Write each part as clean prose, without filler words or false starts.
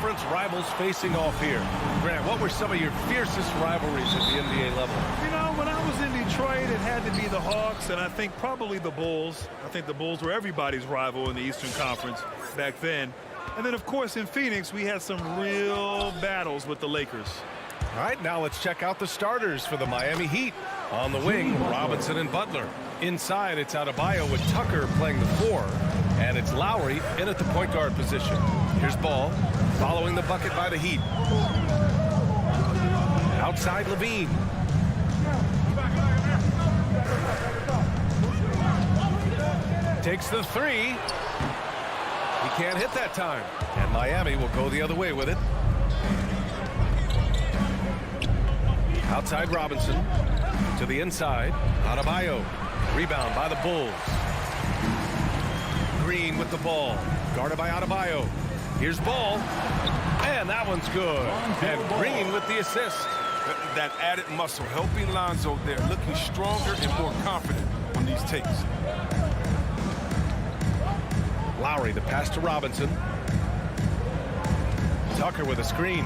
conference rivals facing off here. Grant, what were some of your fiercest rivalries at the NBA level? You know, when I was in Detroit, it had to be the Hawks, and I think probably the Bulls. I think the Bulls were everybody's rival in the Eastern Conference back then. And then, of course, in Phoenix, we had some real battles with the Lakers. All right, now let's check out the starters for the Miami Heat. On the wing, Robinson and Butler. Inside, it's Adebayo with Tucker playing the 4. And it's Lowry in at the point guard position. Here's Ball, following the bucket by the Heat. Outside, Levine. Takes the 3. He can't hit that time. And Miami will go the other way with it. Outside Robinson. To the inside. Adebayo. Rebound by the Bulls. Green with the ball. Guarded by Adebayo. Here's Ball. And that one's good. And Green with the assist. That added muscle helping Lonzo there, looking stronger and more confident on these takes. Lowry, the pass to Robinson. Tucker with a screen.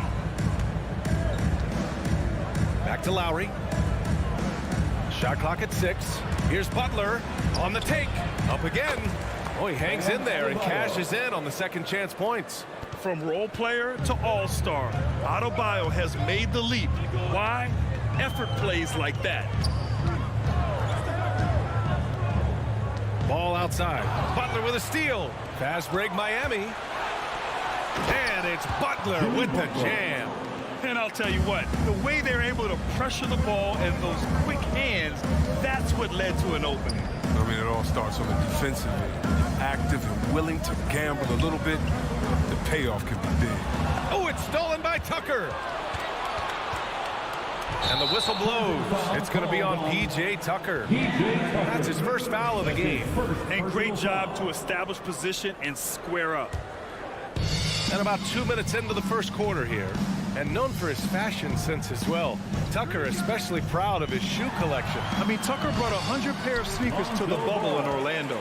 Back to Lowry. Shot clock at 6. Here's Butler on the take. Up again. Oh, he hangs in there and cashes in on the second chance points. From role player to all-star, Adebayo has made the leap. Why? Effort plays like that. Ball outside. Butler with a steal. Fast break Miami. And it's Butler with the jam. And I'll tell you what, the way they're able to pressure the ball and those quick hands, that's what led to an opening. I mean, it all starts on the defensive end. Active and willing to gamble a little bit. The payoff could be big. Oh, it's stolen by Tucker. And the whistle blows. It's going to be on P.J. Tucker. That's his first foul of the game. And great job to establish position and square up. And about 2 minutes into the first quarter here. And known for his fashion sense as well. Tucker especially proud of his shoe collection. I mean, Tucker brought 100 pair of sneakers to the bubble in Orlando.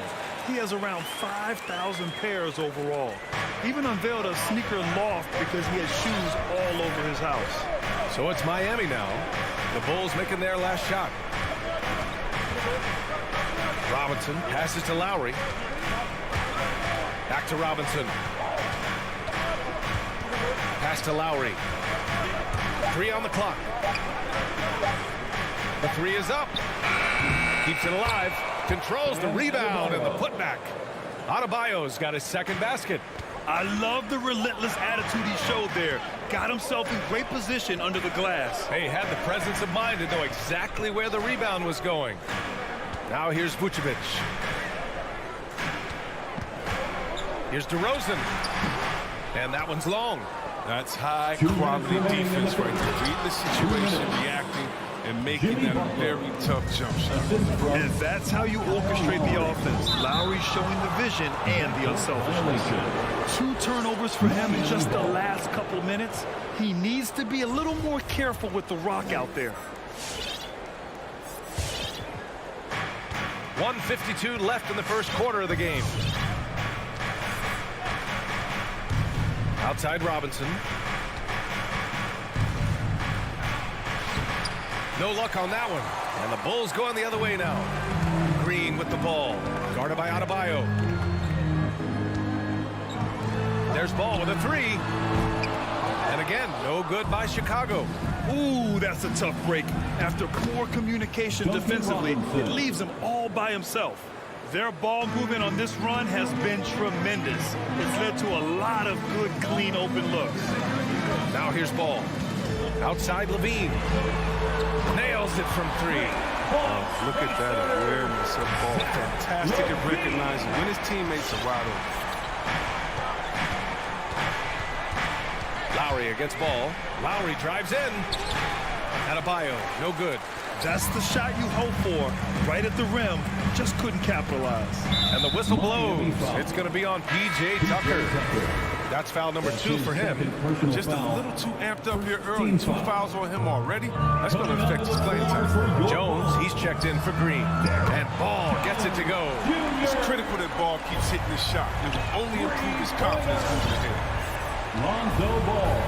He has around 5,000 pairs overall. He even unveiled a sneaker loft because he has shoes all over his house. So it's Miami now. The Bulls making their last shot. Robinson passes to Lowry. Back to Robinson. Pass to Lowry. 3 on the clock. The 3 is up. Keeps it alive. Controls the rebound and the putback. Adebayo's got his second basket. I love the relentless attitude he showed there. Got himself in great position under the glass. He had the presence of mind to know exactly where the rebound was going. Now here's Vucevic. Here's DeRozan. And that one's long. That's high-quality defense right there. Reading the situation, reacting, and making that a very tough jump shot. And that's how you orchestrate the offense. Lowry showing the vision and the unselfishness. 2 turnovers for him in just the last couple of minutes. He needs to be a little more careful with the rock out there. 1:52 left in the first quarter of the game. Outside Robinson. No luck on that one. And the Bulls going the other way now. Green with the ball. Guarded by Adebayo. There's Ball with a 3. And again, no good by Chicago. Ooh, that's a tough break. After poor communication defensively, it leaves him all by himself. Their ball movement on this run has been tremendous. It's led to a lot of good, clean, open looks. Now here's Ball. Outside Levine. Nails it from 3. Look at that awareness of Ball. Fantastic at recognizing when his teammates are wide open. Lowry against Ball. Lowry drives in. Adebayo, no good. That's the shot you hope for. Right at the rim, just couldn't capitalize. And the whistle blows. It's going to be on P.J. Tucker. That's foul number 2 for him. Just a little too amped up here early. 2 fouls on him already. That's going to affect his playing time. Jones, he's checked in for Green. And Ball gets it to go. It's critical that Ball keeps hitting his shot. It will only improve his confidence moving ahead. Lonzo Ball.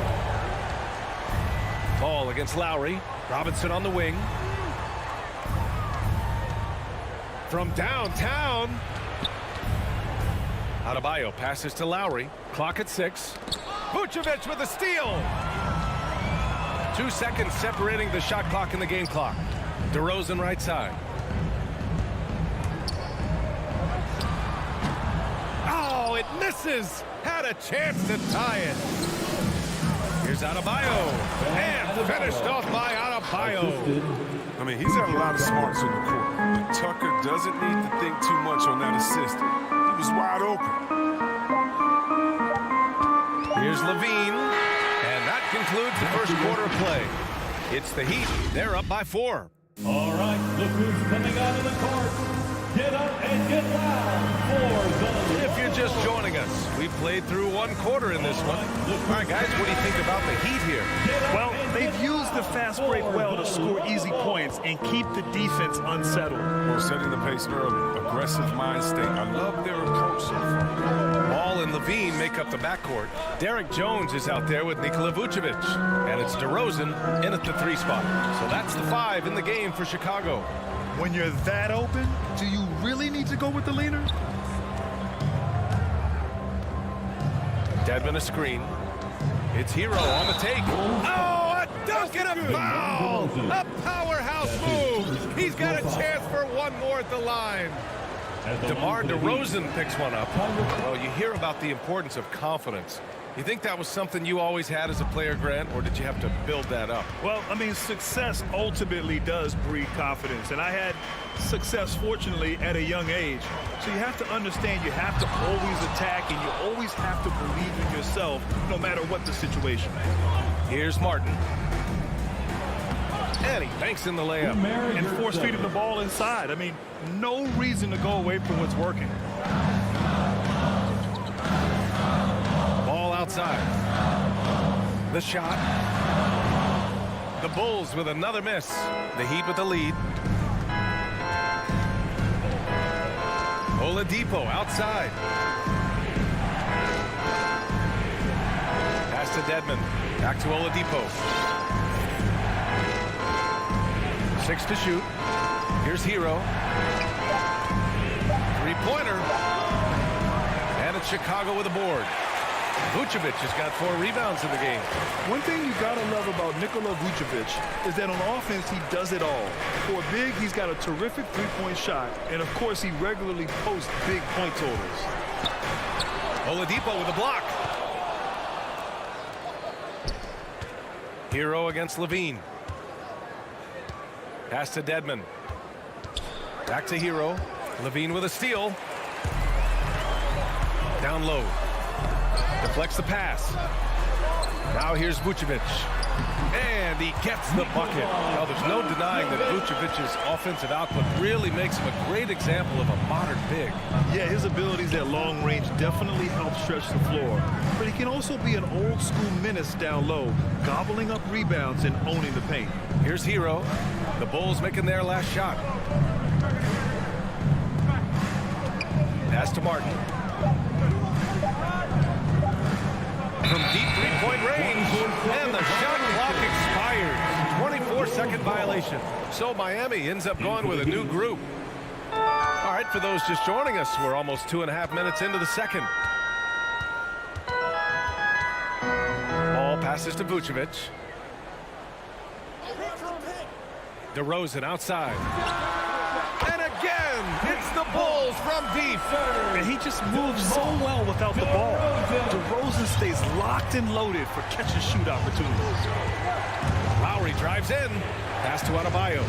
Ball against Lowry. Robinson on the wing. From downtown. Adebayo passes to Lowry. Clock at 6. Vucevic with a steal. 2 seconds separating the shot clock and the game clock. DeRozan right side. Oh, it misses. Had a chance to tie it. Here's Adebayo. And finished off by Adebayo. I mean, he's had a lot of smarts on the court, but Tucker doesn't need to think too much on that assist. He was wide open. Here's Levine. And that concludes the first quarter of play. It's the Heat. They're up by 4. All right, look who's coming out of the court. Get up and get loud for the... If you're just joining us, we've played through 1 quarter in this one. All right, guys, what do you think about the Heat here? Well, they've used the fast break well to score easy points and keep the defense unsettled. Well, setting the pace early. Aggressive mind state. I love their approach so far. Ball and Levine make up the backcourt. Derek Jones is out there with Nikola Vucevic. And it's DeRozan in at the 3 spot. So that's the 5 in the game for Chicago. When you're that open, do you really need to go with the leaner? Dedmon a screen. It's Hero on the take. Oh, a dunk and a foul! A powerhouse move. He's got a chance for 1 more at the line. DeMar DeRozan picks one up. Well, you hear about the importance of confidence. You think that was something you always had as a player, Grant, or did you have to build that up? Well, I mean, success ultimately does breed confidence. And I had success, fortunately, at a young age. So you have to understand you have to always attack and you always have to believe in yourself no matter what the situation. Here's Martin. And he banks in the layup. And force feeding the ball inside. I mean, no reason to go away from what's working. Ball outside. The shot. The Bulls with another miss. The Heat with the lead. Oladipo outside. Pass to Dedmon. Back to Oladipo. 6 to shoot. Here's Hero. 3-pointer. And it's Chicago with a board. Vucevic has got 4 rebounds in the game. One thing you got to love about Nikola Vucevic is that on offense, he does it all. For a big, he's got a terrific 3-point shot. And, of course, he regularly posts big point totals. Oladipo with a block. Hero against Levine. Pass to Dedmon. Back to Hero. Levine with a steal. Down low. Deflects the pass. Now here's Vucevic. And he gets the bucket. Now there's no denying that Vucevic's offensive output really makes him a great example of a modern big. Yeah, his abilities at long range definitely help stretch the floor. But he can also be an old school menace down low, gobbling up rebounds and owning the paint. Here's Hero. The Bulls making their last shot. Pass to Martin. From deep 3-point range. And the shot clock expires. 24-second violation. So Miami ends up going with a new group. All right, for those just joining us, we're almost 2.5 minutes into the second. Ball passes to Vucevic. DeRozan outside. And again, it's the Bulls from deep. And he just moves so well without the ball. DeRozan stays locked and loaded for catch-and-shoot opportunities. Lowry drives in. Pass to Adebayo.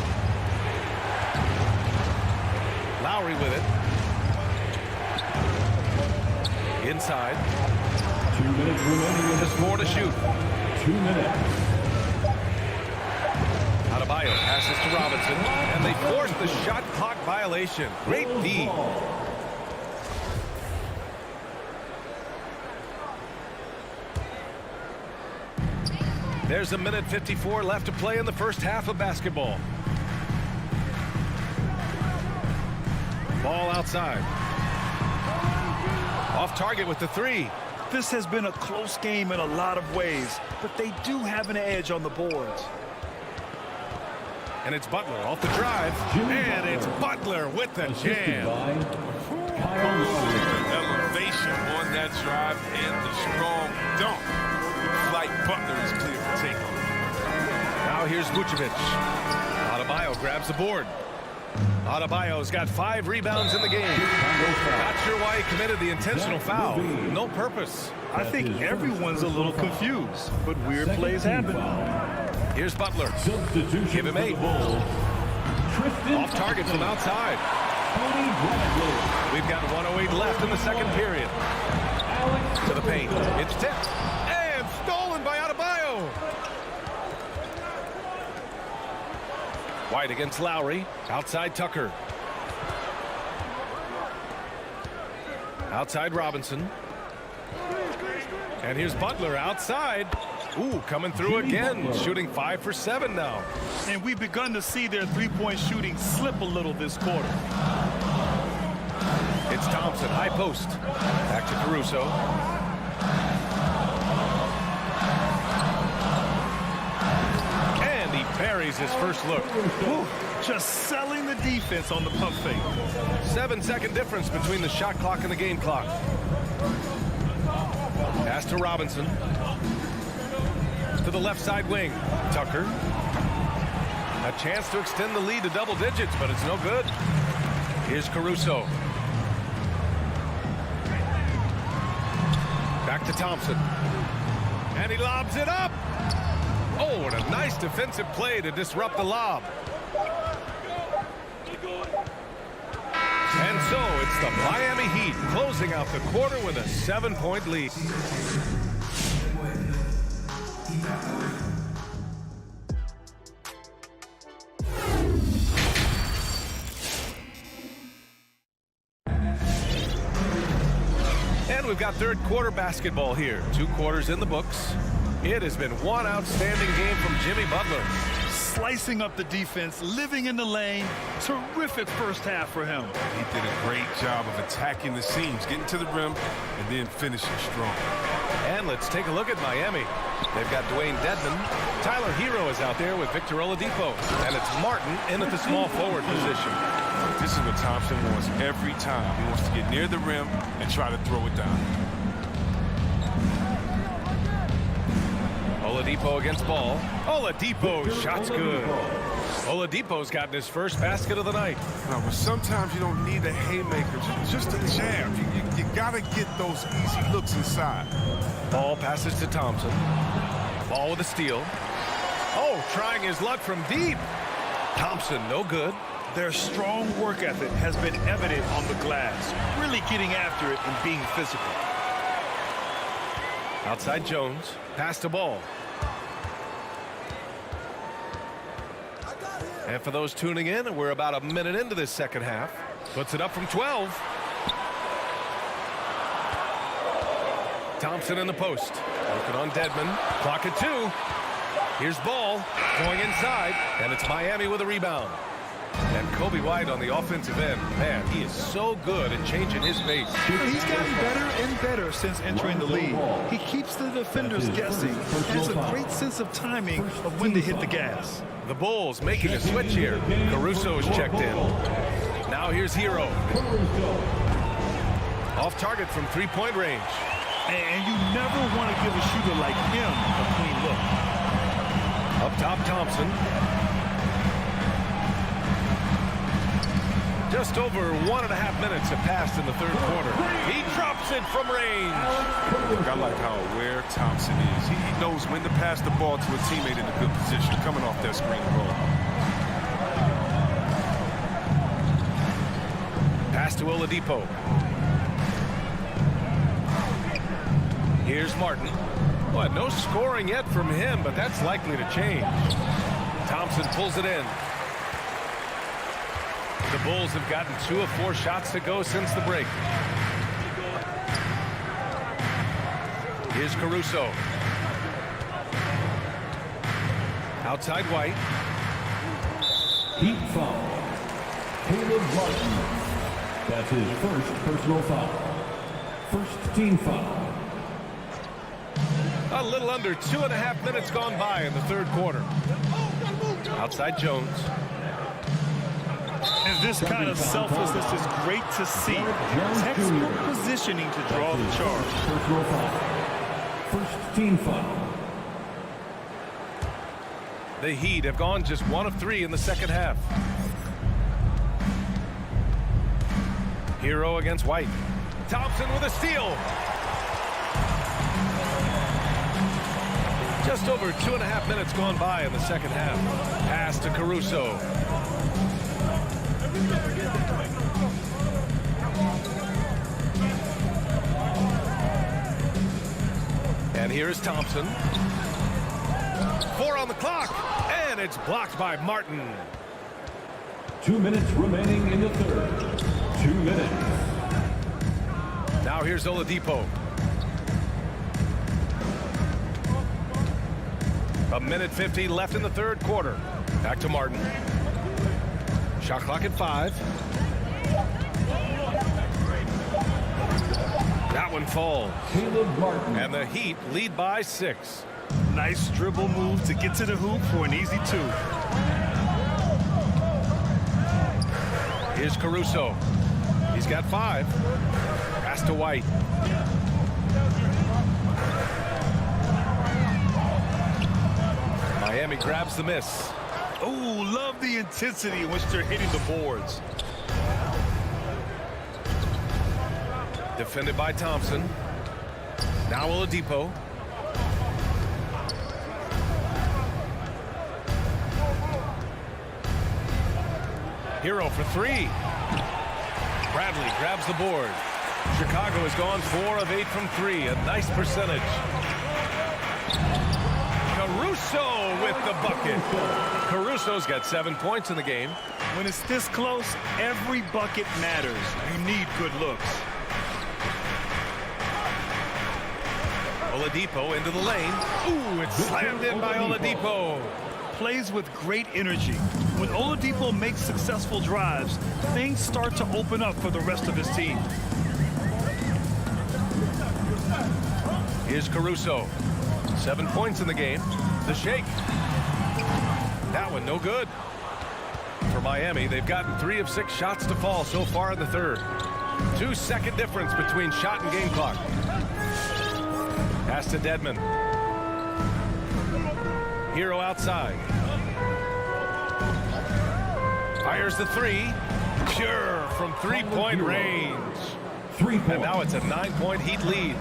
Lowry with it. Inside. 2 minutes remaining. Just 4 to shoot. 2 minutes. Adebayo passes to Robinson, and they force the shot clock violation. Great D. There's 1:54 left to play in the first half of basketball. Ball outside. Off target with the 3. This has been a close game in a lot of ways, but they do have an edge on the boards. And it's Butler off the drive. And it's Butler with the jam. Elevation on that drive and the strong dunk. Like Butler is clear for takeoff. Now here's Vucevic. Adebayo grabs the board. Adebayo's got 5 rebounds in the game. Not sure why he committed the intentional foul. No purpose. I think everyone's a little confused, but weird plays happen. Here's Butler. Give him 8. Off target from outside. We've got 1:08 left in the second period. To the paint. It's tipped. And stolen by Adebayo. White against Lowry. Outside Tucker. Outside Robinson. And here's Butler outside. Ooh, coming through again. Shooting 5 for 7 now. And we've begun to see their three-point shooting slip a little this quarter. It's Thompson, high post. Back to Caruso. And he parries his first look. Whew, just selling the defense on the pump fake. 7-second difference between the shot clock and the game clock. Pass to Robinson. To the left side wing. Tucker. A chance to extend the lead to double digits, but it's no good. Here's Caruso. Back to Thompson. And he lobs it up. Oh, what a nice defensive play to disrupt the lob. And so it's the Miami Heat closing out the quarter with a 7-point lead. And we've got third quarter basketball here. 2 quarters in the books. It has been one outstanding game from Jimmy Butler. Slicing up the defense, living in the lane. Terrific first half for him. He did a great job of attacking the seams, getting to the rim, and then finishing strong. And let's take a look at Miami. They've got Dwayne Dedmon. Tyler Hero is out there with Victor Oladipo. And it's Martin in at the small forward position. This is what Thompson wants every time. He wants to get near the rim and try to throw it down. Oladipo against Ball. Oladipo, shot's good. Oladipo's gotten his first basket of the night. No, but sometimes you don't need a haymaker, just a jam. You got to get those easy looks inside. Ball passes to Thompson. Ball with a steal. Oh, trying his luck from deep. Thompson, no good. Their strong work ethic has been evident on the glass, really getting after it and being physical. Outside Jones, pass to Ball. And for those tuning in, we're about a minute into this second half. Puts it up from 12. Thompson in the post. Working on Dedmon. Clock at 2. Here's Ball going inside, and it's Miami with a rebound. And Kobe White on the offensive end. Man, he is so good at changing his pace. He's gotten better and better since entering the league. He keeps the defenders guessing. Has a great sense of timing of when to hit the gas. The Bulls making a switch here. Caruso is checked in. Now here's Hero. Off target from 3-point range. And you never want to give a shooter like him a clean look. Up top, Thompson. Just over 1.5 minutes have passed in the third quarter. He drops it from range. I like how aware Thompson is. He knows when to pass the ball to a teammate in a good position, coming off that screen and roll. Pass to Oladipo. Here's Martin. Well, no scoring yet from him, but that's likely to change. Thompson pulls it in. The Bulls have gotten 2 of 4 shots to go since the break. Here's Caruso. Outside White. Heat foul. Caleb Martin. That's his first personal foul. First team foul. A little under 2.5 minutes gone by in the third quarter. Outside Jones. And this kind of selflessness is great to see. Textbook positioning to draw the charge. First row foul. First team foul. The Heat have gone just 1 of 3 in the second half. Hero against White. Thompson with a steal. Just over 2.5 minutes gone by in the second half. Pass to Caruso. And here's Thompson. 4 on the clock, and it's blocked by Martin. 2 minutes remaining in the third. 2 minutes. Now here's Oladipo. A minute 50 left in the third quarter. Back to Martin. Shot clock at 5. That one falls. Caleb Martin. And the Heat lead by 6. Nice dribble move to get to the hoop for an easy 2. Here's Caruso. He's got 5. Pass to White. Miami grabs the miss. Oh, love the intensity in which they're hitting the boards. Defended by Thompson. Now Oladipo. Hero for 3. Bradley grabs the board. Chicago has gone 4 of 8 from 3. A nice percentage. Caruso with the bucket. Caruso's got 7 points in the game. When it's this close, every bucket matters. You need good looks. Oladipo into the lane. Ooh, it's slammed in by Oladipo. Plays with great energy. When Oladipo makes successful drives, things start to open up for the rest of his team. Here's Caruso. 7 points in the game. The shake. That one no good. For Miami, they've gotten 3 of 6 shots to fall so far in the third. 2-second difference between shot and game clock. Pass to Dedmon. Hero outside. Fires the 3. Pure from 3-point range. 3 points. And now it's a 9-point Heat lead.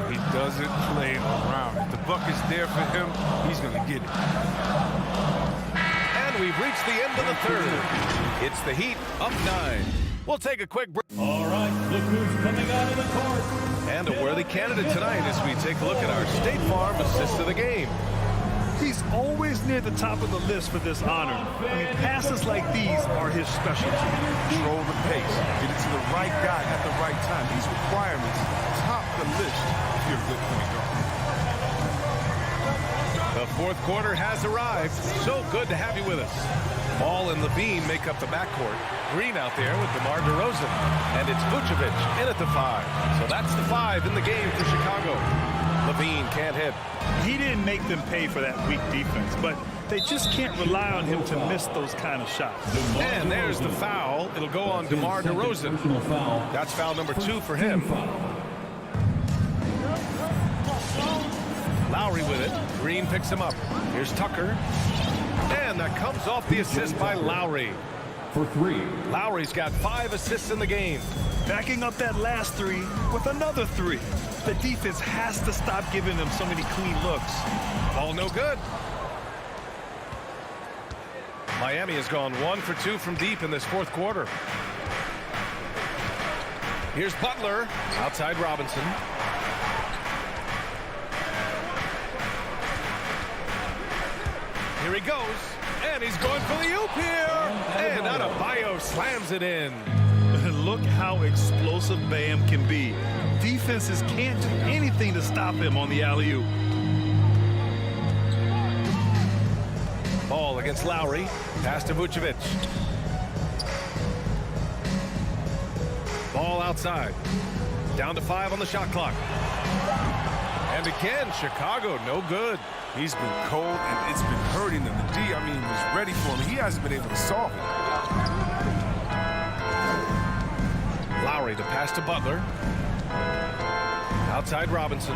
He doesn't play around. If the bucket's there for him, he's going to get it. And we've reached the end of the third. It's the Heat up 9. We'll take a quick break. All right, look who's coming out of the court. And a worthy candidate tonight as we take a look at our State Farm assist of the game. He's always near the top of the list for this honor. I mean, passes like these are his specialty. Control the pace. Get it to the right guy at the right time. These requirements top the list if you're a good point guard. The fourth quarter has arrived. So good to have you with us. Ball and Levine make up the backcourt. Green out there with DeMar DeRozan. And it's Vucevic in at the 5. So that's the 5 in the game for Chicago. Levine can't hit. He didn't make them pay for that weak defense, but they just can't rely on him to miss those kind of shots. And there's the foul. It'll go on DeMar DeRozan. Personal foul. That's foul number 2 for him. Lowry with it. Green picks him up. Here's Tucker. And that comes off the assist by Lowry. For 3. Lowry's got 5 assists in the game. Backing up that last 3 with another 3. The defense has to stop giving them so many clean looks. Ball no good. Miami has gone 1 for 2 from deep in this fourth quarter. Here's Butler. Outside Robinson. Here he goes. And he's going for the oop here. And Adebayo slams it in. Look how explosive Bam can be. Defenses can't do anything to stop him on the alley-oop. Ball against Lowry. Pass to Vucevic. Ball outside. Down to 5 on the shot clock. And again, Chicago, no good. He's been cold, and it's been hurting him. The D, I mean, was ready for him. He hasn't been able to solve it. Lowry to pass to Butler. Outside Robinson.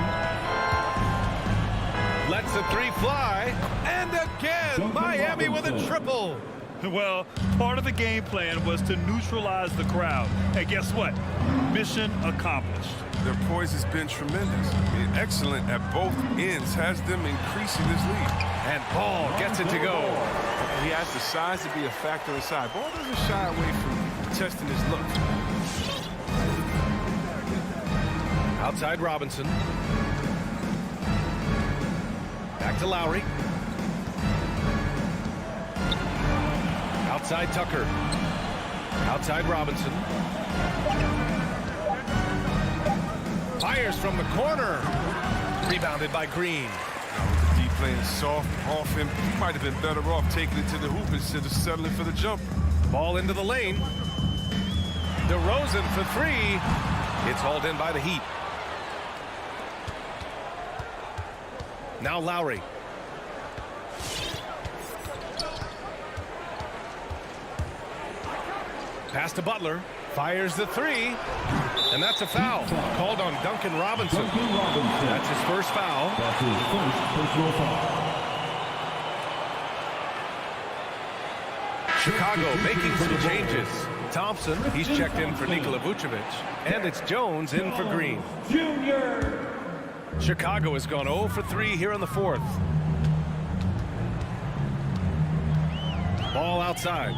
Lets the three fly. And again, Miami with a triple. Well, part of the game plan was to neutralize the crowd. And guess what? Mission accomplished. Their poise has been tremendous. Excellent at both ends, has them increasing this lead. And Ball gets it to go. He has the size to be a factor inside. Ball doesn't shy away from testing his luck. Outside Robinson. Back to Lowry. Outside Tucker. Outside Robinson. Fires from the corner. Rebounded by Green. Now with the D playing soft off him, he might have been better off taking it to the hoop instead of settling for the jumper. Ball into the lane. DeRozan for three. It's hauled in by the Heat. Now Lowry. Pass to Butler. Fires the three. And that's a foul. Called on Duncan Robinson. That's his first foul. That's his first personal foul. Chicago making some changes. Thompson, he's checked in for Nikola Vucevic. And it's Jones in for Green. Junior. Chicago has gone 0 for 3 here in the fourth. Ball outside.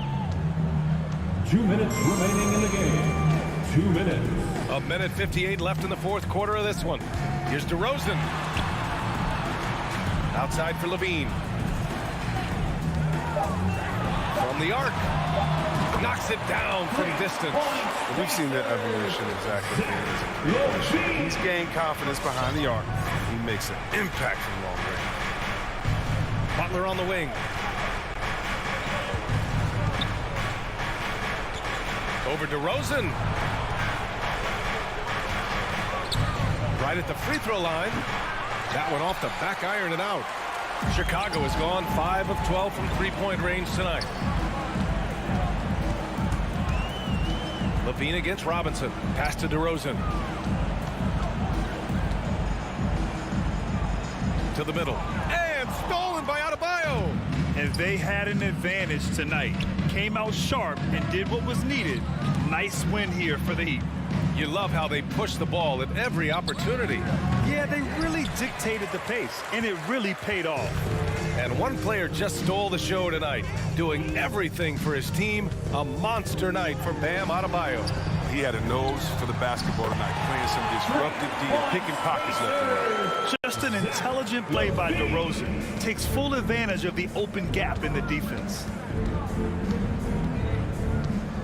2 minutes remaining in the game. 2 minutes. A minute 58 left in the fourth quarter of this one. Here's DeRozan. Outside for Levine. From the arc. Knocks it down from distance. We've seen the evolution of Zach Levine. He's gained confidence behind the arc. He makes an impact from long range. Butler on the wing. Over DeRozan. Right at the free throw line. That one off the back iron and out. Chicago has gone 5 of 12 from three-point range tonight. Levine against Robinson. Pass to DeRozan. To the middle. And stolen by Adebayo. And they had an advantage tonight. Came out sharp and did what was needed. Nice win here for the Heat. You love how they push the ball at every opportunity. Yeah, they really dictated the pace, and it really paid off. And one player just stole the show tonight, doing everything for his team. A monster night for Bam Adebayo. He had a nose for the basketball tonight, playing some disruptive D and picking pockets left and right. Just an intelligent play by DeRozan. Takes full advantage of the open gap in the defense.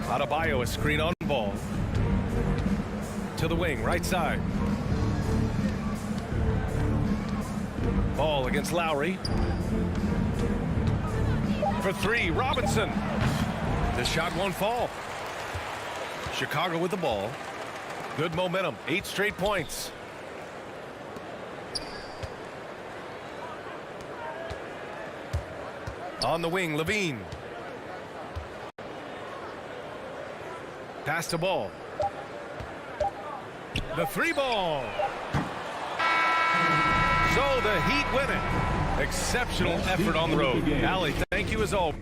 Adebayo, a screen on ball. To the wing, right side. Ball against Lowry. For three, Robinson. The shot won't fall. Chicago with the ball. Good momentum, 8 straight points. On the wing, Levine. Pass to Ball. The three ball. So the Heat win it. Exceptional effort on the road. Allie, thank you as always.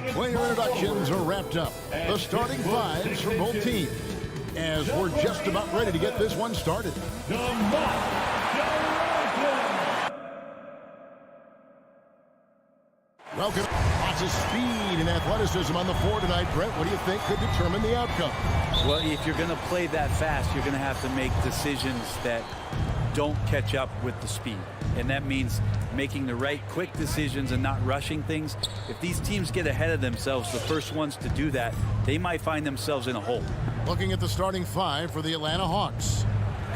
player introductions are wrapped up. The starting fives for both teams, as we're just about ready to get this one started. Welcome. Lots of speed and athleticism on the floor tonight. Brett, what do you think could determine the outcome? Well, if you're going to play that fast, you're going to have to make decisions that don't catch up with the speed. And that means making the right quick decisions and not rushing things. If these teams get ahead of themselves, the first ones to do that, they might find themselves in a hole. Looking at the starting five for the Atlanta Hawks.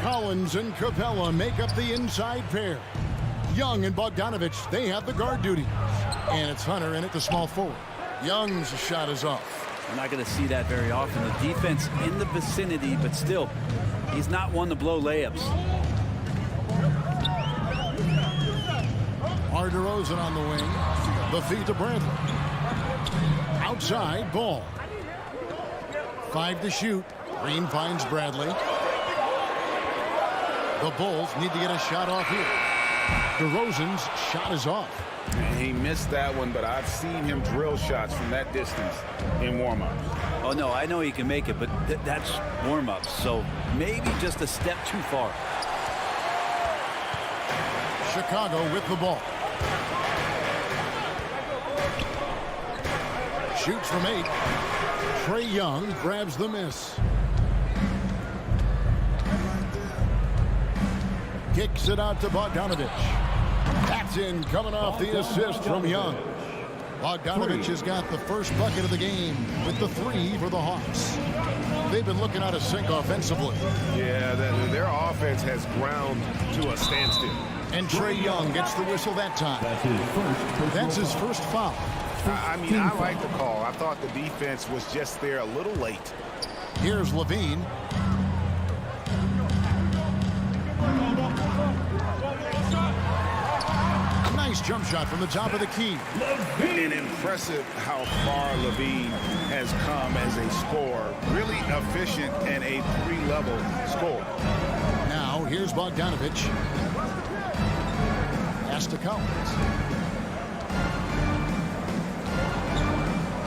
Collins and Capella make up the inside pair. Young and Bogdanovich, they have the guard duty. And it's Hunter in at the small forward. Young's shot is off. We're not going to see that very often. The defense in the vicinity, but still, he's not one to blow layups. DeRozan on the wing. The feed to Bradley. Outside, Ball. 5 to shoot. Green finds Bradley. The Bulls need to get a shot off here. DeRozan's shot is off. He missed that one, but I've seen him drill shots from that distance in warm-ups. Oh, no, I know he can make it, but that's warm-ups, so maybe just a step too far. Chicago with the ball. Shoots from 8. Trae Young grabs the miss. Kicks it out to Bogdanovich. That's in, coming off the assist from Young. Bogdanovich has got the first bucket of the game with the 3 for the Hawks. They've been looking out of sync offensively. Yeah, their offense has ground to a standstill. And Trae Young gets the whistle that time. That's his first foul. I mean, I like the call. I thought the defense was just there a little late. Here's Levine. A nice jump shot from the top of the key. And impressive how far Levine has come as a scorer. Really efficient and a 3-level scorer. Now, here's Bogdanovich. Pass to Collins.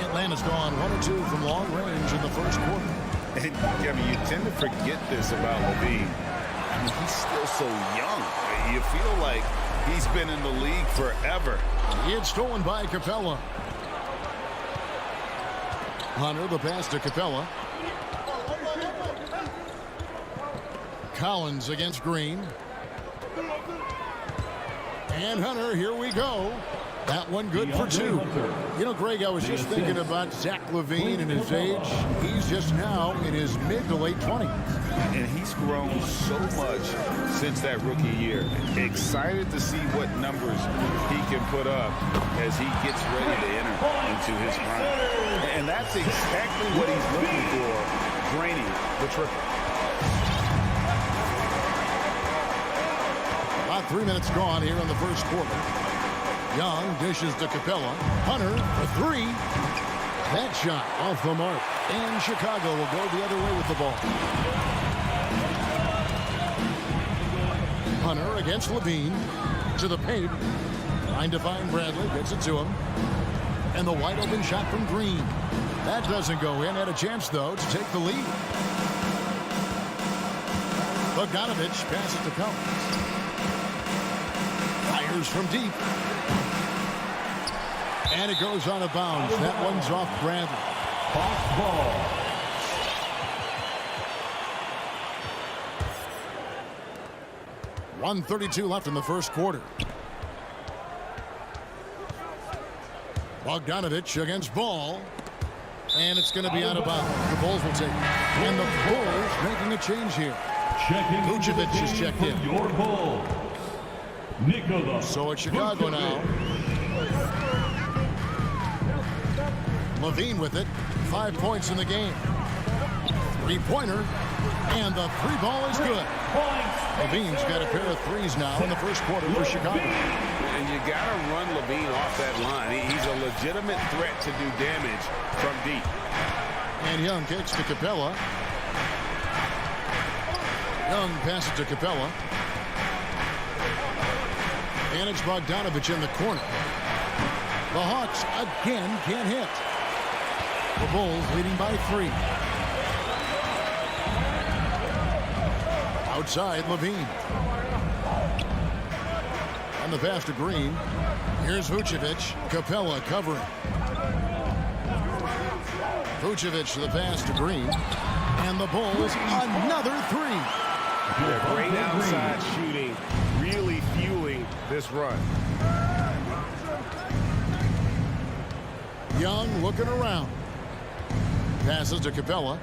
Atlanta's gone 1 or 2 from long range in the first quarter. And, I mean, you tend to forget this about Levine. I mean, he's still so young. You feel like he's been in the league forever. It's stolen by Capella. Hunter, the pass to Capella. Collins against Green. And Hunter, here we go. That one good for 2. You know, Greg, I was just thinking about Zach Levine and his age. He's just now in his mid to late 20s. And he's grown so much since that rookie year. Excited to see what numbers he can put up as he gets ready to enter into his prime. And that's exactly what he's looking for, draining the triple. About 3 minutes gone here in the first quarter. Young dishes to Capella. Hunter for 3. That shot off the mark. And Chicago will go the other way with the ball. Hunter against Levine. To the paint. Trying to find Bradley. Gets it to him. And the wide open shot from Green. That doesn't go in. Had a chance, though, to take the lead. Bogdanovich passes to Collins. Fires from deep. And it goes out of bounds. That one's off Bradley. Hawks ball. .132 left in the first quarter. Bogdanovich against Ball. And it's going to be out of bounds. The Bulls will take it. And the Bulls making a change here. Vucevic is checked in. Your Bulls. Nikola. So it's Chicago now. Levine with it. 5 points in the game. 3-pointer. And the 3-ball is good. Levine's got a pair of 3s now in the first quarter for Chicago. And you got to run Levine off that line. He's a legitimate threat to do damage from deep. And Young kicks to Capella. Young passes to Capella. And it's Bogdanovich in the corner. The Hawks again can't hit. The Bulls leading by 3. Outside, Levine. On the pass to Green. Here's Vucevic. Capella covering. Vucevic to the pass to Green. And the Bulls, another 3. Yeah, great outside shooting, really fueling this run. Young looking around. Passes to Capella.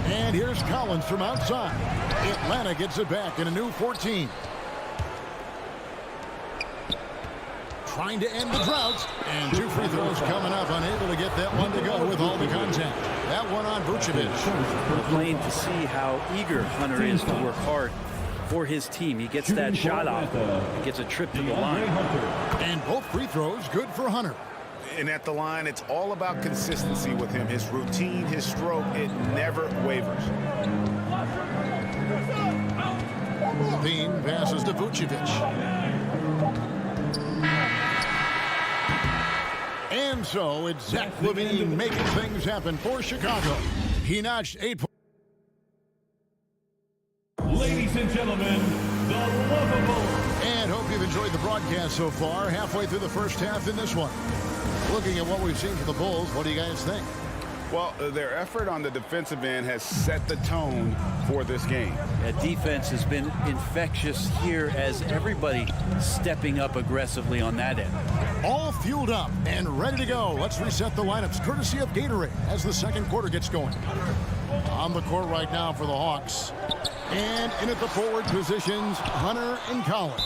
And here's Collins from outside. Atlanta gets it back in a new 14. Trying to end the drought. And 2 free throws coming up. Unable to get that one to go with all the contact. That one on Vucevic. We're plain to see how eager Hunter is to work hard for his team. He gets that shot off. He gets a trip to the line. And both free throws good for Hunter. And at the line, it's all about consistency with him. His routine, his stroke, it never wavers. Levine passes to Vucevic. And so it's Zach Levine making things happen for Chicago. He notched 8 points. Ladies and gentlemen, the lovable. And hope you've enjoyed the broadcast so far. Halfway through the first half in this one. Looking at what we've seen from the Bulls, what do you guys think? Well, their effort on the defensive end has set the tone for this game. That defense has been infectious here as everybody stepping up aggressively on that end. All fueled up and ready to go. Let's reset the lineups courtesy of Gatorade as the second quarter gets going. On the court right now for the Hawks. And in at the forward positions, Hunter and Collins.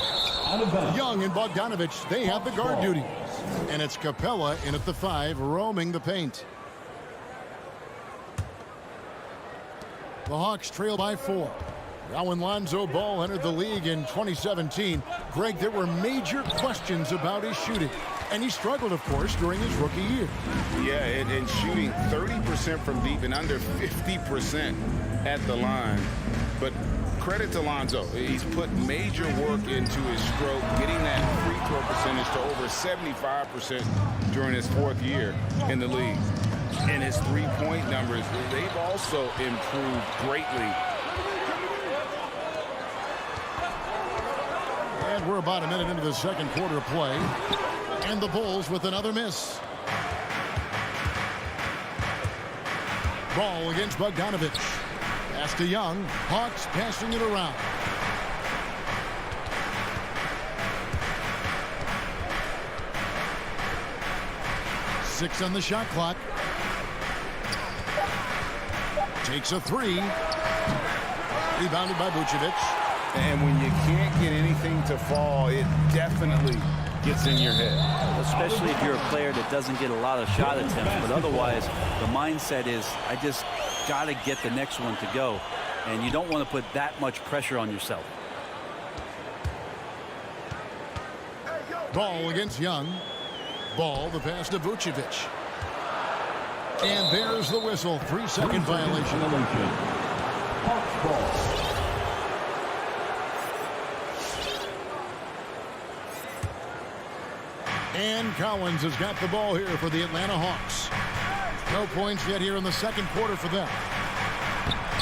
Young and Bogdanovich, they have the guard duty. And it's Capella in at the 5, roaming the paint. The Hawks trail by 4. Now when Lonzo Ball entered the league in 2017, Greg, there were major questions about his shooting. And he struggled, of course, during his rookie year. Yeah, and shooting 30% from deep and under 50% at the line. But credit to Lonzo. He's put major work into his stroke, getting that free throw percentage to over 75% during his 4th year in the league. And his three-point numbers, they've also improved greatly. And we're about a minute into the second quarter of play. And the Bulls with another miss. Ball against Bogdanovich. Pass to Young. Hawks passing it around. Six on the shot clock. Takes a 3. Rebounded by Vucevic. And when you can't get anything to fall, it definitely gets in your head. Especially if you're a player that doesn't get a lot of shot attempts. But otherwise, the mindset is, I just got to get the next one to go. And you don't want to put that much pressure on yourself. Ball against Young. Ball, the pass to Vucevic. And there's the whistle. 3-second violation. Hawks ball. And Collins has got the ball here for the Atlanta Hawks. No points yet here in the second quarter for them.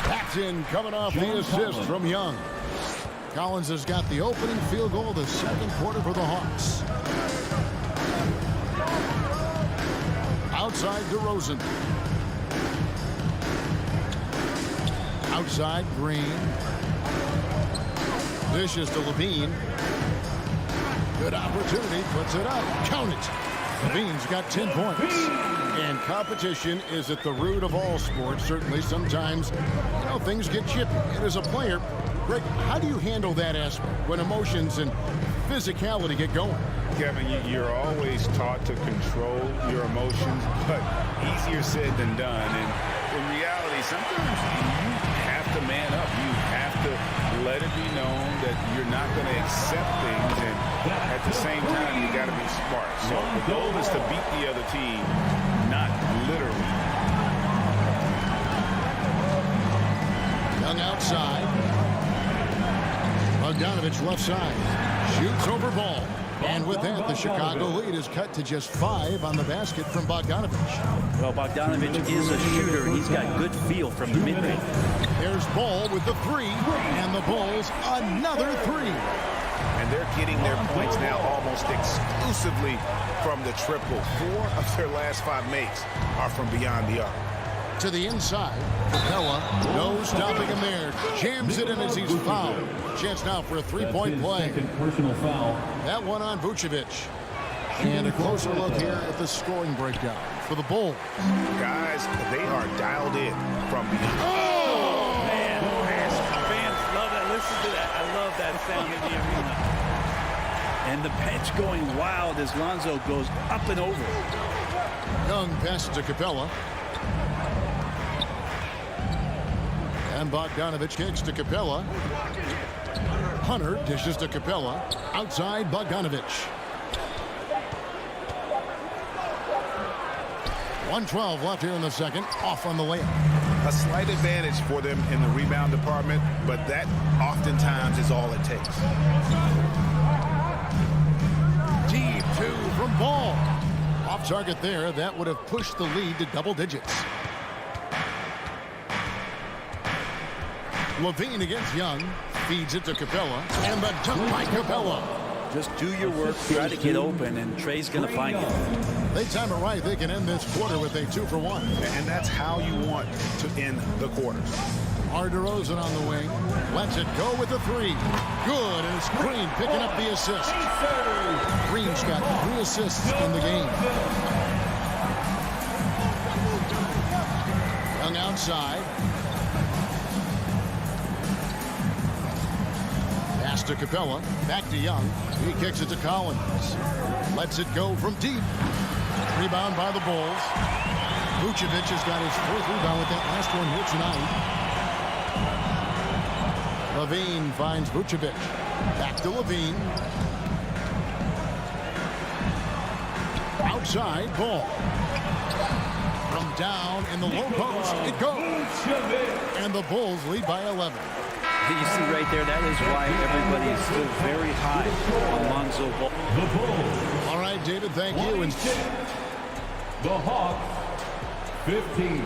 Paxton coming off the assist from Young. Collins has got the opening field goal of the second quarter for the Hawks. Outside DeRozan. Outside Green. Dishes to Levine. Good opportunity, puts it up. Count it. Levine's got 10 points. And competition is at the root of all sports. Certainly, sometimes, things get chippy. And as a player, Greg, how do you handle that aspect when emotions and physicality get going? Kevin, you're always taught to control your emotions, but easier said than done. And in reality, sometimes you have to man up. You have to let it be known that you're not going to accept things. And at the same time, you got to be smart. So the goal is to beat the other team, not literally. Young outside. Bogdanovich left side. Shoots over Ball. And with that, the Chicago lead is cut to just 5 on the basket from Bogdanovich. Well, Bogdanovich is a shooter. He's got good feel from the mid-range. There's Ball with the 3, and the Bulls another 3. And they're getting their points now almost exclusively from the triple. 4 of their last 5 makes are from beyond the arc. To the inside, Capella, no stopping him there. Jams it in as he's fouled. Chance now for a 3-point play. Personal foul. That one on Vucevic. And a closer look here at the scoring breakdown for the Bulls. Guys, they are dialed in from beyond. Oh! Man, fans love that. Listen to that. I love that sound in the arena. And the bench going wild as Lonzo goes up and over. Young passes to Capella. And Bogdanovich kicks to Capella. Hunter dishes to Capella. Outside Bogdanovich. 1:12 left here in the second. Off on the layup. A slight advantage for them in the rebound department, but that oftentimes is all it takes. Deep 2 from Ball. Off target there. That would have pushed the lead to double digits. Levine against Young. Feeds it to Capella. And the dunk by Capella. Just do your work, try to get open, and Trey's going to find you. They time it right. They can end this quarter with a 2-for-1. And that's how you want to end the quarters. DeRozan on the wing. Lets it go with the 3. Good. And it's Green picking up the assist. Green's got 3 assists in the game. Young outside. Pass to Capella. Back to Young. He kicks it to Collins. Lets it go from deep. Rebound by the Bulls. Vucevic has got his 4th rebound with that last one here tonight. Levine finds Vucevic. Back to Levine. Outside, Ball. From down in the low post, it goes. And the Bulls lead by 11. You see right there, that is why everybody is still very high on Lonzo Ball. All right, David, thank you. And The Hawks, 15.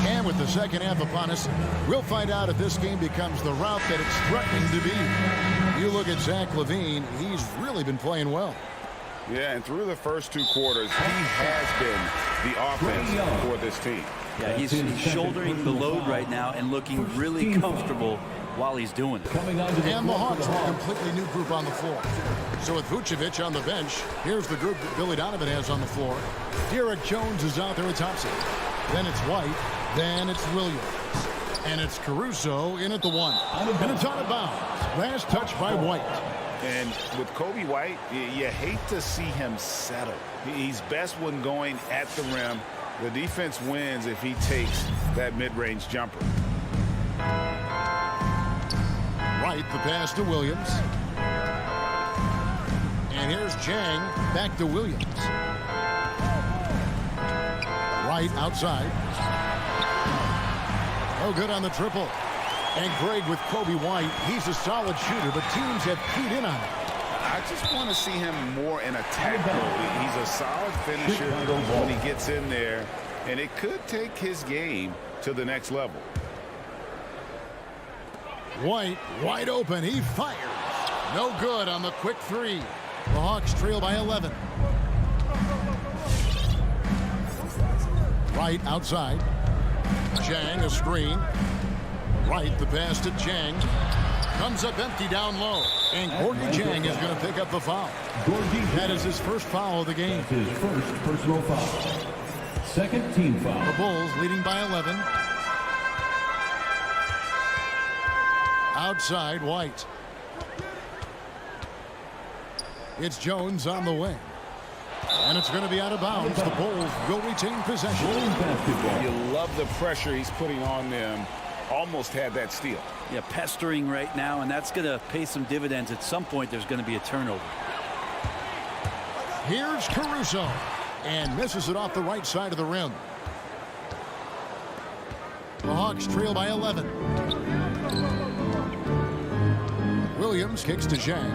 And with the second half upon us, we'll find out if this game becomes the route that it's threatening to be. You look at Zach Levine, he's really been playing well. Yeah, and through the first 2 quarters, he has been the offense for this team. Yeah, he's shouldering the load right now and looking really comfortable while he's doing it. And the Hawks with a completely new group on the floor. So with Vucevic on the bench, here's the group that Billy Donovan has on the floor. Derek Jones is out there at Thompson. Then it's White. Then it's Williams. And it's Caruso in at the 1. And it's out of bounds. Last touch by White. And with Kobe White, you hate to see him settle. He's best when going at the rim. The defense wins if he takes that mid-range jumper. Right, the pass to Williams. And here's Chang, back to Williams. Right, outside. Oh, good on the triple. And Greg with Kobe White, he's a solid shooter, but teams have keyed in on him. I just want to see him more in attack mode. He's a solid finisher when he gets in there, and it could take his game to the next level. White, wide open, he fires. No good on the quick 3. The Hawks trail by 11. Right, outside. Chang, a screen. Right, the pass to Chang. Comes up empty down low. And Gorgie Chang is going to pick up the foul. That is his first foul of the game. His first personal foul. Second team foul. The Bulls leading by 11. Outside, White. It's Jones on the wing. And it's going to be out of bounds. The Bulls will retain possession. You love the pressure he's putting on them. Almost had that steal. Yeah, pestering right now, and that's going to pay some dividends. At some point, there's going to be a turnover. Here's Caruso. And misses it off the right side of the rim. The Hawks trail by 11. Williams kicks to Zhang.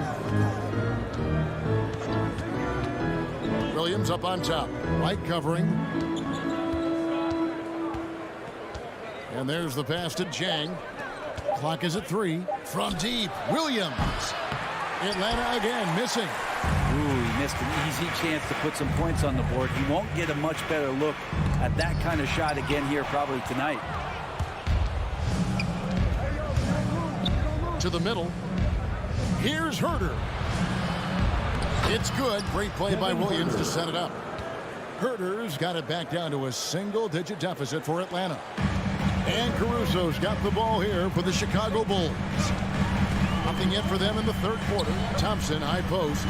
Williams up on top. White covering. And there's the pass to Zhang. Clock is at 3. From deep, Williams. Atlanta again missing. Ooh, he missed an easy chance to put some points on the board. He won't get a much better look at that kind of shot again here probably tonight. To the middle. Here's Herter. It's good. Great play by Williams to set it up. Herter's got it back down to a single-digit deficit for Atlanta. And Caruso's got the ball here for the Chicago Bulls. Nothing yet for them in the third quarter. Thompson, high post.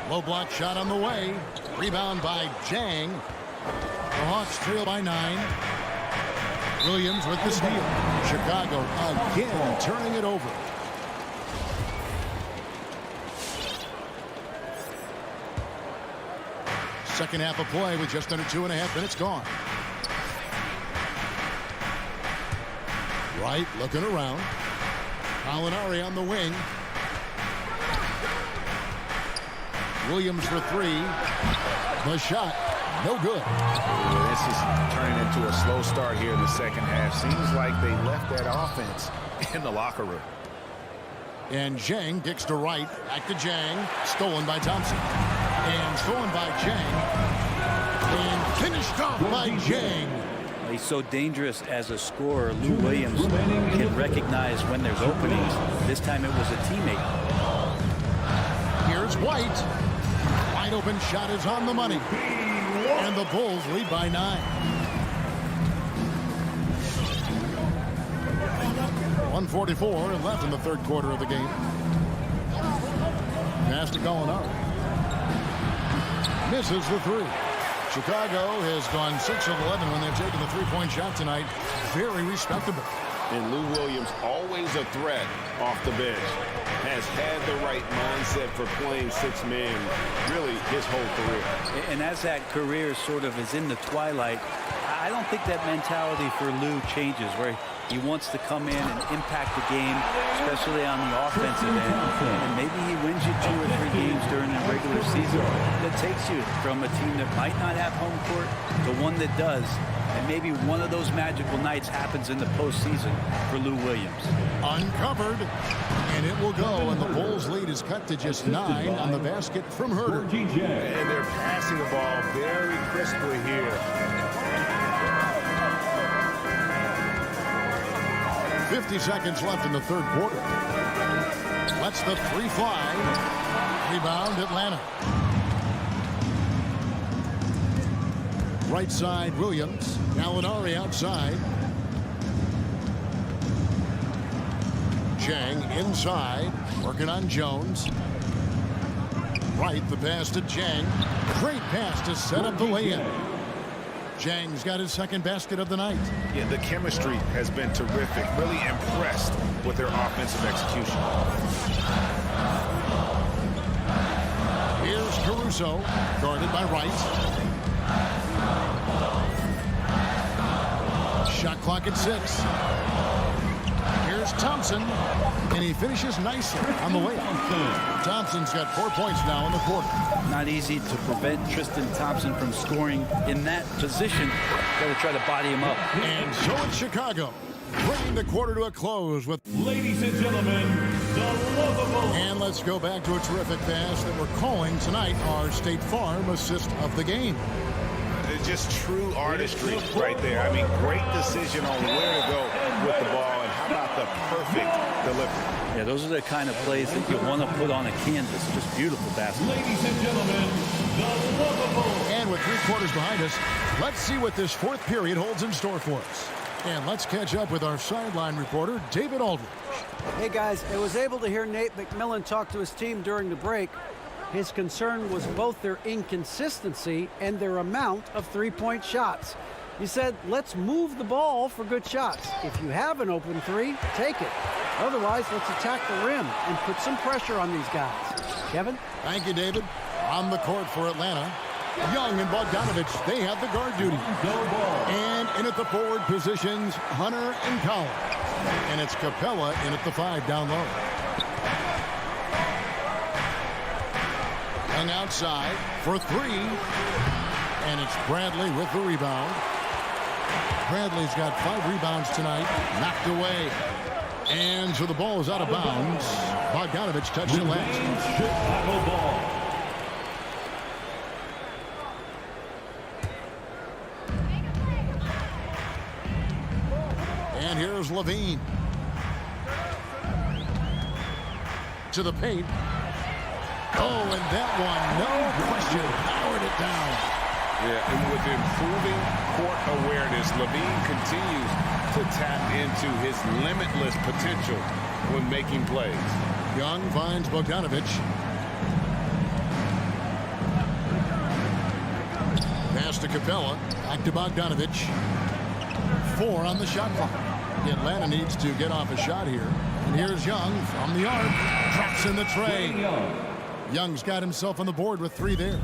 Low block shot on the way. Rebound by Zhang. The Hawks trail by 9. Williams with the steal. Chicago again turning it over. Second half of play with just under 2.5 minutes gone. Wright looking around. Gallinari on the wing. Williams for 3. The shot, no good. This is turning into a slow start here in the second half. Seems like they left that offense in the locker room. And Zhang kicks to Wright. Back to Zhang. Stolen by Thompson. And stolen by Zhang. And finished off by Zhang. He's so dangerous as a scorer. Lou Williams can recognize when there's openings. This time it was a teammate. Here's White. Wide open shot is on the money. And the Bulls lead by 9. 1:44 left in the third quarter of the game. Pass to Gallinari. Misses the 3. Chicago has gone 6 of 11 when they've taken the three-point shot tonight. Very respectable. And Lou Williams, always a threat off the bench, has had the right mindset for playing 6 men really his whole career. And as that career sort of is in the twilight, I don't think that mentality for Lou changes, where he wants to come in and impact the game, especially on the offensive end. And maybe he wins you 2 or 3 games during the regular season that takes you from a team that might not have home court to one that does. And maybe one of those magical nights happens in the postseason for Lou Williams. Uncovered, and it will go, and the Bulls' lead is cut to just 9 on the basket from Herter. And they're passing the ball very crisply here. 50 seconds left in the third quarter. Lets the 3 fly. Rebound, Atlanta. Right side, Williams. Gallinari outside. Zhang inside, working on Jones. Wright, the pass to Zhang. Great pass to set up the lay-in. Zhang's got his second basket of the night. Yeah, the chemistry has been terrific. Really impressed with their offensive execution. Here's Caruso, guarded by Wright. Shot clock at 6. Here's Thompson, and he finishes nicely on the way. Thompson's got 4 points now in the quarter. Not easy to prevent Tristan Thompson from scoring in that position. Got to try to body him up. And so it's Chicago, bringing the quarter to a close with... Ladies and gentlemen, the lovable. And let's go back to a terrific pass that we're calling tonight our State Farm assist of the game. It's just true artistry right there. I mean, great decision on where to go with the ball, and how about the perfect delivery. Yeah, those are the kind of plays that you want to put on a canvas. Just beautiful basketball. Ladies and gentlemen, the lovable. And with 3 quarters behind us, let's see what this fourth period holds in store for us. And let's catch up with our sideline reporter, David Aldridge. Hey guys, I was able to hear Nate McMillan talk to his team during the break. His concern was both their inconsistency and their amount of three-point shots. He said, let's move the ball for good shots. If you have an open 3, take it. Otherwise, let's attack the rim and put some pressure on these guys. Kevin? Thank you, David. On the court for Atlanta, Young and Bogdanovich, they have the guard duty. And in at the forward positions, Hunter and Collins. And it's Capella in at the 5 down low. Young outside for 3. And it's Bradley with the rebound. Bradley's got 5 rebounds tonight, knocked away. And so the ball is out of bounds. Bogdanovich touched it last. Chicago ball. And here's Levine. To the paint. Oh, and that one, no question, powered it down. Yeah, and with improving court awareness, Levine continues to tap into his limitless potential when making plays. Young finds Bogdanovich. Pass to Capella. Back to Bogdanovich. 4 on the shot clock. Atlanta needs to get off a shot here. And here's Young from the arc. Drops in the tray. Young's got himself on the board with 3 there.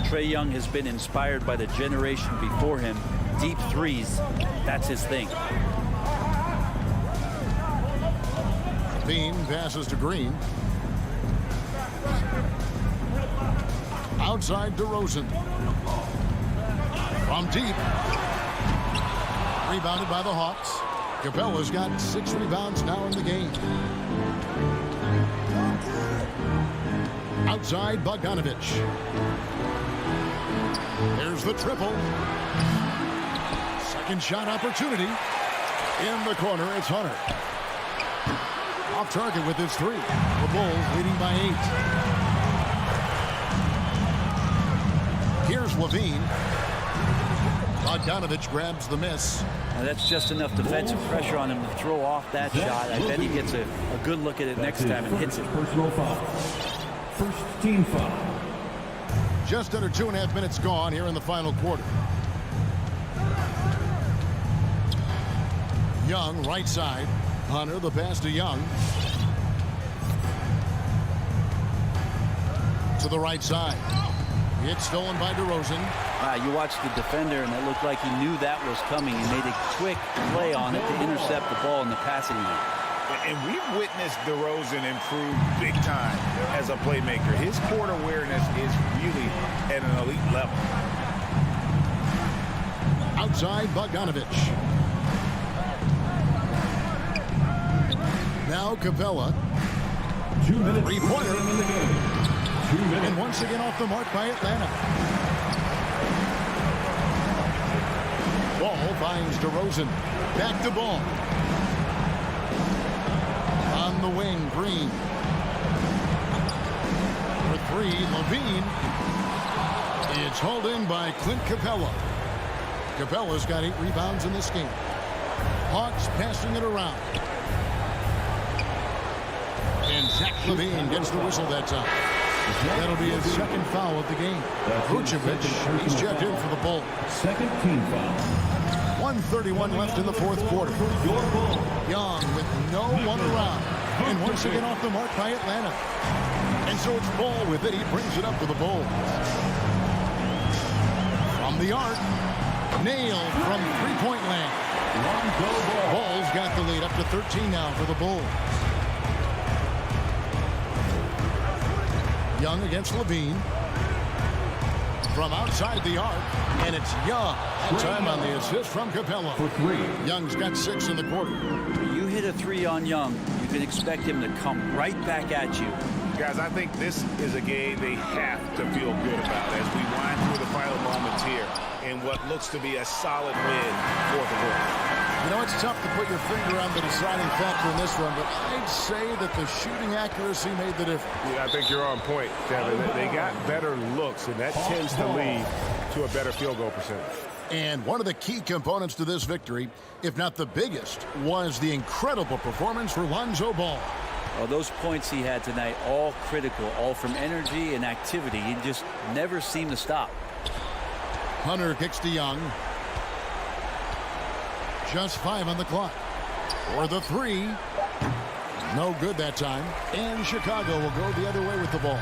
Trae Young has been inspired by the generation before him. Deep threes, that's his thing. Bean passes to Green. Outside DeRozan. From deep. Rebounded by the Hawks. Capella's got 6 rebounds now in the game. Outside Bogdanovich. There's the triple. Second shot opportunity. In the corner, it's Hunter. Off target with his 3. The Bulls leading by 8. Here's Levine. Bogdanovich grabs the miss. Now that's just enough defensive pressure on him to throw off that shot. I bet he gets a good look at it next time and hits it. Personal foul. First team foul. Just under 2.5 minutes gone here in the final quarter. Young, right side. Hunter, the pass to Young. To the right side. It's stolen by DeRozan. You watched the defender, and it looked like he knew that was coming. He made a quick play on it to intercept the ball in the passing lane. And we've witnessed DeRozan improve big time as a playmaker. His court awareness is really at an elite level. Outside Bogdanovich. Now Capella. 2 minutes. 3-pointer. In the game. 2 minutes. And once again off the mark by Atlanta. Ball finds DeRozan. Back to Ball. On the wing, Green. For 3, Levine. It's hauled in by Clint Capella. Capella's got 8 rebounds in this game. Hawks passing it around. And Zach Levine gets the whistle that time. That'll be his second foul of the game. Vucevic, he's checked in for the Bulls. Second team foul. 1:31 left in the 4th quarter. Young with no one around. And once again off the mark by Atlanta. And so it's Ball with it. He brings it up for the Bulls. From the arc. Nailed from 3-point land. Ball's got the lead up to 13 now for the Bulls. Young against Levine. From outside the arc. And it's Young. That time on the assist from Capella. For 3. Young's got 6 in the quarter. You hit a 3 on Young, you can expect him to come right back at you. Guys, I think this is a game they have to feel good about as we wind through the final moments here in what looks to be a solid win for the Bulls. You know, it's tough to put your finger on the deciding factor in this one, but I'd say that the shooting accuracy made the difference. Yeah, I think you're on point, Kevin. They got better looks, and that tends to lead to a better field goal percentage. And one of the key components to this victory, if not the biggest, was the incredible performance for Lonzo Ball. Well, those points he had tonight, all critical, all from energy and activity. He just never seemed to stop. Hunter kicks to Young. Just 5 on the clock. For the 3. No good that time. And Chicago will go the other way with the ball.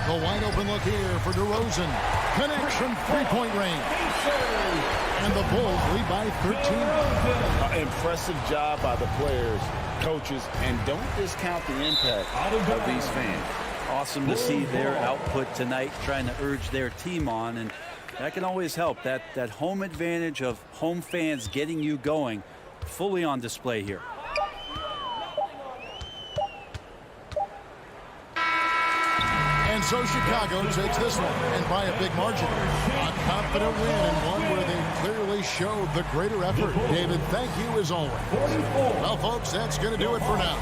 The wide open look here for DeRozan. Connects from three-point range. And the Bulls lead by 13. Impressive job by the players, coaches, and don't discount the impact of these fans. Awesome to see their output tonight, trying to urge their team on, and that can always help. That home advantage of home fans getting you going, fully on display here. And so Chicago takes this one, and by a big margin. A confident win, and one where they clearly showed the greater effort. David, thank you as always. Well, folks, that's going to do it for now.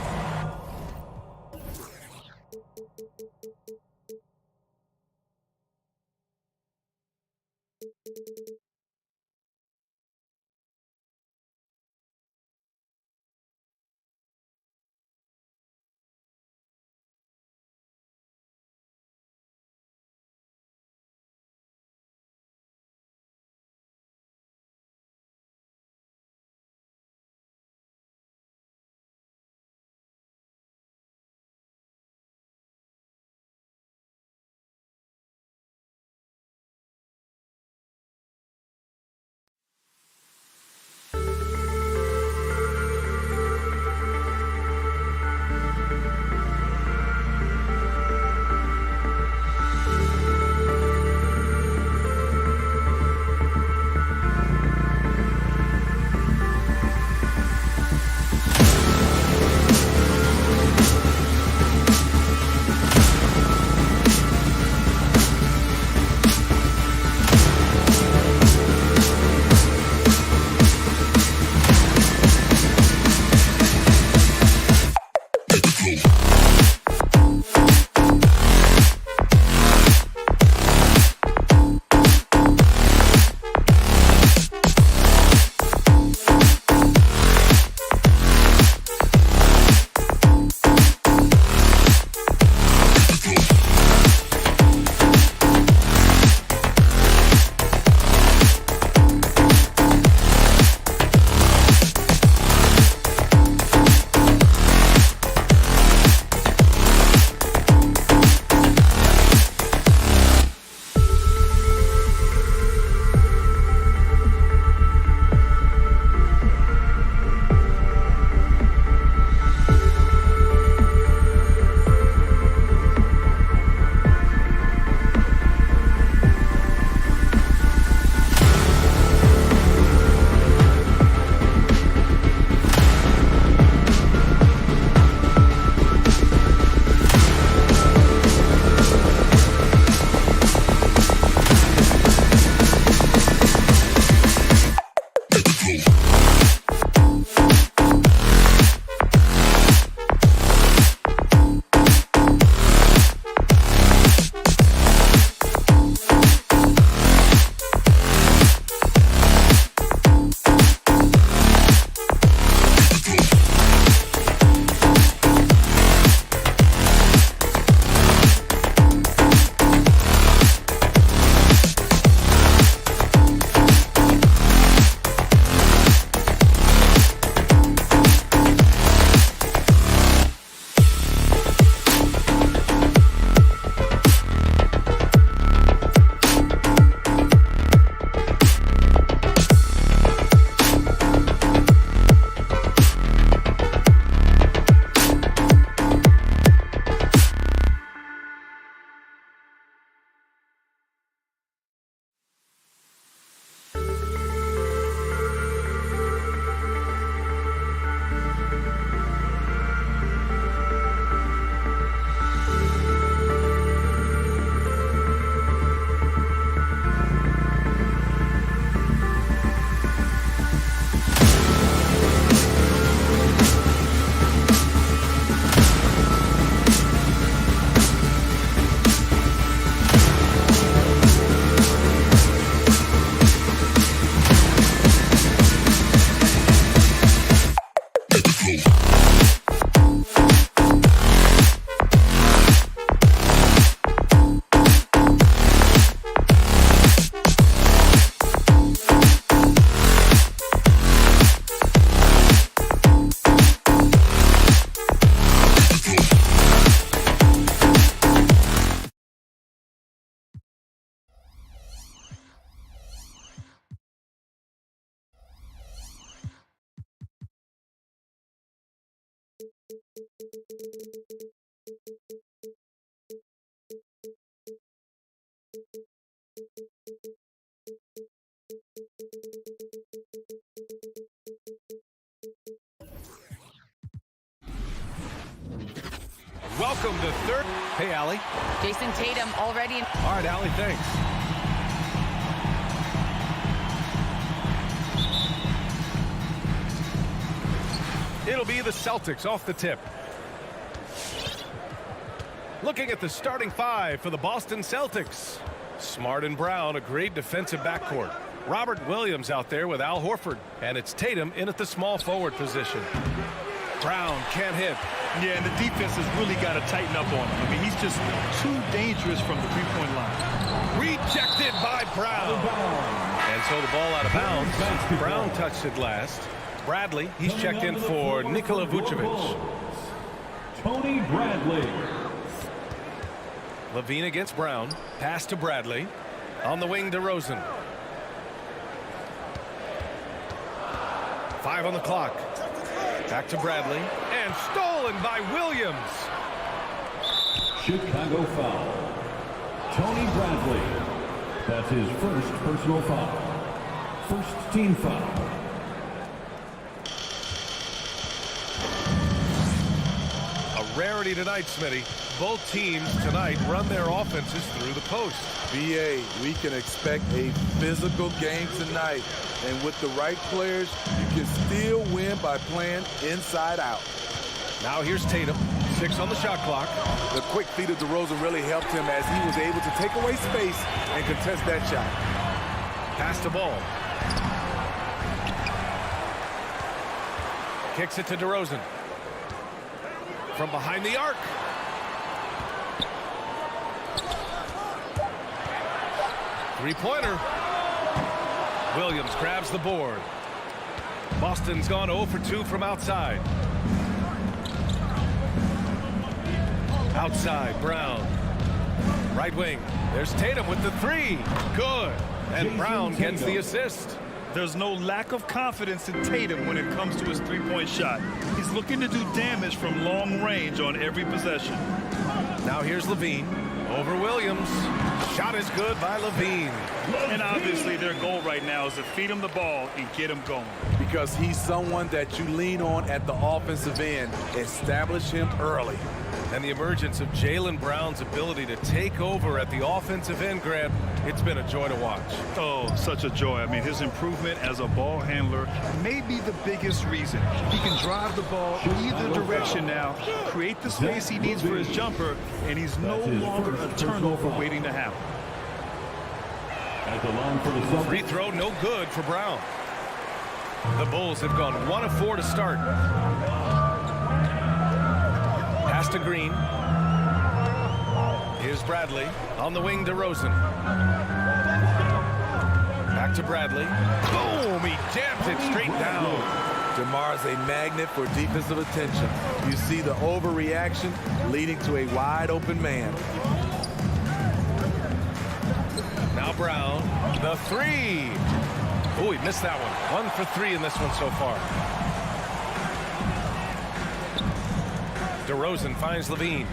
welcome to third. Hey, Allie. Jason Tatum already in. All right, Allie, thanks. It'll be the Celtics off the tip. Looking at the starting five for the Boston Celtics. Smart and Brown, a great defensive backcourt. Robert Williams out there with Al Horford. And it's Tatum in at the small forward position. Brown can't hit. Yeah, and the defense has really got to tighten up on him. I mean, he's just too dangerous from the three-point line. Rejected by Brown. And so the ball out of bounds. Brown touched it last. Bradley, he's checked in for Nikola Vucevic. Tony Bradley. Levine against Brown. Pass to Bradley. On the wing, DeRozan. 5 on the clock. Back to Bradley. And stolen by Williams. Chicago foul. Tony Bradley. That's his first personal foul. First team foul. A rarity tonight, Smitty. Both teams tonight run their offenses through the post. BA, we can expect a physical game tonight. And with the right players, you can still win by playing inside out. Now here's Tatum. 6 on the shot clock. The quick feet of DeRozan really helped him as he was able to take away space and contest that shot. Pass the ball. Kicks it to DeRozan. From behind the arc. Three-pointer. Williams grabs the board. Boston's gone 0 for 2 from outside. Outside, Brown. Right wing. There's Tatum with the 3. Good. And Brown gets the assist. There's no lack of confidence in Tatum when it comes to his three-point shot. He's looking to do damage from long range on every possession. Now here's Levine. Over Williams. Shot is good by Levine. And obviously their goal right now is to feed him the ball and get him going. Because he's someone that you lean on at the offensive end. Establish him early. And the emergence of Jaylen Brown's ability to take over at the offensive end, Grant, it's been a joy to watch. Oh, such a joy. I mean, his improvement as a ball handler may be the biggest reason. He can drive the ball either direction now, create the space he needs for his jumper, and he's no longer a turnover waiting to happen. At the line for the Celtics. Free throw, no good for Brown. The Bulls have gone 1 of 4 to start. Pass to Green. Here's Bradley. On the wing, DeRozan. Back to Bradley. Boom! He jams it straight down. DeMar's a magnet for defensive attention. You see the overreaction leading to a wide open man. Now Brown. The 3. Oh, he missed that one. 1 for 3 in this one so far. DeRozan finds Levine.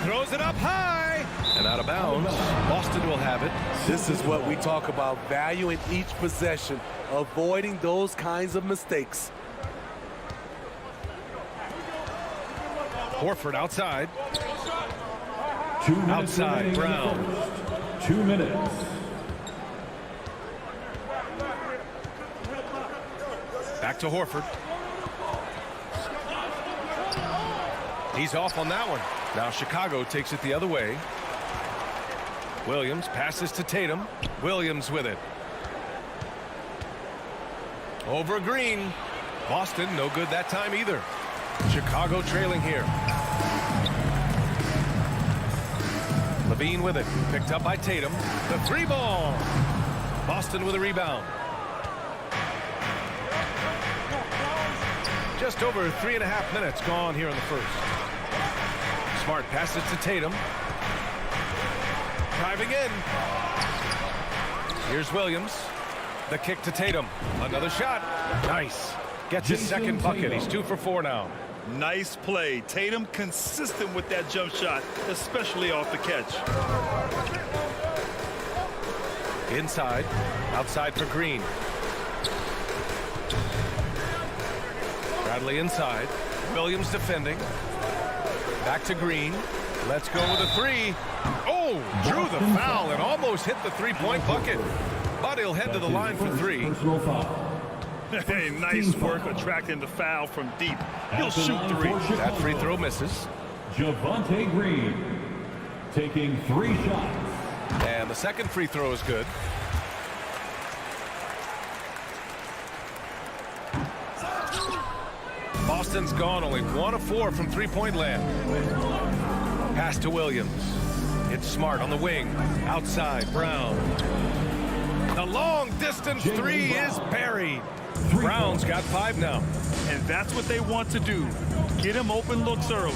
Throws it up high. And out of bounds. Boston will have it. This is what we talk about, valuing each possession, avoiding those kinds of mistakes. Horford outside. 2 minutes Outside, remaining in the Brown. first. 2 minutes. Back to Horford. He's off on that one. Now Chicago takes it the other way. Williams passes to Tatum. Williams with it. Over Green. Boston no good that time either. Chicago trailing here. Levine with it. Picked up by Tatum. The 3 ball. Boston with a rebound. Just over 3.5 minutes gone here in the first. Smart passes to Tatum. Driving in. Here's Williams. The kick to Tatum. Another shot. Nice. Gets his second bucket. He's 2 for 4 now. Nice play. Tatum consistent with that jump shot, especially off the catch. Inside. Outside for Green. Bradley inside. Williams defending. Back to Green. Let's go with a three. Oh, drew the foul and almost hit the three-point bucket. But he'll head to the line for three. Personal foul. Hey, nice work attracting the foul from deep. He'll shoot three. That free throw misses. Javonte Green taking 3 shots. And the second free throw is good. Boston's gone only 1 of 4 from three-point land. Pass to Williams. It's Smart on the wing. Outside, Brown. The long-distance three is buried. Brown's got 5 now. And that's what they want to do. Get him open looks early.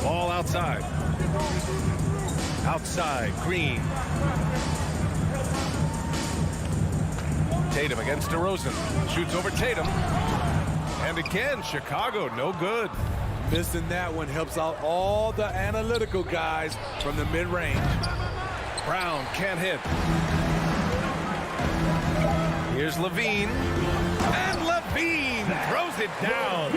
Ball outside. Outside, Green. Tatum against DeRozan. Shoots over Tatum. And again, Chicago, no good. Missing that one helps out all the analytical guys from the mid-range. Brown can't hit. Here's Levine. And Levine throws it down.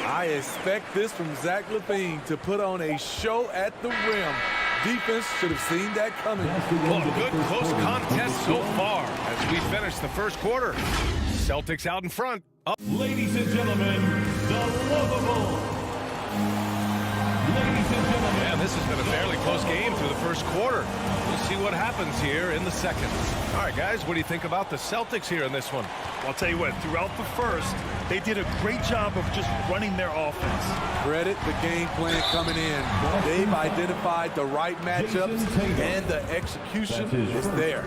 I expect this from Zach Levine to put on a show at the rim. Defense should have seen that coming. Well, good close contest so far as we finish the first quarter. Celtics out in front. Up. Ladies and gentlemen, the lovable. Ladies and gentlemen. Man, this has been a fairly close game through the first quarter. We'll see what happens here in the second. All right, guys, what do you think about the Celtics here in this one? I'll tell you what, throughout the first, they did a great job of just running their offense. Credit the game plan coming in. They've identified the right matchups, and the execution is there.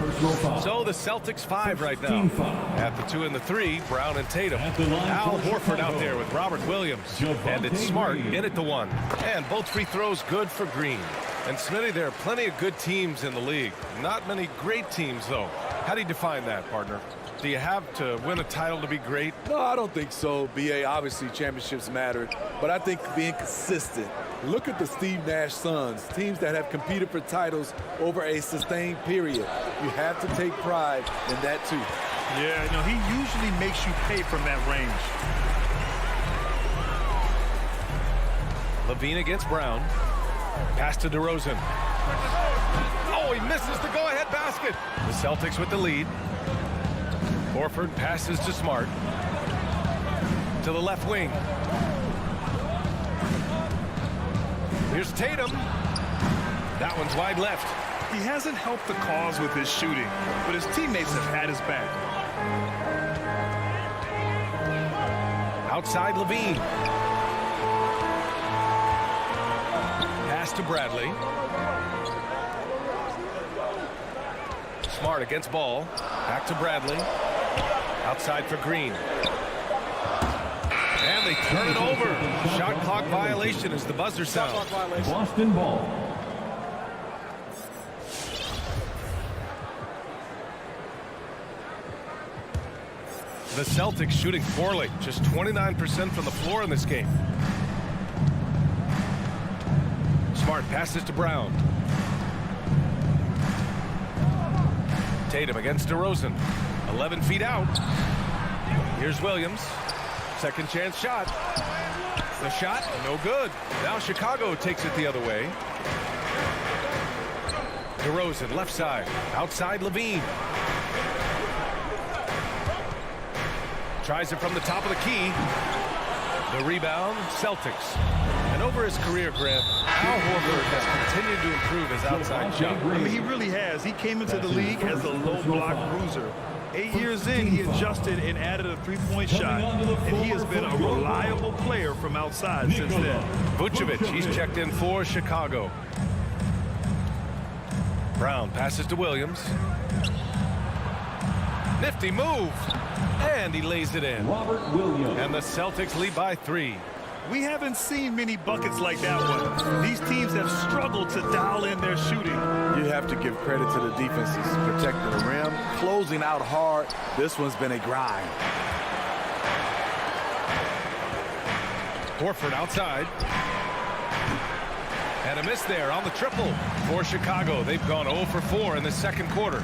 So the Celtics 5 right now. At the 2 and the 3, Brown and Tatum. Al Horford out there with Robert Williams. And it's Smart in at the 1. And both free throws good for Green. And Smitty, there are plenty of good teams in the league. Not many great teams, though. How do you define that, partner? Do you have to win a title to be great? No, I don't think so. BA, obviously championships matter, but I think being consistent. Look at the Steve Nash Suns, teams that have competed for titles over a sustained period. You have to take pride in that too. Yeah, no, he usually makes you pay from that range. Levine against Brown. Pass to DeRozan. Oh, he misses the go-ahead basket. The Celtics with the lead. Horford passes to Smart. To the left wing. Here's Tatum. That one's wide left. He hasn't helped the cause with his shooting, but his teammates have had his back. Outside Levine. Pass to Bradley. Smart against Ball. Back to Bradley. Outside for Green. And they turn it over. Shot clock violation as the buzzer sounds. Boston ball. The Celtics shooting poorly. Just 29% from the floor in this game. Smart passes to Brown. Tatum against DeRozan. 11 feet out. Here's Williams. Second chance shot. The shot, no good. Now Chicago takes it the other way. DeRozan, left side. Outside Levine. Tries it from the top of the key. The rebound, Celtics. And over his career, Grant, Al Horford has continued to improve his outside shot. I mean, he really has. He came into the league as a low block bruiser. 8 years in, he adjusted and added a three-point shot, and he has been a reliable player from outside since then. Vucevic, he's checked in for Chicago. Brown passes to Williams. Nifty move. And he lays it in. Robert Williams. And the Celtics lead by 3. We haven't seen many buckets like that one. These teams have struggled to dial in their shooting. You have to give credit to the defenses protecting the rim, closing out hard. This one's been a grind. Horford outside. And a miss there on the triple for Chicago. They've gone 0 for 4 in the second quarter.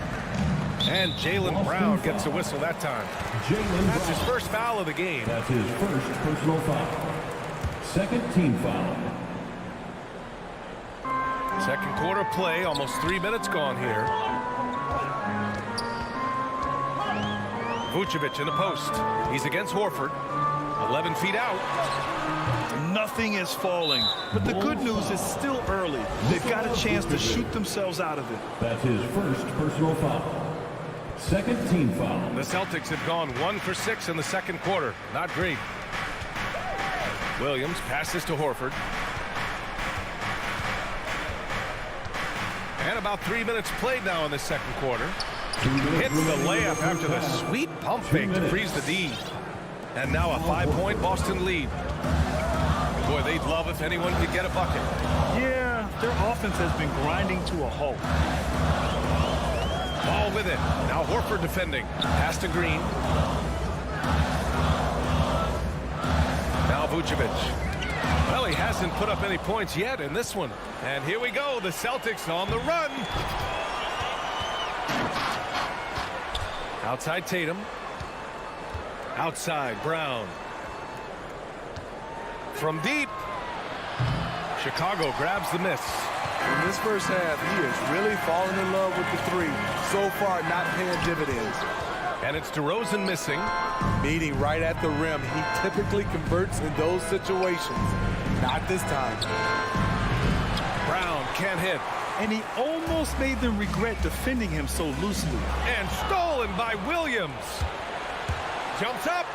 And Jaylen Brown gets a whistle that time. That's his first foul of the game. That's his first personal foul. Second team foul. Second quarter play, almost 3 minutes gone here. Vucevic in the post. He's against Horford. 11 feet out. Nothing is falling, but the good news is still early. They've got a chance to shoot themselves out of it. That's his first personal foul. Second team foul. The Celtics have gone 1 for 6 in the second quarter. Not great. Williams passes to Horford. And about 3 minutes played now in the second quarter. Hits the layup after the sweet pump fake to freeze the D. And now a 5-point Boston lead. Boy, they'd love if anyone could get a bucket. Yeah, their offense has been grinding to a halt. Ball with it. Now Horford defending. Pass to Green. Now Vucevic. Well, he hasn't put up any points yet in this one. And here we go. The Celtics on the run. Outside Tatum. Outside Brown. From deep. Chicago grabs the miss. In this first half, he is really falling in love with the three. So far, not paying dividends. And it's DeRozan missing. Meeting right at the rim. He typically converts in those situations. Not this time. Brown can't hit. And he almost made them regret defending him so loosely. And stolen by Williams. Jumps up.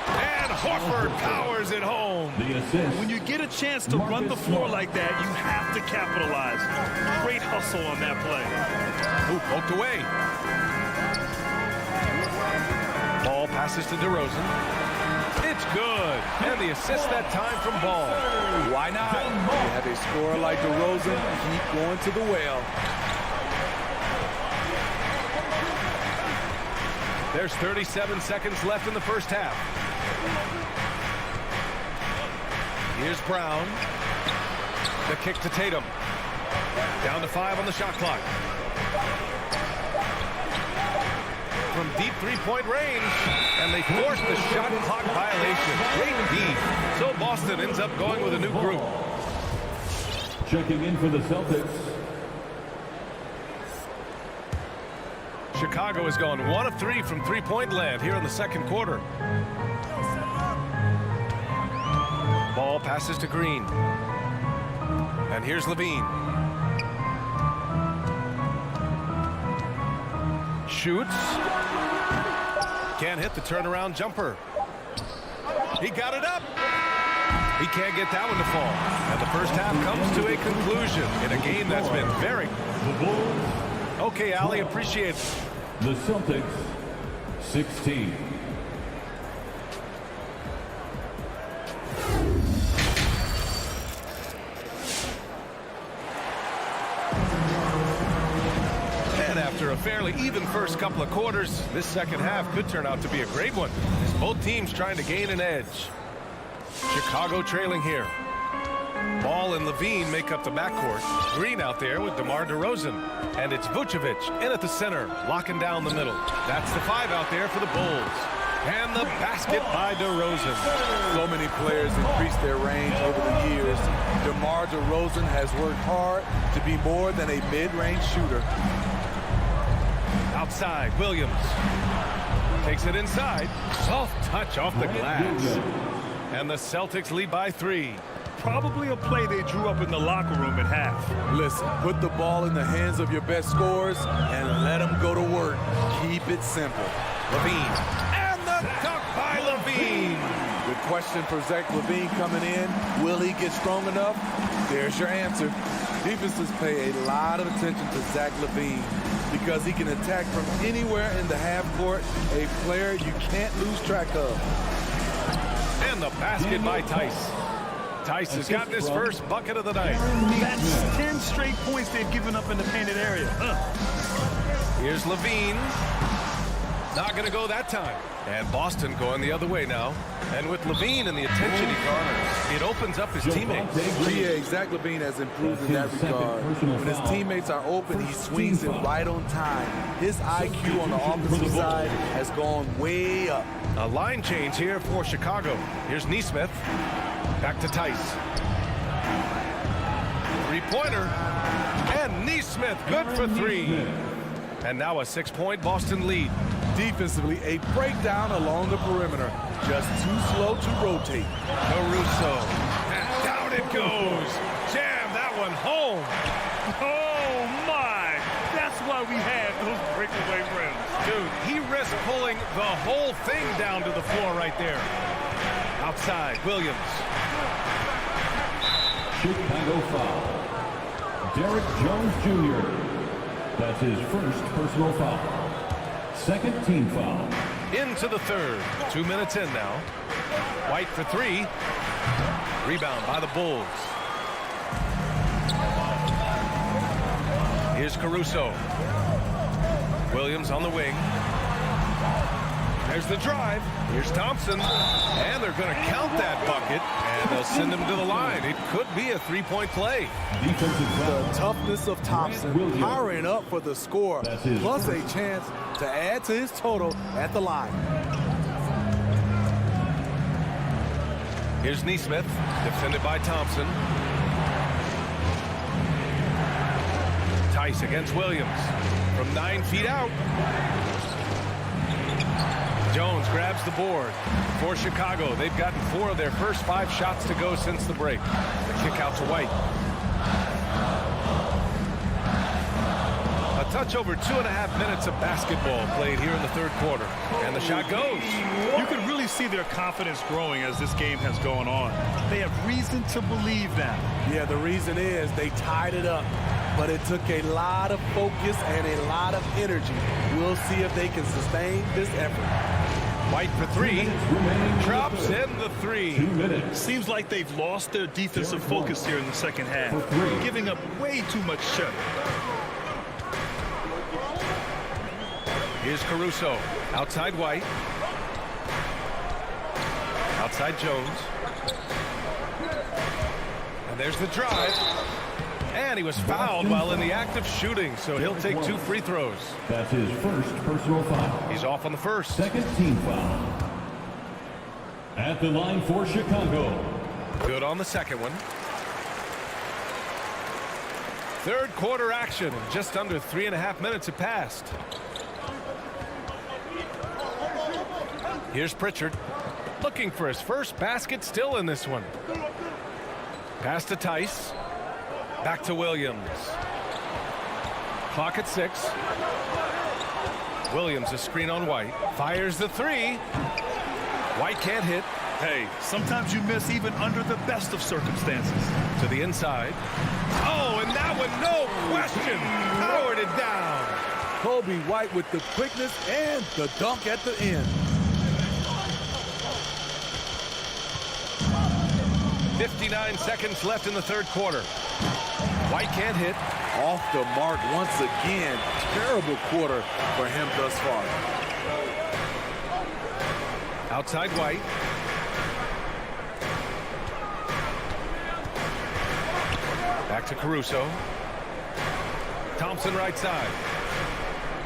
And Horford powers it home. The assist. When you get a chance to run the floor like that, you have to capitalize. Great hustle on that play. Ooh, poked away. Ball passes to DeRozan. It's good. And the assist that time from Ball. Why not? You have a scorer like DeRozan, keep going to the well. There's 37 seconds left in the first half. Here's Brown. The kick to Tatum. Down to 5 on the shot clock. From deep three-point range. And they force the shot clock violation. Great D. So Boston ends up going with a new group. Checking in for the Celtics. Chicago has gone 1 of 3 from three-point land here in the second quarter. Ball passes to Green. And here's Levine. Shoots. Can't hit the turnaround jumper. He got it up. He can't get that one to fall. And the first half comes to a conclusion in a game that's been very... Okay, Ali, appreciate it. The Celtics, 16. And after a fairly even first couple of quarters, this second half could turn out to be a great one, as both teams trying to gain an edge. Chicago trailing here. Ball and Levine make up the backcourt. Green out there with DeMar DeRozan. And it's Vucevic in at the center, locking down the middle. That's the 5 out there for the Bulls. And the basket by DeRozan. So many players increased their range over the years. DeMar DeRozan has worked hard to be more than a mid-range shooter. Outside, Williams. Takes it inside. Soft touch off the glass. And the Celtics lead by 3. Probably a play they drew up in the locker room at half. Listen, put the ball in the hands of your best scorers and let them go to work. Keep it simple. Levine. And the dunk by Levine. The question for Zach Levine coming in, will he get strong enough? There's your answer. Defenses pay a lot of attention to Zach Levine because he can attack from anywhere in the half court, a player you can't lose track of. And the basket by Tice. Tice has gotten his first bucket of the night. That's 10 straight points they've given up in the painted area. Here's Levine. Not going to go that time. And Boston going the other way now. And with Levine and the attention he garners, it opens up his teammates. Yeah, Zach Levine has improved in that regard. When his teammates are open, he swings it right on time. His IQ on the offensive side has gone way up. A line change here for Chicago. Here's Neesmith. Back to Tice. Three-pointer. And Neesmith good for three. And now a 6-point Boston lead. Defensively, a breakdown along the perimeter. Just too slow to rotate. Caruso. And down it goes. Jam that one home. Oh, my. That's why we have those breakaway rims. Dude, he risked pulling the whole thing down to the floor right there. Outside, Williams. Chicago foul. Derek Jones Jr. That's his first personal foul. Second team foul. Into the third. 2 minutes in now. White for three. Rebound by the Bulls. Here's Caruso. Williams on the wing. There's the drive. Here's Thompson. And they're going to count that bucket. And they'll send him to the line. It could be a three-point play. The toughness of Thompson powering up for the score. Plus a chance to add to his total at the line. Here's Neesmith. Defended by Thompson. Tice against Williams. From 9 feet out. Jones grabs the board for Chicago. They've gotten 4 of their first 5 shots to go since the break. The kick out to White. A touch over 2.5 minutes of basketball played here in the third quarter. And the shot goes. You can really see their confidence growing as this game has gone on. They have reason to believe that. Yeah, the reason is they tied it up. But it took a lot of focus and a lot of energy. We'll see if they can sustain this effort. White for three. Drops in the three. 2 minutes. Seems like they've lost their defensive focus here in the second half, giving up way too much shot. Here's Caruso. Outside White. Outside Jones. And there's the drive. And he was fouled while in the act of shooting, so he'll take 2 free throws. That's his first personal foul. He's off on the first. Second team foul. At the line for Chicago. Good on the second one. Third quarter action. Just under 3.5 minutes have passed. Here's Pritchard. Looking for his first basket still in this one. Pass to Tice. Back to Williams. Clock at 6. Williams a screen on White. Fires the three. White can't hit. Hey, sometimes you miss even under the best of circumstances. To the inside. Oh, and that one, no question, powered it down. Kobe White with the quickness and the dunk at the end. 59 seconds left in the third quarter. White can't hit. Off the mark once again. Terrible quarter for him thus far. Outside White. Back to Caruso. Thompson right side.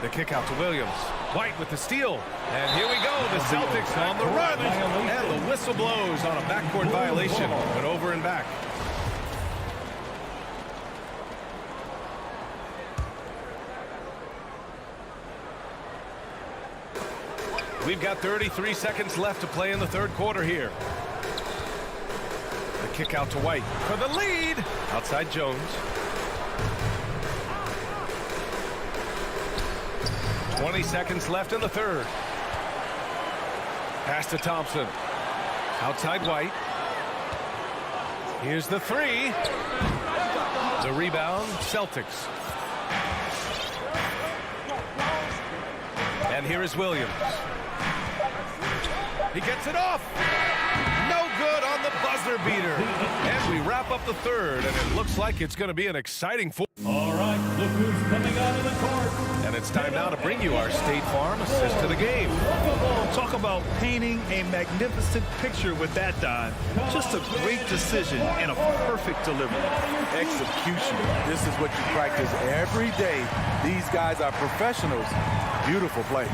The kick out to Williams. White with the steal. And here we go. The Celtics on the run. And the whistle blows on a backcourt violation. But over and back. We've got 33 seconds left to play in the third quarter here. The kick out to White for the lead. Outside Jones. 20 seconds left in the third. Pass to Thompson. Outside White. Here's the three. The rebound, Celtics. And here is Williams. He gets it off. No good on the buzzer beater. And we wrap up the third, and it looks like it's going to be an exciting fourth. All right. Look who's coming out of the court. And it's time now to bring you our State Farm assist to the game. Talk about painting a magnificent picture with that dive. Just a great decision and a perfect delivery. Execution. This is what you practice every day. These guys are professionals. Beautiful play.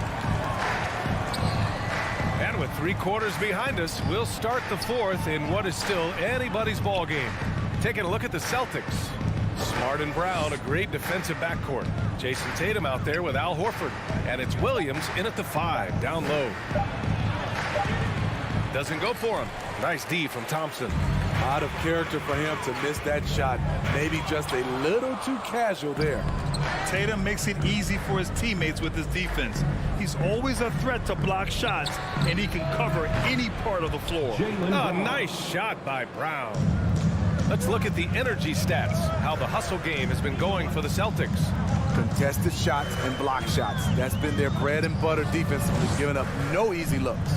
And with 3 quarters behind us, we'll start the 4th in what is still anybody's ball game. Taking a look at the Celtics. Smart and Brown, a great defensive backcourt. Jason Tatum out there with Al Horford. And it's Williams in at the 5, down low. Doesn't go for him. Nice D from Thompson. Out of character for him to miss that shot. Maybe just a little too casual there. Tatum makes it easy for his teammates with his defense. He's always a threat to block shots, and he can cover any part of the floor. A nice shot by Brown. Let's look at the energy stats, how the hustle game has been going for the Celtics. Contested shots and block shots. That's been their bread and butter defensively, giving up no easy looks.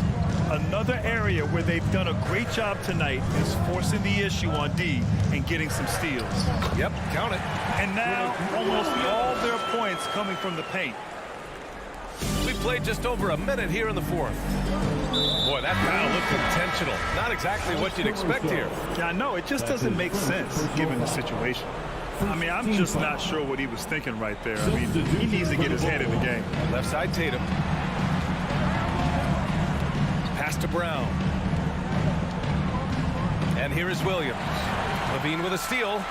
Another area where they've done a great job tonight is forcing the issue on D and getting some steals. Yep, count it. And now almost all their points coming from the paint. We've played just over a minute here in the 4th. Boy, that foul looked intentional. Not exactly what you'd expect here. Yeah, I know. It just doesn't make sense given the situation. I mean, I'm just not sure what he was thinking right there. I mean, he needs to get his head in the game. Left side Tatum. Pass to Brown. And here is Williams. Levine with a steal.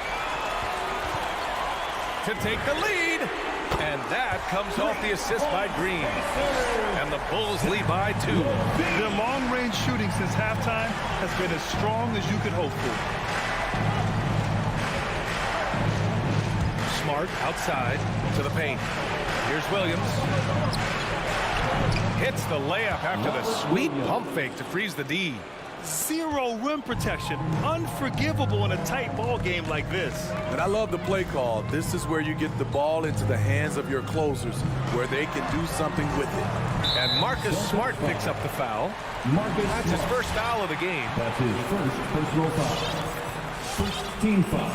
To take the lead. And that comes off the assist by Green. And the Bulls lead by 2. Their long-range shooting since halftime has been as strong as you could hope for. Smart outside to the paint. Here's Williams. Hits the layup after the sweet pump fake to freeze the D. Zero rim protection. Unforgivable in a tight ball game like this. And I love the play call. This is where you get the ball into the hands of your closers, where they can do something with it. And Marcus Smart picks up the foul. That's his first foul of the game. That's his first personal foul. First team foul.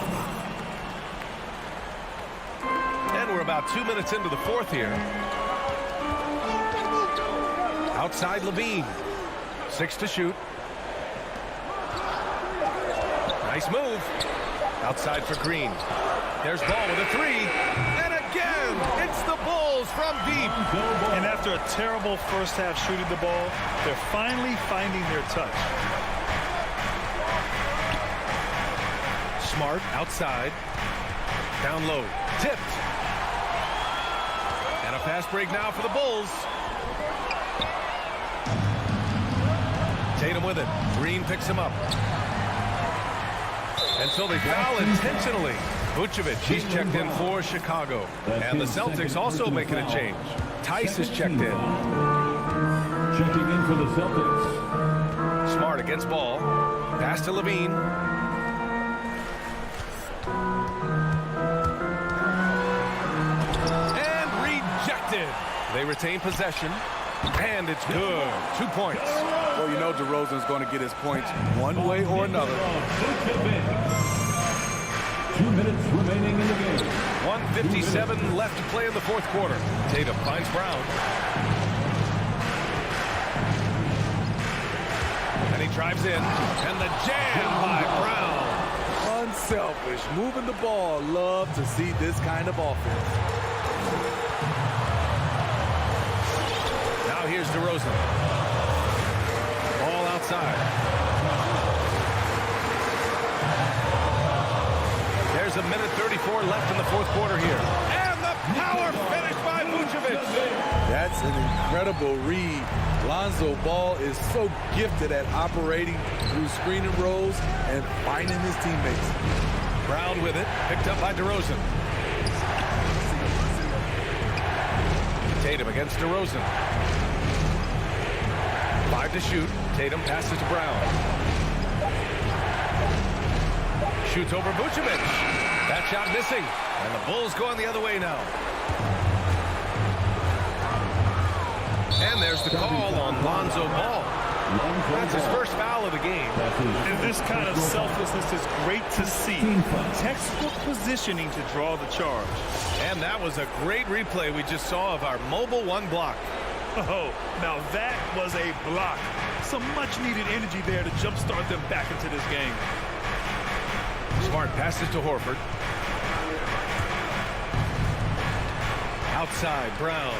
And we're about 2 minutes into the 4th here. Outside Levine. 6 to shoot. Nice move. Outside for Green. There's Ball with a 3. And again, it's the Bulls from deep. And after a terrible first half shooting the ball, they're finally finding their touch. Smart outside. Down low. Tipped. And a fast break now for the Bulls. Tatum with it. Green picks him up. And so they foul intentionally. Vucevic, he's checked in for Chicago. And the Celtics also making a change. Tice is checked in. Checking in for the Celtics. Smart against Ball. Pass to Levine. And rejected. They retain possession. And it's good. 2 points. Well, you know DeRozan's going to get his points one way or another. 2 minutes remaining in the game. 1:57 left to play in the 4th quarter. Tatum finds Brown. And he drives in. And the jam by Brown. Unselfish. Moving the ball. Love to see this kind of offense. Now here's DeRozan. Ball outside. There's a minute 34 left in the 4th quarter here. And the power finish by Vucevic. That's an incredible read. Lonzo Ball is so gifted at operating through screen and rolls and finding his teammates. Brown with it. Picked up by DeRozan. Tatum against DeRozan. 5 to shoot. Tatum passes to Brown. Shoots over Vucevic. That shot missing. And the Bulls going the other way now. And there's the call on Lonzo Ball. That's his first foul of the game. And this kind of selflessness is great to see. Textbook positioning to draw the charge. And that was a great replay we just saw of our mobile one block. Oh, now that was a block. Some much-needed energy there to jumpstart them back into this game. Smart passes to Horford. Outside, Brown.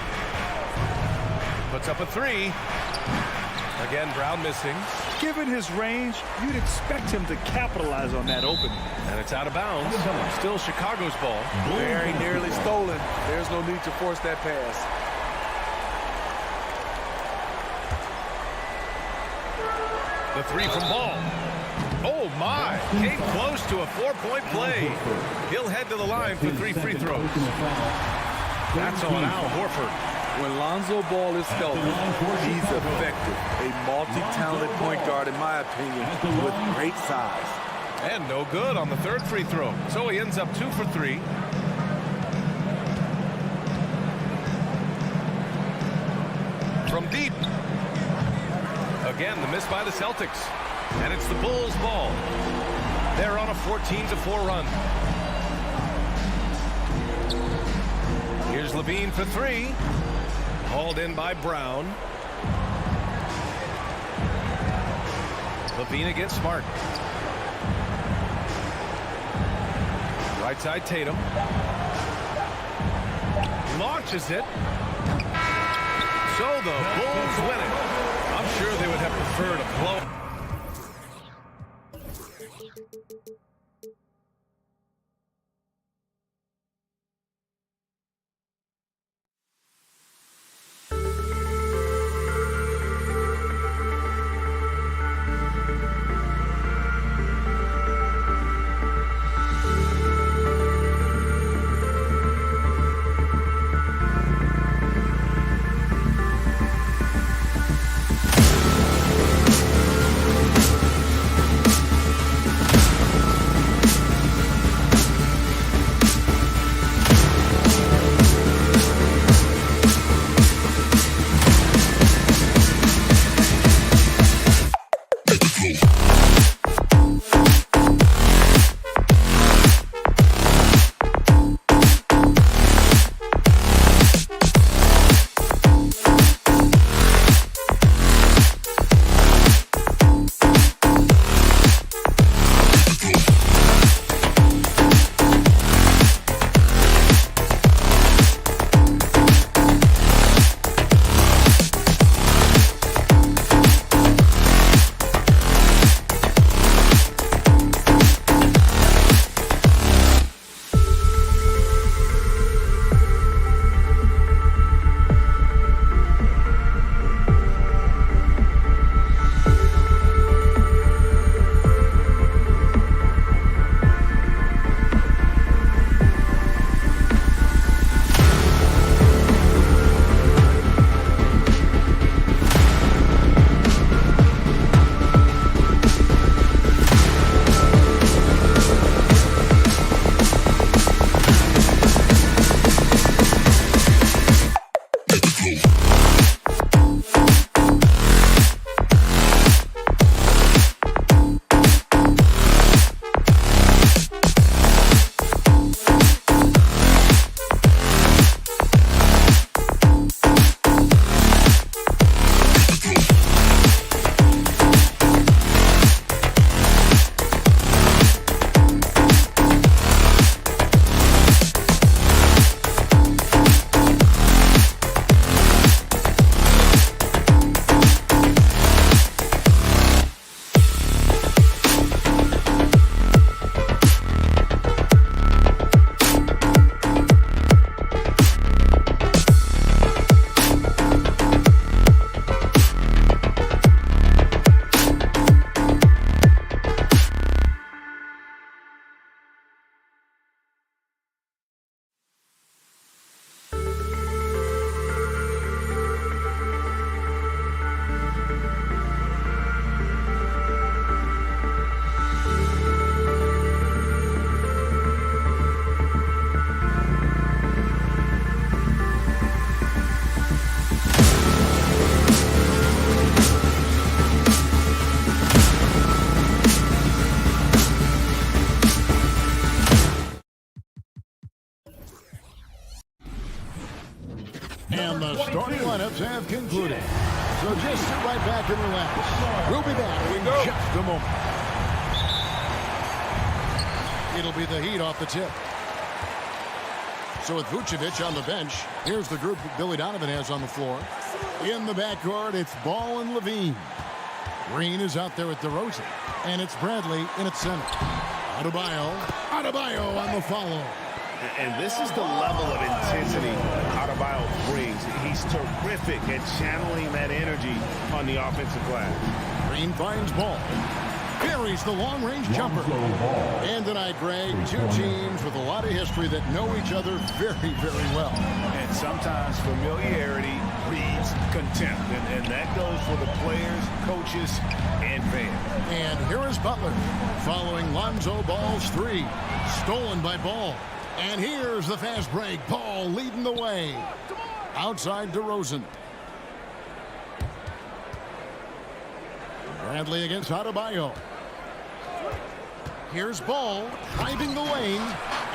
Puts up a three. Again, Brown missing. Given his range, you'd expect him to capitalize on that opening. And it's out of bounds. Still Chicago's ball. Very nearly stolen. There's no need to force that pass. The three from Ball. Oh, my. Came close to a four-point play. He'll head to the line for 3 free throws. That's on Al Horford. When Lonzo Ball is healthy, he's effective. A multi-talented point guard, in my opinion, with great size. And no good on the third free throw. So he ends up 2 for 3. From deep. Again, the miss by the Celtics. And it's the Bulls' ball. They're on a 14-4 run. Here's Levine for 3. Hauled in by Brown. Levine against Smart. Right side Tatum. Launches it. So the Bulls win it. I'm sure they would have preferred a blow. games have concluded. So just sit right back and relax. We'll be back in just a moment. It'll be the Heat off the tip. So with Vucevic on the bench, here's the group that Billy Donovan has on the floor. In the backcourt, it's Ball and Levine. Green is out there with DeRozan. And it's Bradley in its center. Adebayo on the follow. And this is the level of intensity Adebayo brings. He's terrific at channeling that energy on the offensive glass. Green finds Ball. Buries the long-range jumper. And tonight, Greg, two teams with a lot of history that know each other very, very well. And sometimes familiarity breeds contempt. And that goes for the players, coaches, and fans. And here is Butler following Lonzo Ball's three. Stolen by Ball. And here's the fast break. Ball leading the way. Outside DeRozan. Bradley against Adebayo. Here's Ball driving the lane.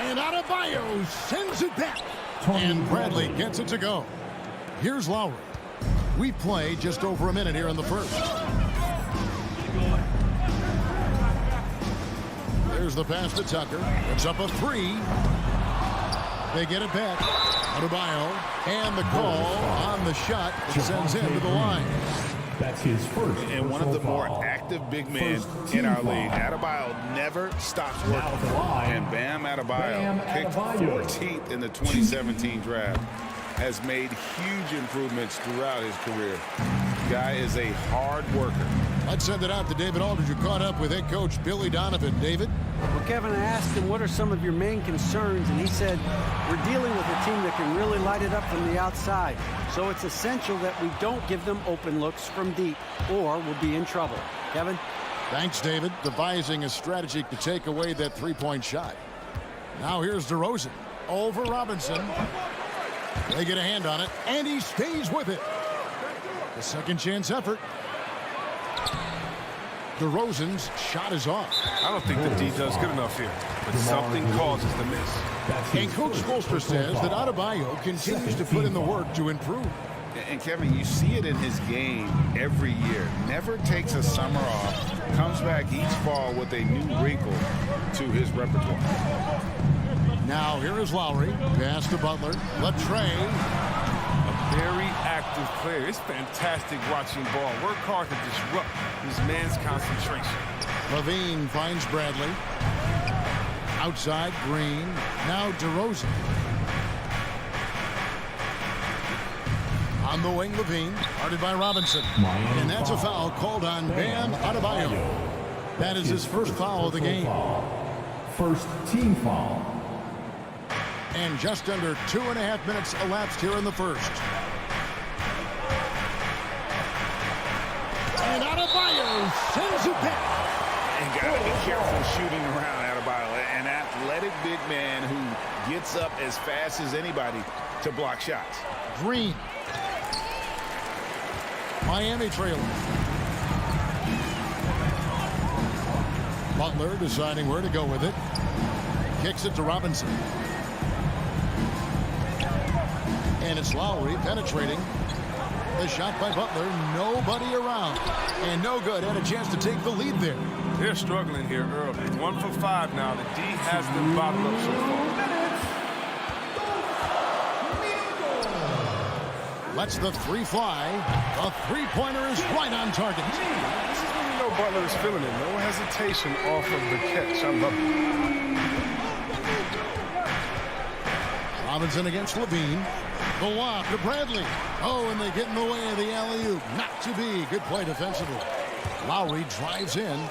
And Adebayo sends it back. And Bradley gets it to go. Here's Lowry. We play just over a minute here in the first. There's the pass to Tucker. It's up a three. They get it back. Adebayo. And the call on the shot that sends him to the line. That's his first. And one of the more active big men in our league. Adebayo never stops working. And Bam Adebayo, picked 14th in the 2017 draft, has made huge improvements throughout his career. Guy is a hard worker. Let's send it out to David Aldridge, who caught up with head coach Billy Donovan. David? Well, Kevin, I asked him, what are some of your main concerns? And he said, we're dealing with a team that can really light it up from the outside. So it's essential that we don't give them open looks from deep, or we'll be in trouble. Kevin? Thanks, David. Devising a strategy to take away that three-point shot. Now here's DeRozan. Over Robinson. They get a hand on it, and he stays with it. The second chance effort. DeRozan's shot is off. I don't think the D does good enough here, but something causes the miss. And Coach Spoelstra says that Adebayo continues to put in the work to improve. And Kevin, you see it in his game every year. Never takes a summer off. Comes back each fall with a new wrinkle to his repertoire. Now here is Lowry. Pass to Butler. Latrey. Very active player. It's fantastic watching Ball work hard to disrupt his man's concentration. Levine finds Bradley. Outside, Green. Now DeRozan. On the wing, Levine. Guarded by Robinson. And that's a foul called on Bam Adebayo. That is his first foul of the game. First team foul. And just under 2.5 minutes elapsed here in the first. And Adebayo sends it back. And got to be careful shooting around Adebayo. An athletic big man who gets up as fast as anybody to block shots. Green. Miami trailing. Butler deciding where to go with it. Kicks it to Robinson. And it's Lowry penetrating. The shot by Butler. Nobody around. And no good. Had a chance to take the lead there. They're struggling here early. 1 for 5 now. The D has them bottled up so far. Lets the three fly. The three-pointer is right on target. This is when you know Butler is feeling it. No hesitation off of the catch. I love it. Robinson against Levine. The lob to Bradley. Oh, and they get in the way of the alley-oop. Not to be. Good play defensively. Lowry drives in.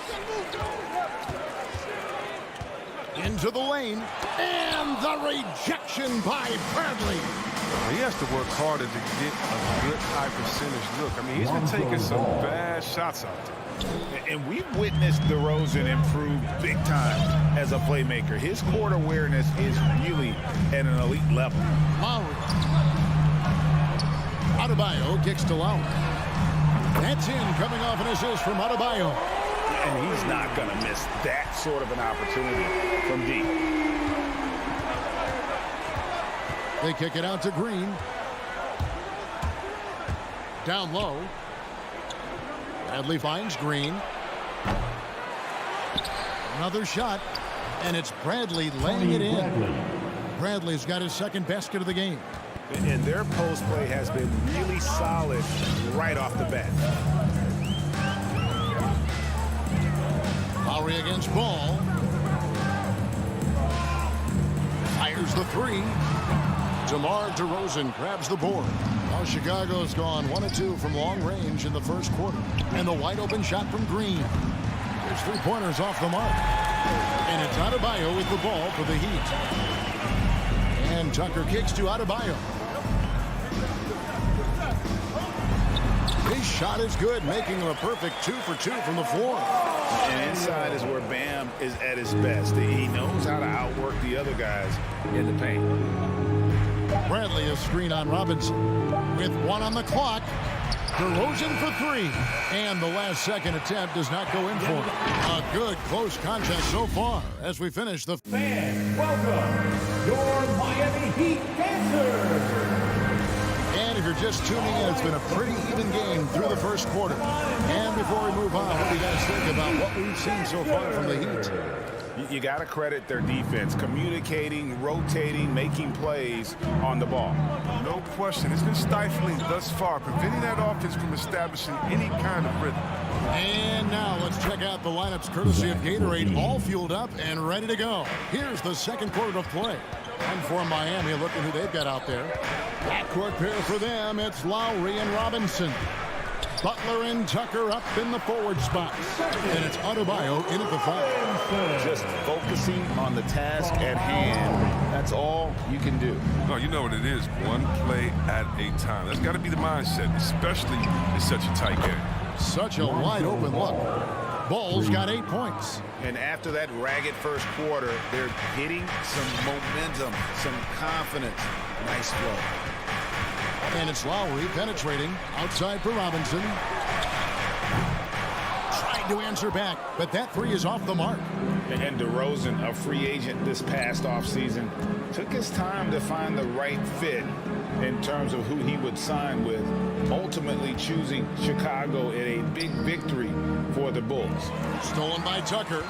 Into the lane. And the rejection by Bradley. He has to work harder to get a good high percentage look. I mean, he's been taking some bad shots out there. And we've witnessed DeRozan improve big time as a playmaker. His court awareness is really at an elite level. Lowry. Adebayo kicks to Lowry. That's in, coming off an assist from Adebayo. And he's not going to miss that sort of an opportunity from deep. They kick it out to Green. Down low. Bradley finds Green. Another shot. And it's Bradley laying it in. Bradley's got his second basket of the game. And their post play has been really solid right off the bat. Lowry against Ball. Fires the three. DeMar DeRozan grabs the board. Now Chicago's gone 1 of 2 from long range in the first quarter. And the wide open shot from Green. There's 3-pointers off the mark. And it's Adebayo with the ball for the Heat. And Tucker kicks to Adebayo. His shot is good, making him a perfect 2 for 2 from the floor. And inside is where Bam is at his best. He knows how to outwork the other guys in the paint. Bradley a screen on Robinson. With 1 on the clock. DeRozan for 3. And the last second attempt does not go in for him. A good close contest so far as we finish the... Fans, welcome your Miami Heat dancers. And if you're just tuning in, it's been a pretty even game through the first quarter. And before we move on, what do you guys think about what we've seen so far from the Heat? You got to credit their defense, communicating, rotating, making plays on the ball. No question. It's been stifling thus far, preventing that offense from establishing any kind of rhythm. And now let's check out the lineups courtesy of Gatorade, all fueled up and ready to go. Here's the second quarter of play. And for Miami, look at who they've got out there. Backcourt pair for them, it's Lowry and Robinson. Butler and Tucker up in the forward spots. And it's Adebayo in at the 5. Just focusing on the task at hand. That's all you can do. No, you know what it is. One play at a time. That's got to be the mindset, especially in such a tight game. Such a wide open look. Ball's got 8 points. And after that ragged first quarter, they're getting some momentum, some confidence. Nice flow. And it's Lowry penetrating outside for Robinson. Trying to answer back, but that 3 is off the mark. And DeRozan, a free agent this past offseason, took his time to find the right fit in terms of who he would sign with, ultimately choosing Chicago in a big victory for the Bulls. Stolen by Tucker.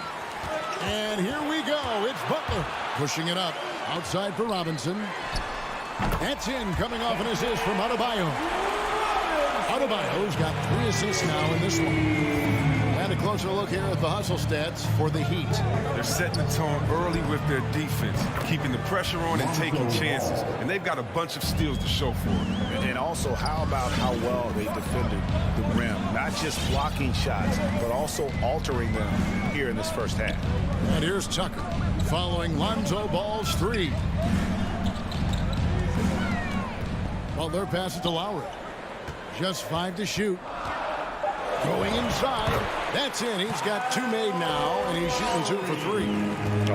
And here we go. It's Butler pushing it up outside for Robinson. That's in, coming off an assist from Adebayo. Adebayo's got 3 assists now in this one. And a closer look here at the hustle stats for the Heat. They're setting the tone early with their defense, keeping the pressure on and taking chances. And they've got a bunch of steals to show for it. And also, how about how well they defended the rim? Not just blocking shots, but also altering them here in this first half. And here's Tucker following Lonzo Ball's 3. Butler passes to Lowry. Just 5 to shoot. Going inside. That's in. He's got 2 made now, and he's shooting 2 for 3.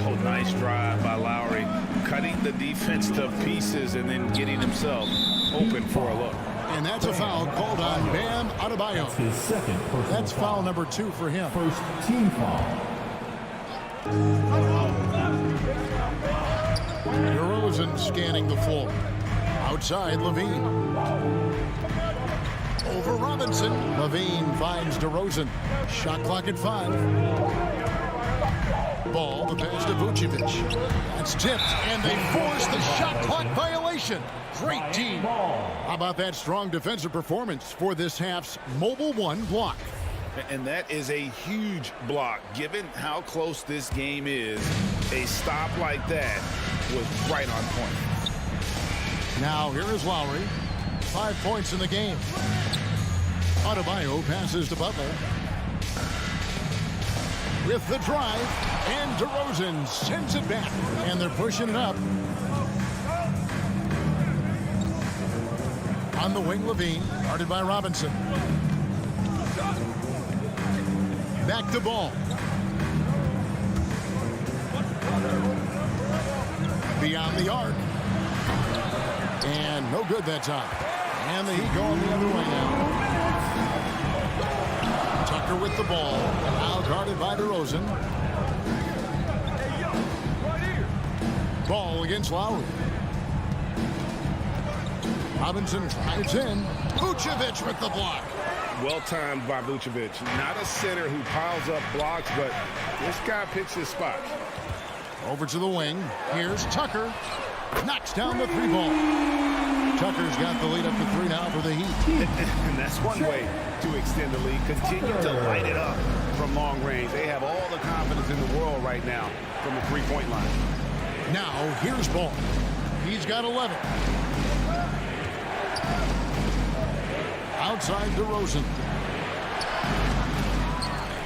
Oh, nice drive by Lowry. Cutting the defense to pieces and then getting himself open for a look. And that's a foul called on Bam Adebayo. That's his second personal That's foul foul. number 2 for him. First team foul. DeRozan scanning the floor. Outside, Levine. Over Robinson. Levine finds DeRozan. Shot clock at 5. Ball, the pass to Vucevic. That's tipped, and they force the shot clock violation. Great team. How about that strong defensive performance for this half's Mobile 1 block? And that is a huge block. Given how close this game is, a stop like that was right on point. Now here is Lowry. 5 points in the game. Adebayo passes to Butler. With the drive, and DeRozan sends it back. And they're pushing it up. On the wing, Levine, guarded by Robinson. Back to Ball. Beyond the arc. And no good that time. And the Heat going the other way now. Tucker with the ball. Now guarded by DeRozan. Ball against Lowry. Robinson drives in. Vucevic with the block. Well timed by Vucevic. Not a center who piles up blocks, but this guy picks his spot. Over to the wing. Here's Tucker. Knocks down the three ball. Tucker's got the lead up to 3 now for the Heat. And that's one way to extend the lead. Continue to light it up from long range. They have all the confidence in the world right now from the three-point line. Now, here's Ball. He's got 11. Outside DeRozan.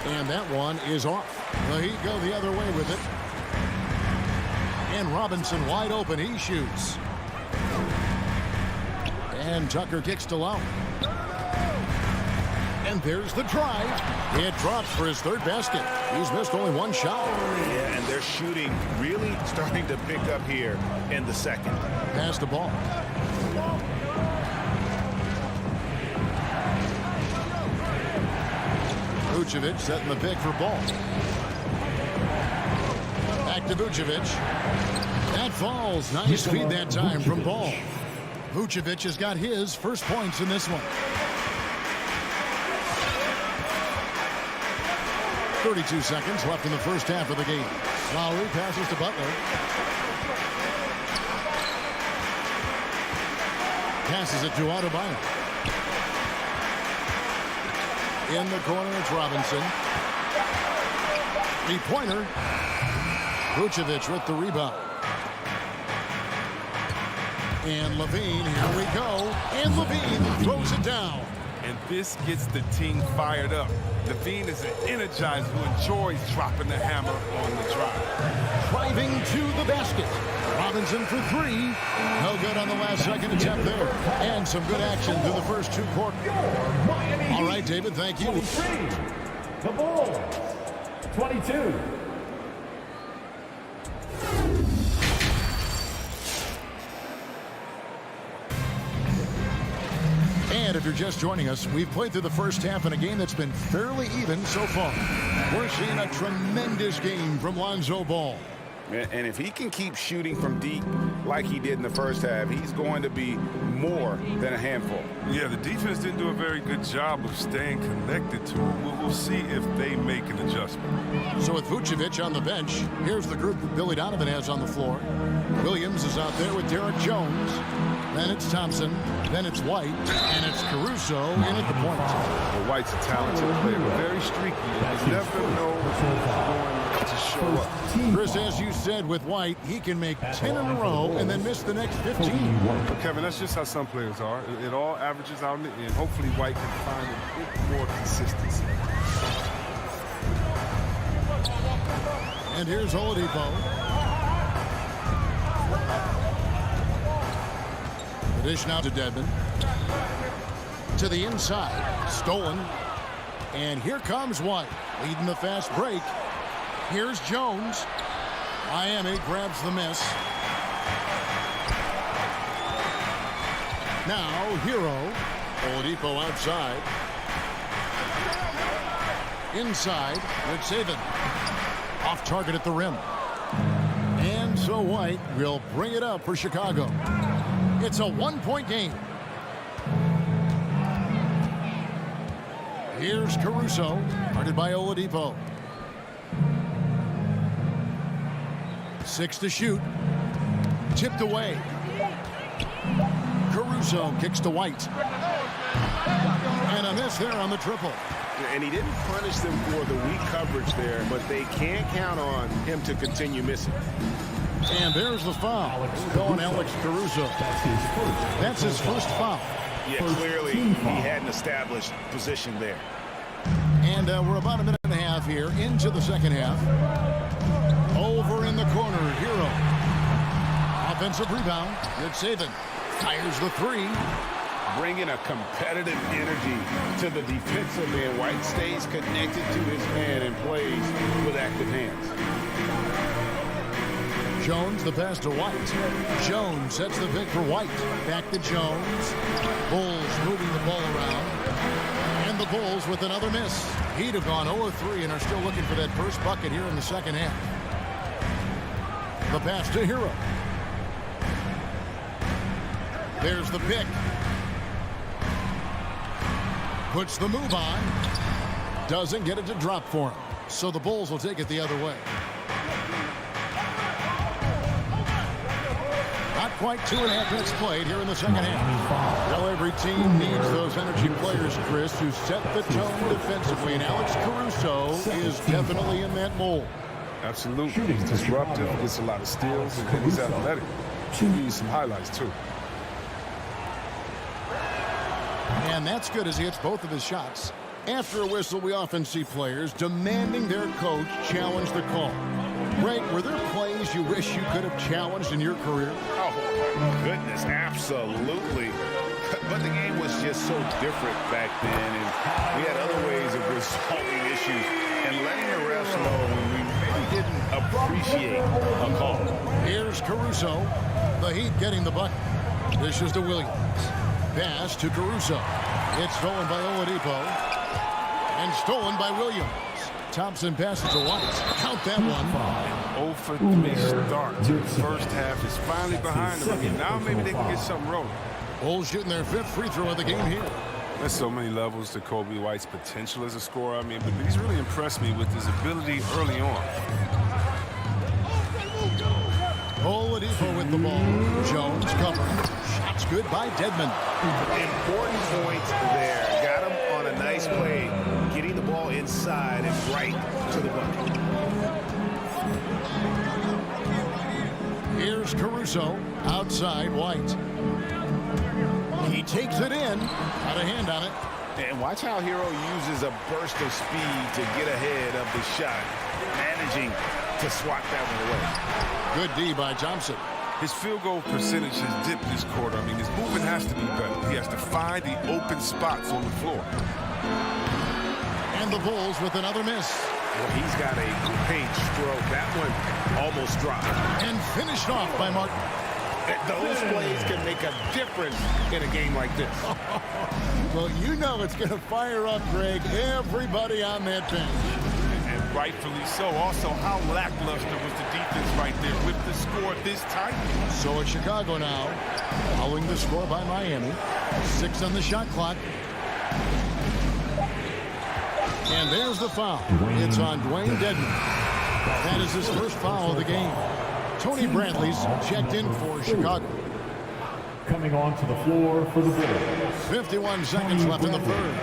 And that one is off. The Heat go the other way with it. And Robinson wide open. He shoots. And Tucker kicks to Lowry. And there's the drive. It drops for his third basket. He's missed only one shot. Yeah, and they're shooting really starting to pick up here in the second. Pass the ball. Vucevic setting the pick for Ball. Back to Vucevic. That falls. Nice feed that time from Ball. Vucevic has got his first points in this one. 32 seconds left in the first half of the game. Lowry passes to Butler. Passes it to Adebayo. In the corner, it's Robinson. 3-pointer. Vucevic with the rebound. And Levine, here we go. And Levine throws it down. And this gets the team fired up. Levine is an energizer who enjoys dropping the hammer on the drive. Driving to the basket. Robinson for 3. No good on the last second attempt there. And some good action through the first 2 quarters. All right, David, thank you. The Bulls, 22. And if you're just joining us, we've played through the first half in a game that's been fairly even so far. We're seeing a tremendous game from Lonzo Ball. And if he can keep shooting from deep like he did in the first half, he's going to be more than a handful. Yeah, the defense didn't do a very good job of staying connected to him. We'll see if they make an adjustment. So with Vucevic on the bench, here's the group that Billy Donovan has on the floor. Williams is out there with Derek Jones. Then it's Thompson. Then it's White. And it's Caruso in at the point. Well, White's a talented player, but very streaky. You never know what's going to show up. Chris, as you said with White, he can make 10 in a row and then miss the next 15. But Kevin, that's just how some players are. It all averages out, and hopefully White can find a bit more consistency. And here's Oladipo. The dish now to Dedmon. To the inside. Stolen. And here comes White, leading the fast break. Here's Jones. Miami grabs the miss. Now, Hero. Oladipo outside. Inside, Rick Saban. Off target at the rim. And so White will bring it up for Chicago. It's a 1-point game. Here's Caruso, guarded by Oladipo. 6 to shoot. Tipped away. Caruso kicks to White. And a miss there on the triple. And he didn't punish them for the weak coverage there, but they can't count on him to continue missing. And there's the foul. Going Alex Caruso. That's his first foul. Yeah, clearly he had an established position there. And we're about a minute and a half here into the second half. Over in the corner, Hero. Offensive rebound. Good saving. Fires the 3. Bringing a competitive energy to the defensive end. White stays connected to his man and plays with active hands. Jones, the pass to White. Jones sets the pick for White. Back to Jones. Bulls moving the ball around. And the Bulls with another miss. Heat have gone 0-3 and are still looking for that first bucket here in the second half. The pass to Hero. There's the pick. Puts the move on. Doesn't get it to drop for him. So the Bulls will take it the other way. Not quite 2.5 minutes played here in the second half. Well, every team needs those energy players, Chris, who set the tone defensively. And Alex Caruso is definitely in that mold. Absolutely. He's disruptive. He gets a lot of steals, and he's athletic. Should give you some highlights, too. And that's good as he hits both of his shots. After a whistle, we often see players demanding their coach challenge the call. Greg, were there plays you wish you could have challenged in your career? Oh, goodness, absolutely. But the game was just so different back then, and we had other ways of resolving issues and letting the refs know when we maybe didn't appreciate a call. Here's Caruso. The Heat getting the bucket. Dishes to Williams. Pass to Caruso. It's stolen by Oladipo. And stolen by Williams. Thompson passes to White. Count that one. 0 for 3 start. The first half is finally behind them. I mean, now maybe they can get something rolling. Bulls shooting their 5th free throw of the game here. There's so many levels to Kobe White's potential as a scorer. I mean, but he's really impressed me with his ability early on. Oladipo with the ball. Jones covering. Shots good by Dedmon. Important points there. Got him on a nice play, getting the ball inside and right to the bucket. Here's Caruso. Outside White. He takes it in. Got a hand on it. And watch how Hero uses a burst of speed to get ahead of the shot, managing to swat that one away. Good D by Thompson. His field goal percentage has dipped this quarter. I mean, his movement has to be better. He has to find the open spots on the floor. And the Bulls with another miss. Well, he's got a paint stroke. That one almost dropped. And finished off by Martin. Those plays can make a difference in a game like this. Well, you know it's going to fire up, Greg, everybody on that bench. And rightfully so. Also, how lackluster was the defense right there with the score this tight? So it's Chicago now, following the score by Miami. 6 on the shot clock. And there's the foul. It's on Dwayne Dedmon. That is his first foul of the game. Tony Bradley's checked in for Chicago. Coming onto the floor for the Bulls. 51 seconds left in the third.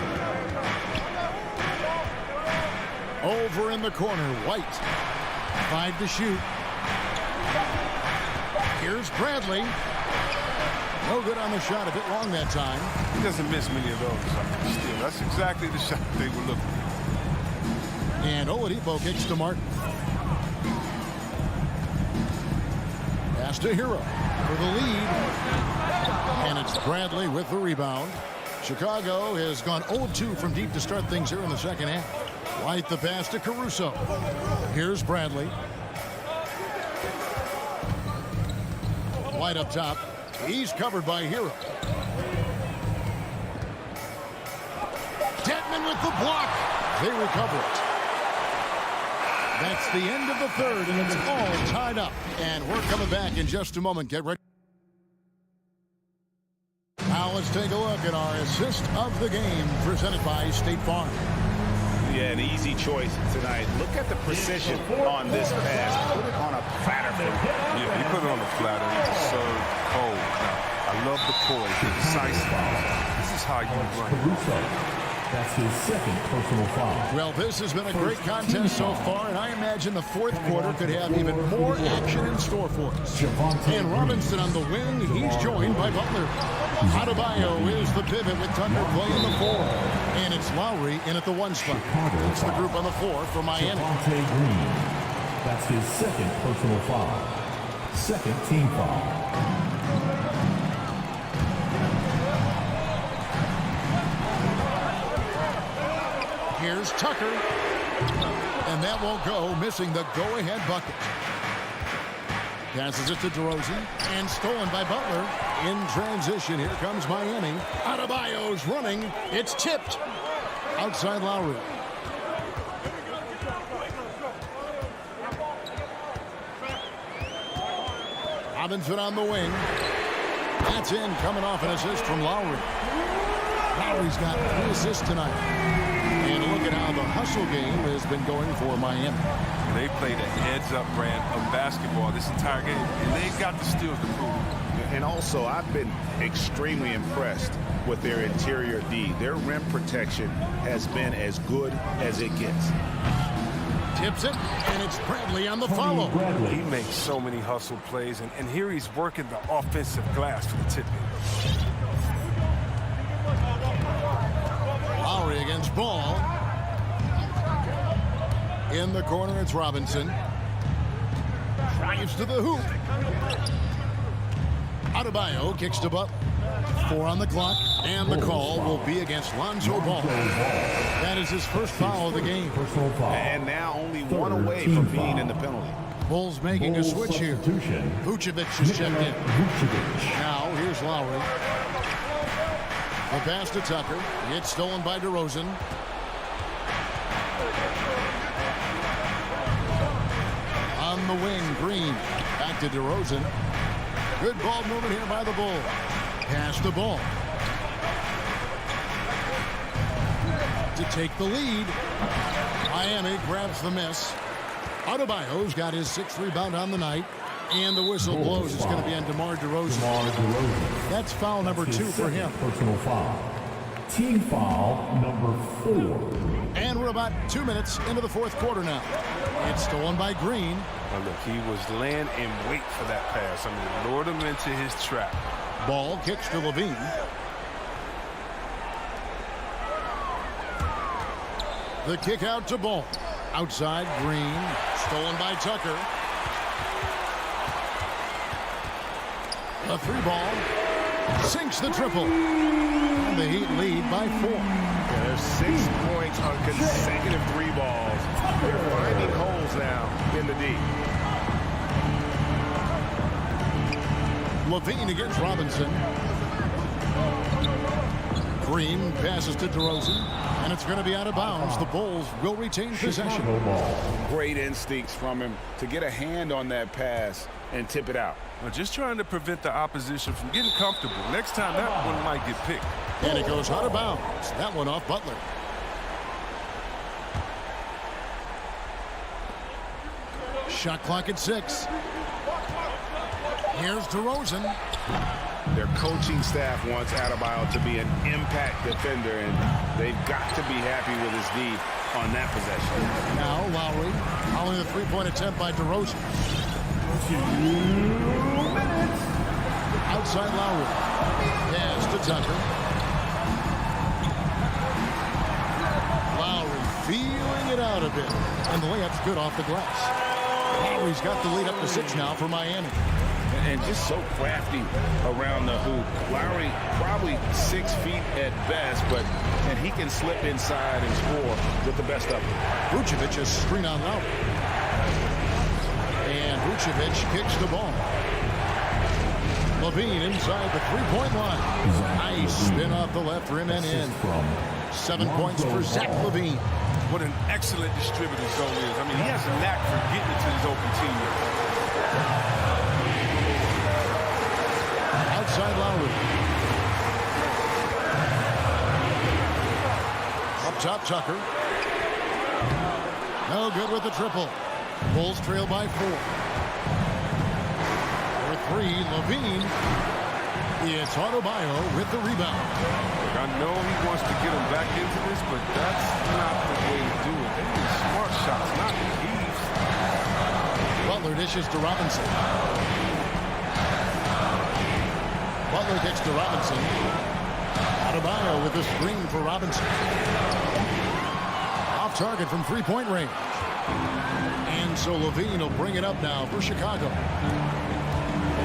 Over in the corner, White. 5 to shoot. Here's Bradley. No good on the shot, a bit long that time. He doesn't miss many of those. Still, that's exactly the shot they were looking for. And Oladipo kicks to Martin. Pass to Hero for the lead. And it's Bradley with the rebound. Chicago has gone 0-2 from deep to start things here in the second half. White the pass to Caruso. Here's Bradley. White up top. He's covered by Hero. Dedmon with the block. They recover it. That's the end of the third, and it's all tied up. And we're coming back in just a moment. Get ready. Now let's take a look at our assist of the game presented by State Farm. Yeah, an easy choice tonight. Look at the precision on this pass. Put it on a platter. Yeah, he put it on a platter. He served cold. Now, I love the poise, the decisiveness. This is how you run. That's his second personal foul. Well, this has been a great contest so far, and I imagine the fourth quarter could have even more action in store for us. And Robinson on the wing, he's joined by Butler. Adebayo is the pivot with Tucker playing the 4. And it's Lowry in at the 1 spot. It's the group on the floor for Miami. Green. That's his second personal foul. Second team foul. Here's Tucker. And that won't go, missing the go-ahead bucket. Passes it to DeRozan. And stolen by Butler. In transition, here comes Miami. Adebayo's running. It's tipped. Outside Lowry. Robinson on the wing. That's in, coming off an assist from Lowry. Lowry's got 3 assists tonight. And look at how the hustle game has been going for Miami. They played a heads-up brand of basketball this entire game, and they've got the steals to prove it. And also, I've been extremely impressed with their interior D. Their rim protection has been as good as it gets. Tips it, and it's Bradley on the follow. He makes so many hustle plays, and here he's working the offensive glass for the tip-in. Lowry against Ball. In the corner, it's Robinson. Drives to the hoop. Adebayo kicks to Butler. 4 on the clock, and the call will be against Lonzo Ball. That is his first foul of the game. And now only 1 away from being in the penalty. Bulls making a switch here. Vucevic is checked in. Now, here's Lowry. The pass to Tucker. It's stolen by DeRozan. On the wing, Green. Back to DeRozan. Good ball movement here by the Bulls. Pass the ball. To take the lead. Miami grabs the miss. Adebayo's got his 6th rebound on the night. And the whistle blows. It's going to be on DeMar DeRozan. That's foul number 2 for him. Personal foul. Team foul number 4. And we're about 2 minutes into the 4th quarter now. It's stolen by Green. Now look, he was laying in wait for that pass. I mean, lured him into his trap. Ball kicks to Levine. The kick out to Ball. Outside, Green. Stolen by Tucker. A 3 ball. Sinks the triple. And the Heat lead by 4. Yeah, there's 6 points on consecutive 3 balls. They're finding holes now in the D. Levine against Robinson. Green passes to DeRozan, and it's going to be out of bounds. The Bulls will retain possession. Great instincts from him to get a hand on that pass and tip it out. Well, just trying to prevent the opposition from getting comfortable. Next time, that one might get picked. And it goes out of bounds. That one off Butler. Shot clock at 6. Here's DeRozan. Their coaching staff wants Adebayo to be an impact defender, and they've got to be happy with his D on that possession. Now Lowry, following the 3-point attempt by DeRozan. Outside Lowry. Pass to Tucker. Lowry feeling it out a bit, and the layup's good off the glass. Lowry's got the lead up to 6 now for Miami. And just so crafty around the hoop. Lowry probably 6 feet at best, and he can slip inside and score with the best of them. Vucevic is screen on Lowry. And Vucevic kicks the ball. Levine inside the 3-point line. Nice spin off the left rim and in. 7 points for Zach Levine. What an excellent distributor Zone is. I mean, he has a knack for getting it to his open teammates. Outside Lowry. Up top, Tucker. No good with the triple. Bulls trail by 4. For 3, Levine. It's Adebayo with the rebound. Look, I know he wants to get him back into this, but that's not the way to do it. They need smart shots, not ease. Butler dishes to Robinson. Butler kicks to Robinson. Adebayo with the screen for Robinson. Off target from 3-point range. And so Levine will bring it up now for Chicago.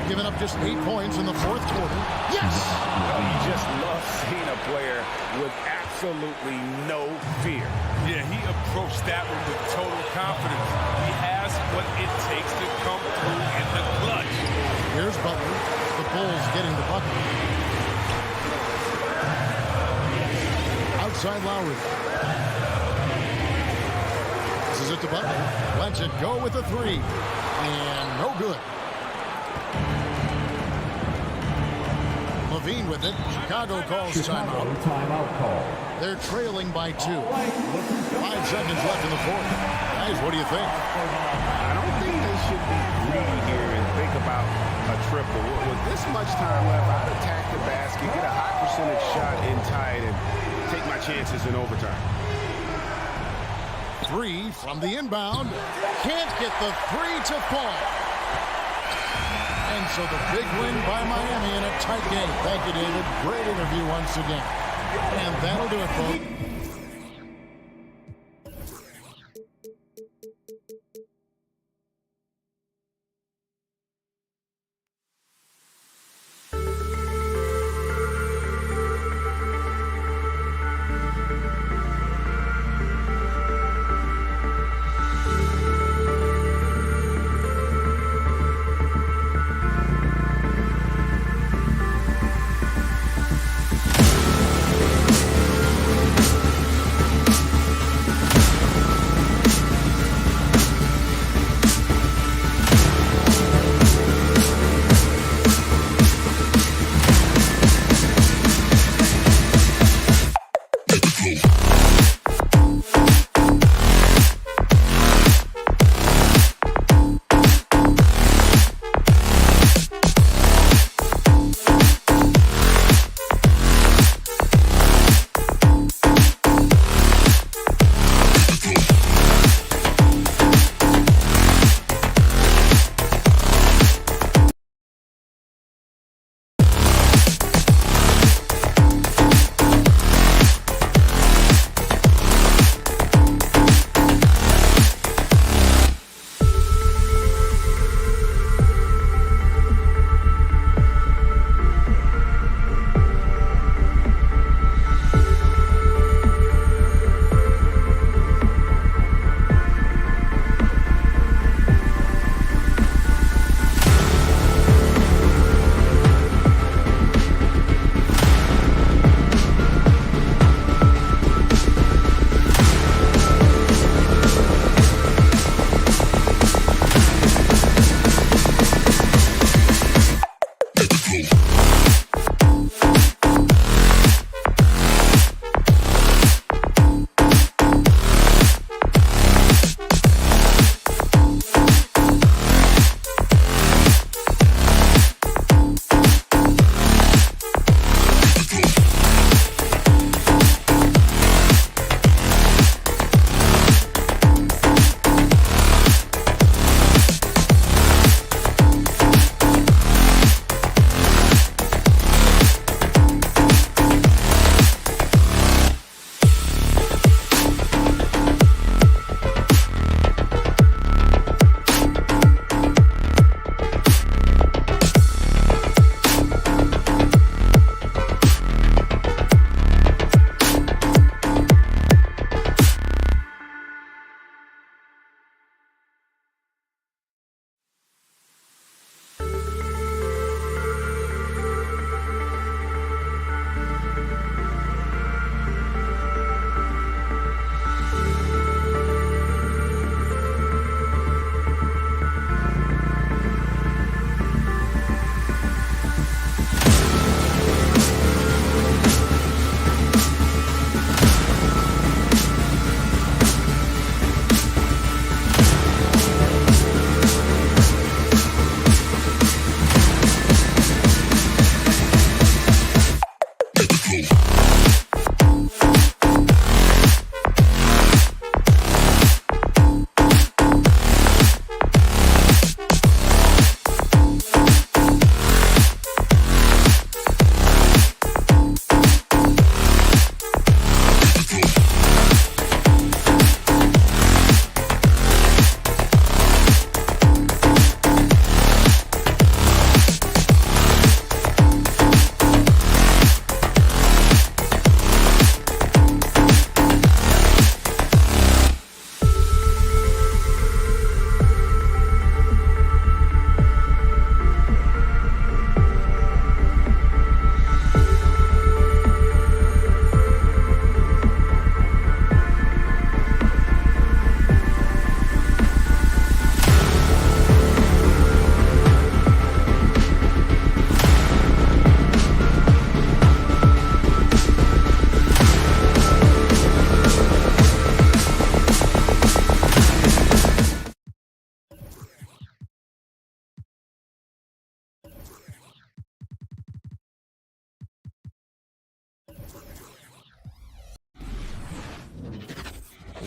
Giving up just 8 points in the 4th quarter. Yes! You just love seeing a player with absolutely no fear. Yeah, he approached that one with total confidence. He has what it takes to come through in the clutch. Here's Butler. The Bulls getting the bucket. Outside Lowry. This is it to Butler. Lets it go with a 3. And no good. Levine with it. Chicago calls timeout. Timeout call. They're trailing by 2. 5 seconds left in the fourth. Guys, what do you think? I don't think they should be greedy here and think about a triple. With this much time left, I'd attack the basket, get a high percentage shot in tight, and take my chances in overtime. 3 from the inbound. Can't get the 3 to fall. And so the big win by Miami in a tight game. Thank you, David. Great interview once again. And that'll do it, folks.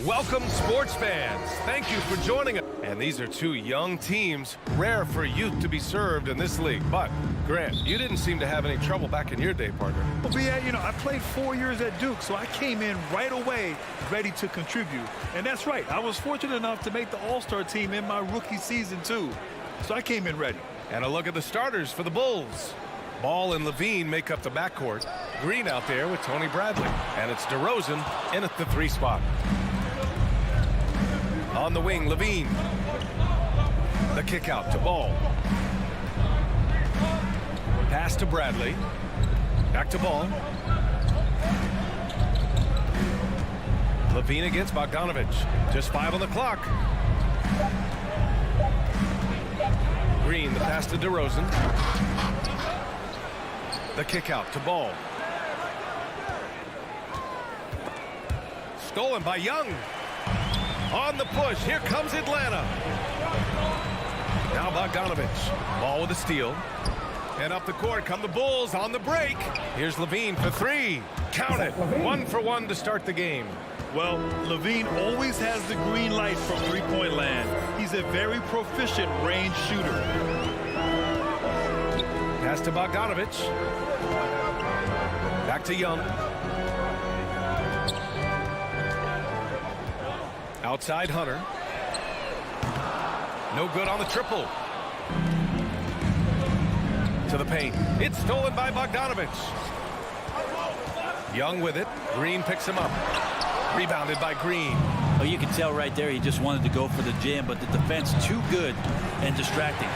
Welcome, sports fans. Thank you for joining us. And these are two young teams, rare for youth to be served in this league. But, Grant, you didn't seem to have any trouble back in your day, partner. Well, yeah, you know, I played 4 years at Duke, so I came in right away ready to contribute. And that's right. I was fortunate enough to make the All-Star team in my rookie season, too. So I came in ready. And a look at the starters for the Bulls. Ball and Levine make up the backcourt. Green out there with Tony Bradley. And it's DeRozan in at the 3 spot. On the wing, Levine. The kick out to Ball. Pass to Bradley. Back to Ball. Levine against Bogdanovich. Just 5 on the clock. Green, the pass to DeRozan. The kick out to Ball. Stolen by Young. On the push, here comes Atlanta. Now Bogdanovich. Ball with a steal. And up the court come the Bulls on the break. Here's Levine for 3. Count it. 1 for 1 to start the game. Well, Levine always has the green light from three-point land. He's a very proficient range shooter. Pass to Bogdanovich. Back to Young. Outside Hunter. No good on the triple. To the paint. It's stolen by Bogdanovich. Young with it. Green picks him up. Rebounded by Green. Oh, you can tell right there he just wanted to go for the jam, but the defense too good and distracting.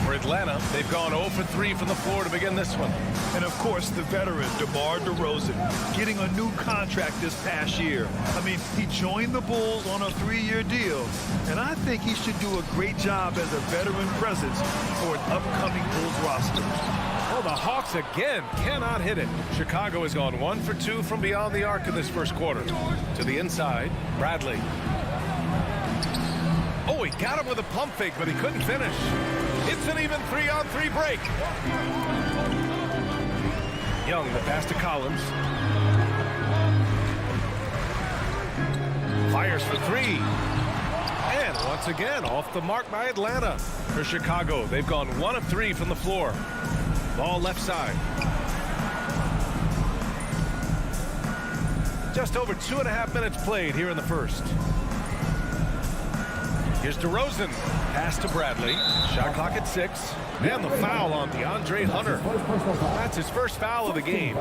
For Atlanta, they've gone 0 for 3 from the floor to begin this one. And, of course, the veteran, DeMar DeRozan, getting a new contract this past year. I mean, he joined the Bulls on a 3-year deal, and I think he should do a great job as a veteran presence for an upcoming Bulls roster. Well, the Hawks again cannot hit it. Chicago has gone 1 for 2 from beyond the arc in this first quarter. To the inside, Bradley. Oh, he got him with a pump fake, but he couldn't finish. It's an even 3-on-3 break. Young, the pass to Collins. Fires for 3. And once again, off the mark by Atlanta. For Chicago, they've gone 1 of 3 from the floor. Ball left side. Just over 2.5 minutes played here in the first. Here's DeRozan. Pass to Bradley. Shot clock at 6. And the foul on DeAndre Hunter. That's his first foul of the game.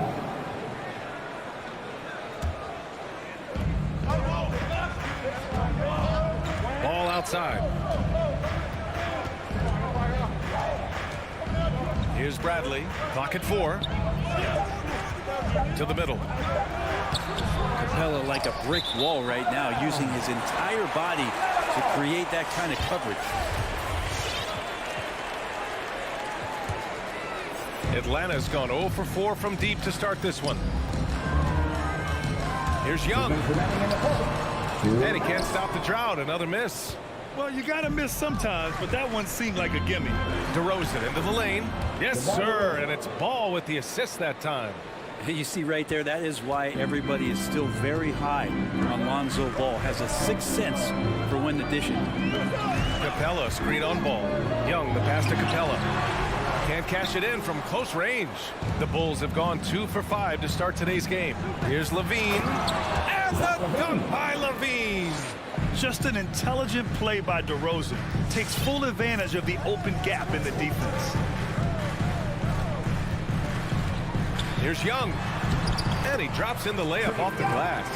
Ball outside. Here's Bradley. Clock at 4. To the middle. Capella like a brick wall right now, using his entire body to create that kind of coverage. Atlanta's gone 0 for 4 from deep to start this one. Here's Young. And he can't stop the drought. Another miss. Well, you got to miss sometimes, but that one seemed like a gimme. DeRozan into the lane. Yes, sir. And it's Ball with the assist that time. You see right there, that is why everybody is still very high on Lonzo Ball. Has a 6th sense for when to dish it. Capella screen on Ball. Young, the pass to Capella. Can't cash it in from close range. The Bulls have gone 2 for 5 to start today's game. Here's Levine. And the dunk by Levine. Just an intelligent play by DeRozan. Takes full advantage of the open gap in the defense. Here's Young. And he drops in the layup off the glass.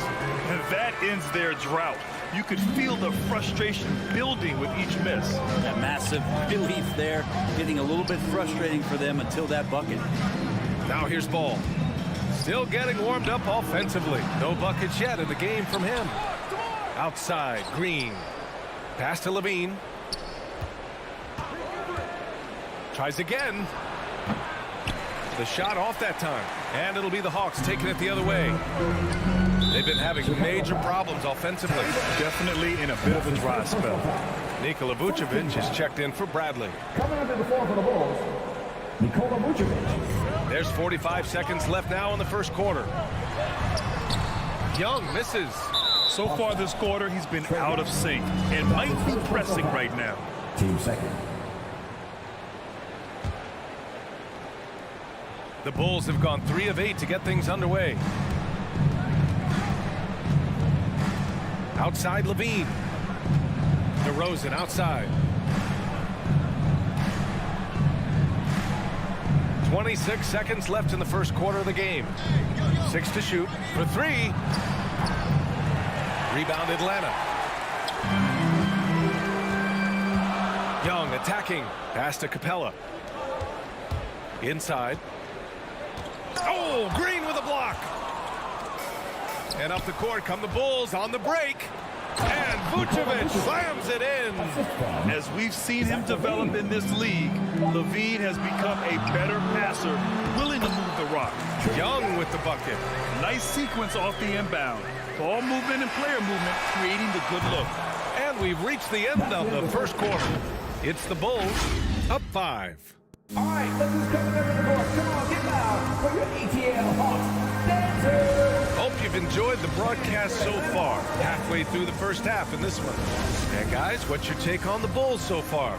And that ends their drought. You could feel the frustration building with each miss. That massive relief there, getting a little bit frustrating for them until that bucket. Now here's Ball. Still getting warmed up offensively. No buckets yet in the game from him. Outside, Green. Pass to Levine. Tries again. The shot off that time. And it'll be the Hawks taking it the other way. They've been having major problems offensively. Definitely in a bit of a dry spell. Nikola Vucevic is checked in for Bradley. Coming under the floor for the Bulls, Nikola Vucevic. There's 45 seconds left now in the first quarter. Young misses. So far this quarter, he's been out of sync and might be pressing right now. Team second. The Bulls have gone 3 of 8 to get things underway. Outside Levine. DeRozan outside. 26 seconds left in the first quarter of the game. 6 to shoot for 3. Rebound Atlanta. Young attacking. Pass to Capella. Inside. Oh, Green with a block. And up the court come the Bulls on the break. And Vucevic slams it in. As we've seen him develop in this league, Levine has become a better passer, willing to move the rock. Young with the bucket. Nice sequence off the inbound. Ball movement and player movement creating the good look. And we've reached the end of the first quarter. It's the Bulls up 5. All right, look who's coming over the court. Come on, get loud for your ATL Hawks dancers. Hope you've enjoyed the broadcast so far. Halfway through the first half in this one. And guys, what's your take on the Bulls so far?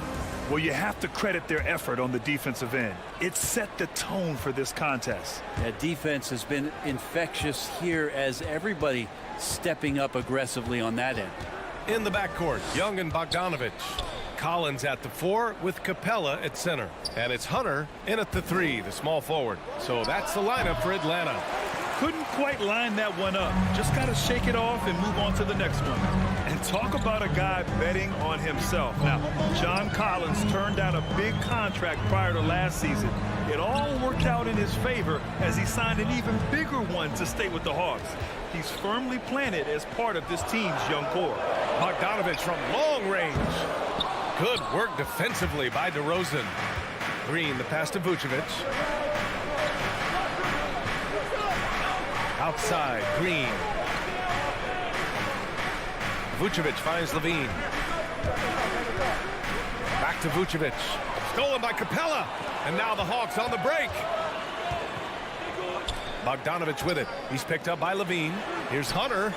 Well, you have to credit their effort on the defensive end. It set the tone for this contest. That defense has been infectious here as everybody stepping up aggressively on that end. In the backcourt, Young and Bogdanovich. Collins at the 4 with Capella at center. And it's Hunter in at the 3, the small forward. So that's the lineup for Atlanta. Couldn't quite line that one up. Just got to shake it off and move on to the next one. And talk about a guy betting on himself. Now, John Collins turned down a big contract prior to last season. It all worked out in his favor as he signed an even bigger one to stay with the Hawks. He's firmly planted as part of this team's young core. Bogdanovich from long range. Good work defensively by DeRozan. Green, the pass to Vucevic. Outside, Green. Vucevic finds Levine. Back to Vucevic. Stolen by Capella. And now the Hawks on the break. Bogdanovich with it. He's picked up by Levine. Here's Hunter.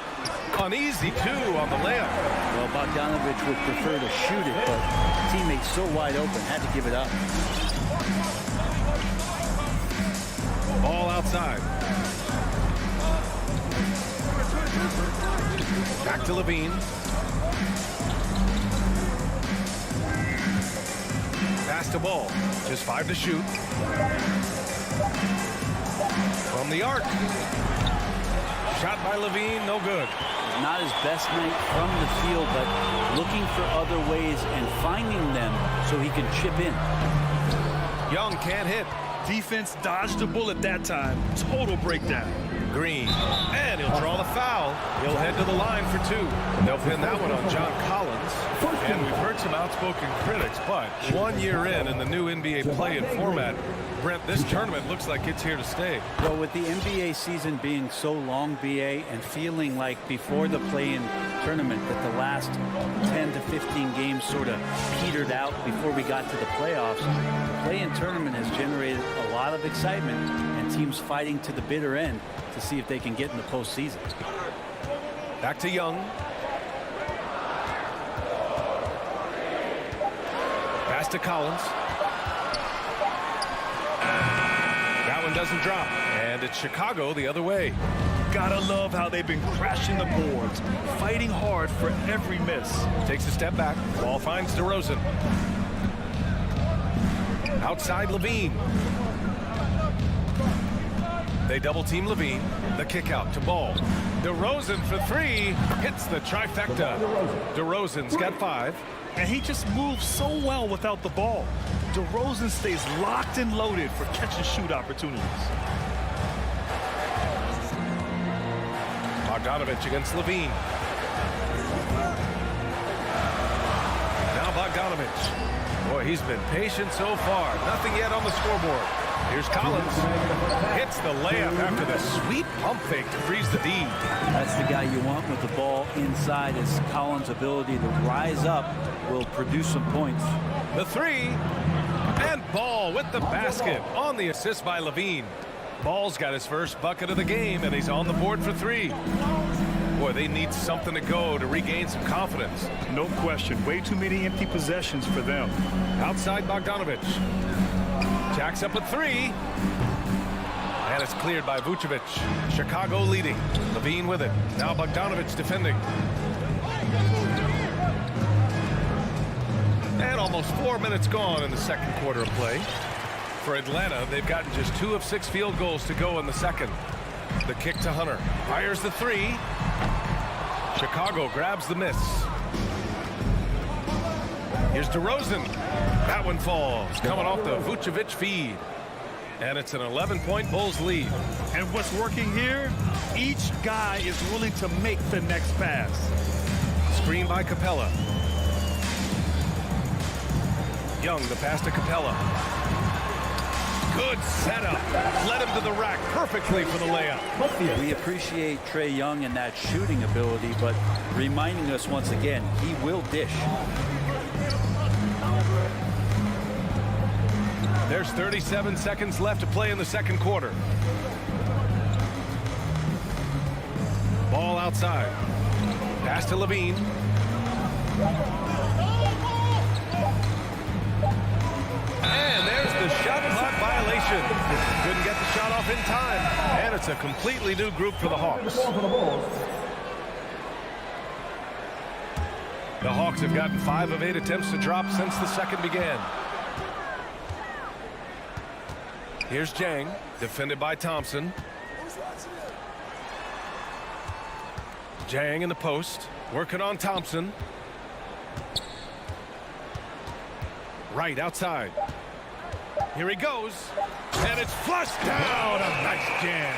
Uneasy, too, on the layup. Well, Bogdanovich would prefer to shoot it, but teammates so wide open, had to give it up. Ball outside. Back to Levine. Pass to Ball. Just 5 to shoot. From the arc. Shot by Levine, no good. Not his best night from the field, but looking for other ways and finding them so he can chip in. Young can't hit. Defense dodged a bullet that time. Total breakdown. Green. And he'll draw the foul. He'll head to the line for 2. They'll pin that one on John Collins. And we've heard some outspoken critics, but 1 year in the new NBA play-in format, Brent, this tournament looks like it's here to stay. Well, with the NBA season being so long, BA, and feeling like before the play-in tournament that the last 10 to 15 games sort of petered out before we got to the playoffs, the play-in tournament has generated a lot of excitement and teams fighting to the bitter end to see if they can get in the postseason. Back to Young. Pass to Collins. That one doesn't drop. And it's Chicago the other way. Gotta love how they've been crashing the boards, fighting hard for every miss. Takes a step back. Ball finds DeRozan. Outside Levine. They double team Levine. The kick out to Ball. DeRozan for 3. Hits the trifecta. DeRozan's got 5. And he just moves so well without the ball. DeRozan stays locked and loaded for catch-and-shoot opportunities. Bogdanovich against Levine. Now Bogdanovich. Boy, he's been patient so far. Nothing yet on the scoreboard. Here's Collins. Hits the layup after the sweet pump fake to freeze the D. That's the guy you want with the ball inside, as Collins' ability to rise up will produce some points. The 3. And Ball with the basket on the assist by Levine. Ball's got his first bucket of the game, and he's on the board for 3. Boy, they need something to go to regain some confidence. No question. Way too many empty possessions for them. Outside Bogdanovich. Jacks up at 3. And it's cleared by Vucevic. Chicago leading. Levine with it. Now Bogdanovich defending. And almost 4 minutes gone in the second quarter of play. For Atlanta, they've gotten just 2 of 6 field goals to go in the second. The kick to Hunter. Fires the 3. Chicago grabs the miss. Here's DeRozan. That one falls. Coming off the Vucevic feed. And it's an 11-point Bulls lead. And what's working here? Each guy is willing to make the next pass. Screen by Capella. Young, the pass to Capella. Good setup. Led him to the rack perfectly for the layup. We appreciate Trae Young and that shooting ability, but reminding us once again, he will dish. There's 37 seconds left to play in the second quarter. Ball outside. Pass to Levine. And there's the shot clock violation. Couldn't get the shot off in time. And it's a completely new group for the Hawks. The Hawks have gotten 5 of 8 attempts to drop since the second began. Here's Jang, defended by Thompson. Jang in the post, working on Thompson. Right outside. Here he goes. And it's flushed down. A nice jam.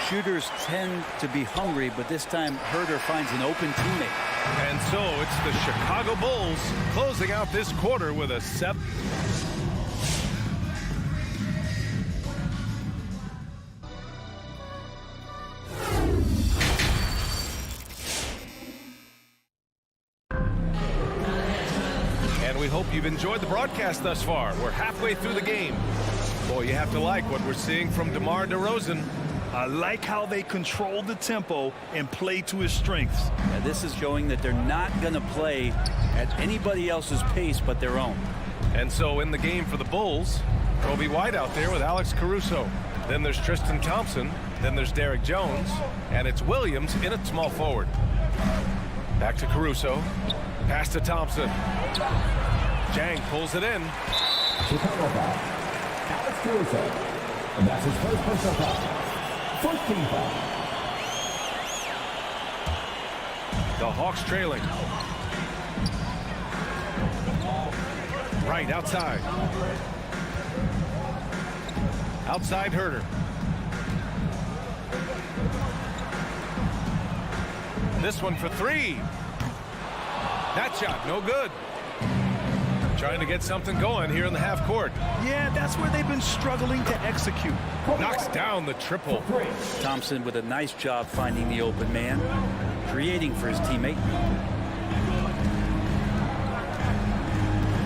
Shooters tend to be hungry, but this time Herter finds an open teammate. And so it's the Chicago Bulls closing out this quarter with a 7. We hope you've enjoyed the broadcast thus far. We're halfway through the game. Boy, you have to like what we're seeing from DeMar DeRozan. I like how they control the tempo and play to his strengths. Yeah, this is showing that they're not going to play at anybody else's pace but their own. And so in the game for the Bulls, Kobe White out there with Alex Caruso. Then there's Tristan Thompson. Then there's Derek Jones. And it's Williams in at small forward. Back to Caruso. Pass to Thompson. Jang pulls it in. Chicago foul. Alex Caruso. And that's his first personal foul. First team foul. The Hawks trailing. Right outside. Outside Herter. This one for 3. That shot, no good. Trying to get something going here in the half court. Yeah, that's where they've been struggling to execute. Knocks down the triple. Thompson with a nice job finding the open man, creating for his teammate.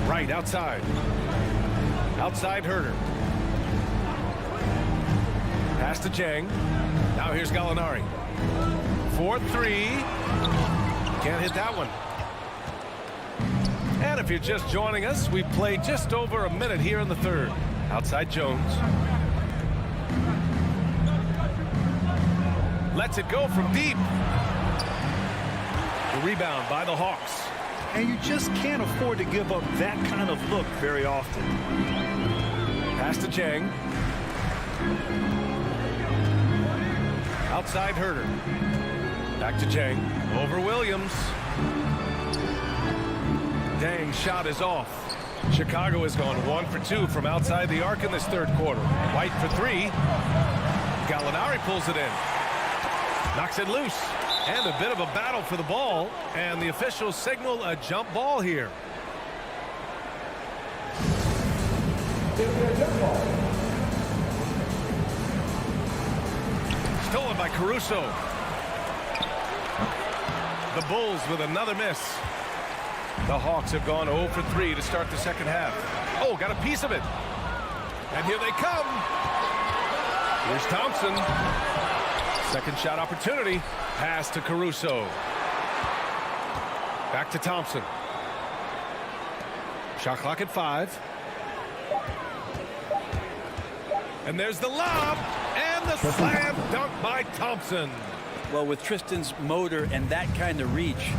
Right outside. Outside Herter. Pass to Jang. Now here's Gallinari. 4-3. Can't hit that one. And if you're just joining us, we've played just over a minute here in the third. Outside Jones. Lets it go from deep. The rebound by the Hawks. And you just can't afford to give up that kind of look very often. Pass to Jang. Outside Herter. Back to Jang. Over Williams. Dang, shot is off. Chicago has gone 1 for 2 from outside the arc in this third quarter. White for 3. Gallinari pulls it in. Knocks it loose. And a bit of a battle for the ball. And the officials signal a jump ball here. Stolen by Caruso. The Bulls with another miss. The Hawks have gone 0 for 3 to start the second half. Oh, got a piece of it. And here they come. Here's Thompson. Second shot opportunity. Pass to Caruso. Back to Thompson. Shot clock at 5. And there's the lob. And the slam dunk by Thompson. Well, with Tristan's motor and that kind of reach,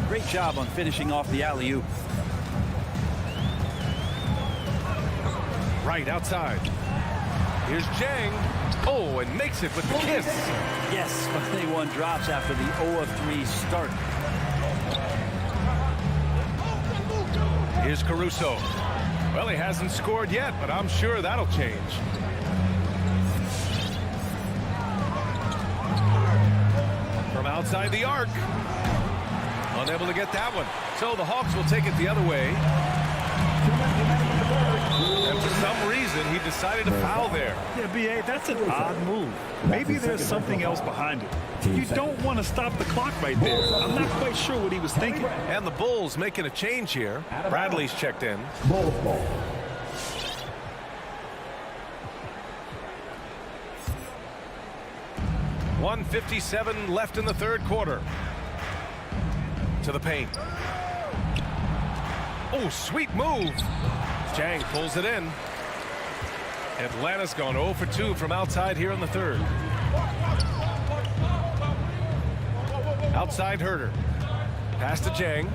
great job on finishing off the alley-oop. Right outside. Here's Jang. Oh, and makes it with the kiss. Yes, finally one drops after the 0 of 3 start. Here's Caruso. Well, he hasn't scored yet, but I'm sure that'll change. From outside the arc. Unable to get that one. So the Hawks will take it the other way. And for some reason, he decided to foul there. Yeah, B.A., that's an odd move. Maybe there's something else behind it. You don't want to stop the clock right there. I'm not quite sure what he was thinking. And the Bulls making a change here. Bradley's checked in. 1:57 left in the third quarter. To the paint. Oh, sweet move. Jang pulls it in. Atlanta's gone 0 for 2 from outside here in the third. Outside Herter. Pass to Jang.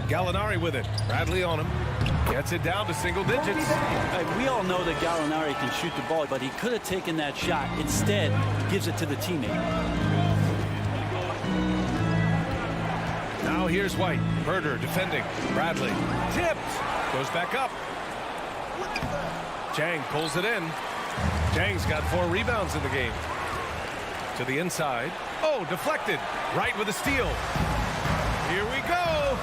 Gallinari with it. Bradley on him. Gets it down to single digits. We all know that Gallinari can shoot the ball, but he could have taken that shot. Instead, gives it to the teammate. Now here's White. Herter defending. Bradley. Tipped. Goes back up. Jang pulls it in. Jang's got 4 rebounds in the game. To the inside. Oh, deflected. Right with a steal. Here we go.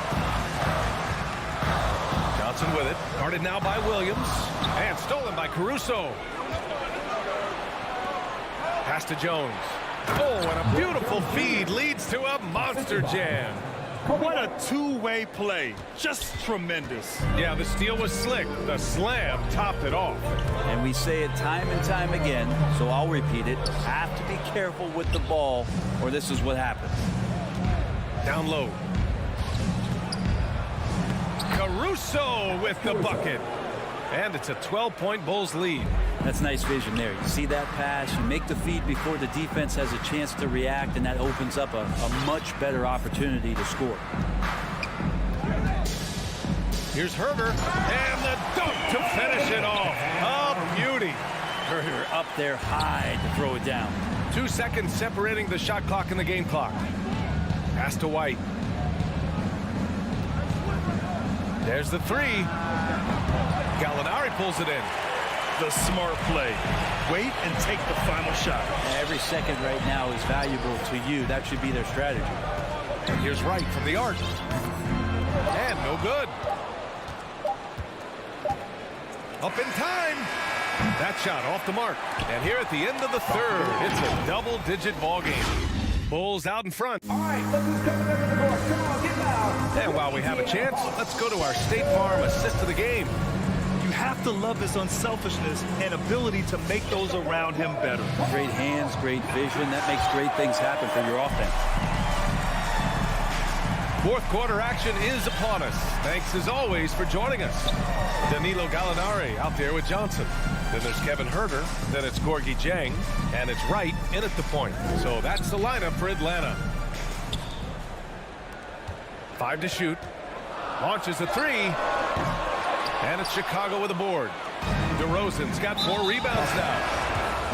Johnson with it. Guarded now by Williams. And stolen by Caruso. Pass to Jones. Oh, and a beautiful feed leads to a monster jam. What a two-way play. Just tremendous. Yeah, the steal was slick. The slam topped it off. And we say it time and time again, so I'll repeat it. Have to be careful with the ball, or this is what happens. Down low. Caruso with the bucket. And it's a 12-point Bulls lead. That's nice vision there. You see that pass, you make the feed before the defense has a chance to react, and that opens up a much better opportunity to score. Here's Herter, and the dunk to finish it off. A beauty. Herter up there high to throw it down. 2 seconds separating the shot clock and the game clock. Pass to White. There's the 3. Gallinari pulls it in. The smart play. Wait and take the final shot. Every second right now is valuable to you. That should be their strategy. And here's Wright from the arc. And no good. Up in time. That shot off the mark. And here at the end of the third, it's a double-digit ball game. Bulls out in front. All right, look who's coming into the door. Come on, get loud. And while we have a chance, let's go to our State Farm assist of the game. You have to love his unselfishness and ability to make those around him better. Great hands, great vision. That makes great things happen for your offense. Fourth quarter action is upon us. Thanks as always for joining us. Danilo Gallinari out there with Johnson. Then there's Kevin Herter. Then it's Gorgie Jang. And it's Wright in at the point. So that's the lineup for Atlanta. 5 to shoot. Launches a 3. And it's Chicago with a board. DeRozan's got 4 rebounds now.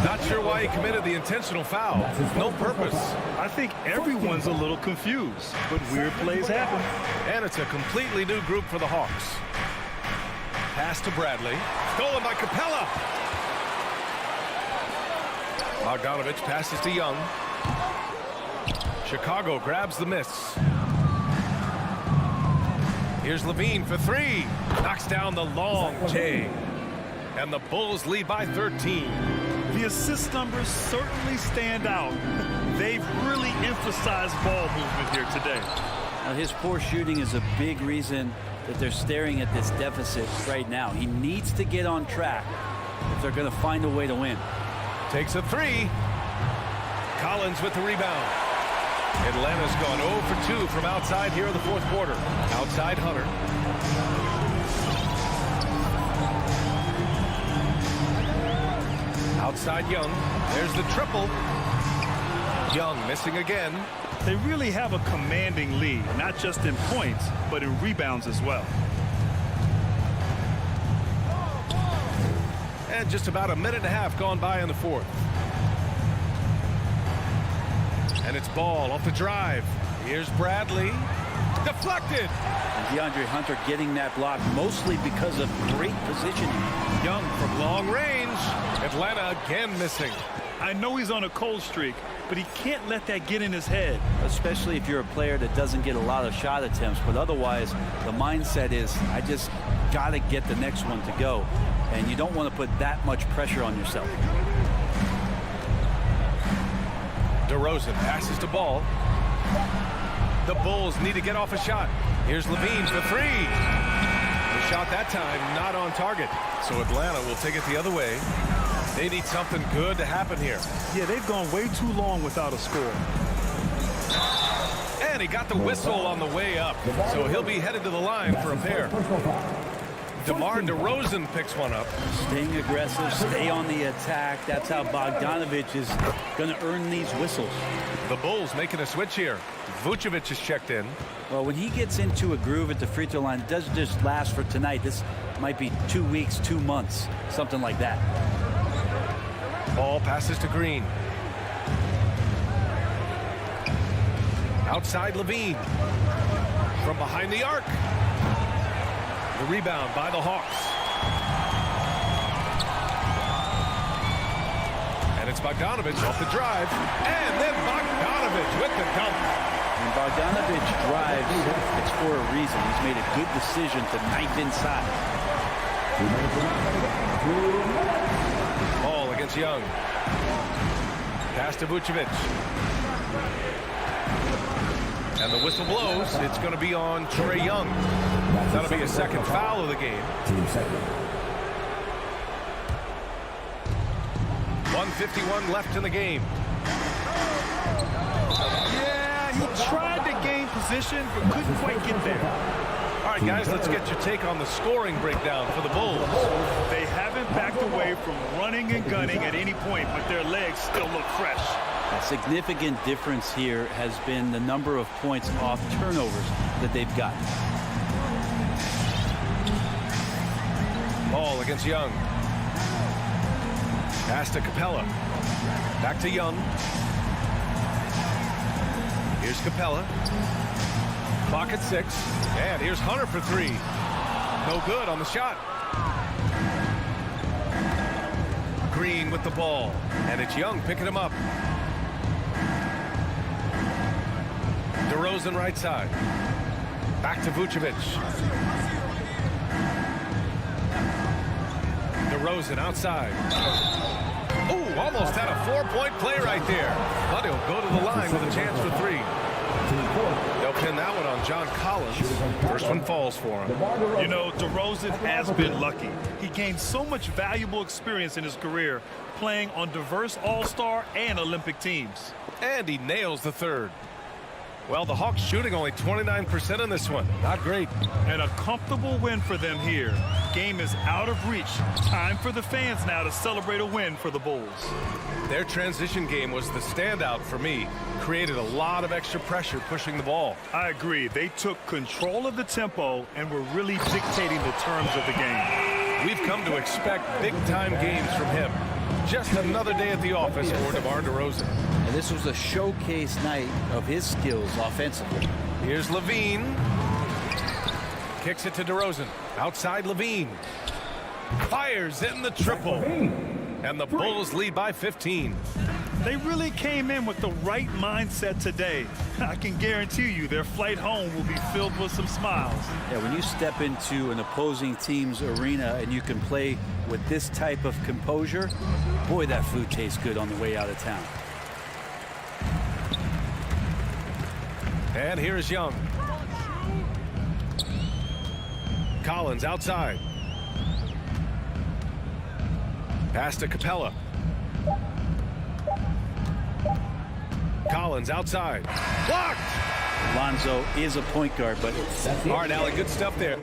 Not sure why he committed the intentional foul. No purpose. I think everyone's a little confused, but weird plays happen. And it's a completely new group for the Hawks. Pass to Bradley. Stolen by Capella. Bogdanovich passes to Young. Chicago grabs the miss. Here's Levine for 3. Knocks down the long J. And the Bulls lead by 13. The assist numbers certainly stand out. They've really emphasized ball movement here today. Now, his poor shooting is a big reason that they're staring at this deficit right now. He needs to get on track if they're going to find a way to win. Takes a three. Collins with the rebound. Atlanta's gone 0 for 2 from outside here in the fourth quarter. Outside Hunter. Outside Young. There's the triple. Young missing again. They really have a commanding lead, not just in points, but in rebounds as well. And just about a minute and a half gone by in the fourth. And it's Ball off the drive. Here's Bradley. Deflected. And DeAndre Hunter getting that block mostly because of great positioning. Young from long range. Atlanta again missing. I know he's on a cold streak, but he can't let that get in his head. Especially if you're a player that doesn't get a lot of shot attempts. But otherwise, the mindset is, I just got to get the next one to go. And you don't want to put that much pressure on yourself. DeRozan passes to Ball. The Bulls need to get off a shot. Here's Levine for three. The shot that time not on target. So Atlanta will take it the other way. They need something good to happen here. Yeah, they've gone way too long without a score. And he got the whistle on the way up. So he'll be headed to the line for a pair. DeMar DeRozan picks one up. Staying aggressive, stay on the attack. That's how Bogdanovich is going to earn these whistles. The Bulls making a switch here. Vucevic is checked in. Well, when he gets into a groove at the free throw line, it doesn't just last for tonight. This might be 2 weeks, 2 months, something like that. Ball passes to Green. Outside Levine. From behind the arc. The rebound by the Hawks. And it's Bogdanovich off the drive. And then Bogdanovich with the dunk. When Bogdanovich drives, it's for a reason. He's made a good decision to knife inside. Ball against Young. Pass to Vucevic. And the whistle blows. It's going to be on Trae Young. That'll be his second foul of the game. 1:51 left in the game. Yeah, he tried to gain position, but couldn't quite get there. All right, guys, let's get your take on the scoring breakdown for the Bulls. They haven't backed away from running and gunning at any point, but their legs still look fresh. A significant difference here has been the number of points off turnovers that they've gotten. Ball against Young. Pass to Capella. Back to Young. Here's Capella. Clock at 6. And here's Hunter for three. No good on the shot. Green with the ball. And it's Young picking him up. DeRozan right side. Back to Vucevic. DeRozan outside. Ooh, almost had a 4-point play right there. But he'll go to the line with a chance for three. They'll pin that one on John Collins. First one falls for him. You know, DeRozan has been lucky. He gained so much valuable experience in his career playing on diverse All-Star and Olympic teams. And he nails the third. Well, the Hawks shooting only 29% in this one. Not great. And a comfortable win for them here. Game is out of reach. Time for the fans now to celebrate a win for the Bulls. Their transition game was the standout for me. Created a lot of extra pressure pushing the ball. I agree. They took control of the tempo and were really dictating the terms of the game. We've come to expect big-time games from him. Just another day at the office for DeMar DeRozan. And this was a showcase night of his skills offensively. Here's Levine. Kicks it to DeRozan. Outside Levine. Fires in the triple. And the Bulls lead by 15. They really came in with the right mindset today. I can guarantee you their flight home will be filled with some smiles. Yeah, when you step into an opposing team's arena and you can play with this type of composure, boy, that food tastes good on the way out of town. And here is Young. Collins outside. Pass to Capella. Collins outside. Blocked! Lonzo is a point guard, but All right, Allie, good stuff there.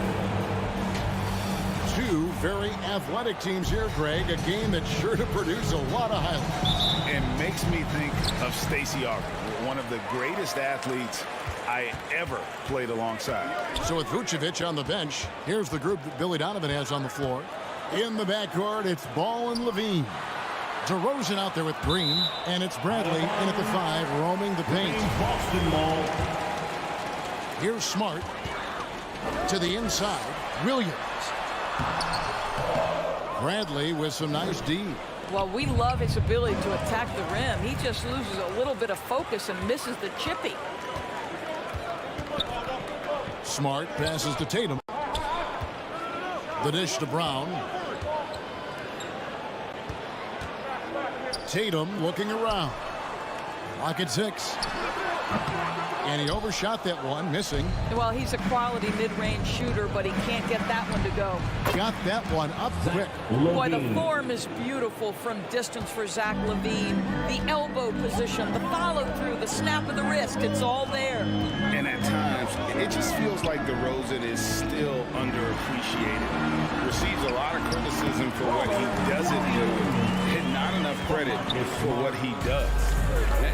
Boston. Two very athletic teams here, Greg. A game that's sure to produce a lot of highlights. And makes me think of Stacey Auger, one of the greatest athletes I ever played alongside. So with Vucevic on the bench, here's the group that Billy Donovan has on the floor. In the backcourt, it's Ball and Levine. DeRozan out there with Green, and it's Bradley in at the 5, roaming the paint. Boston ball. Here's Smart to the inside. Williams. Bradley with some nice D. Well, we love his ability to attack the rim. He just loses a little bit of focus and misses the chippy. Smart passes to Tatum. The dish to Brown. Tatum looking around. Lock at 6. And he overshot that one, missing. Well, he's a quality mid-range shooter, but he can't get that one to go. Got that one up quick. Boy, the form is beautiful from distance for Zach Levine. The elbow position, the follow-through, the snap of the wrist, it's all there. And at times, it just feels like DeRozan is still underappreciated. Receives a lot of criticism for what he doesn't do, and not enough credit for what he does.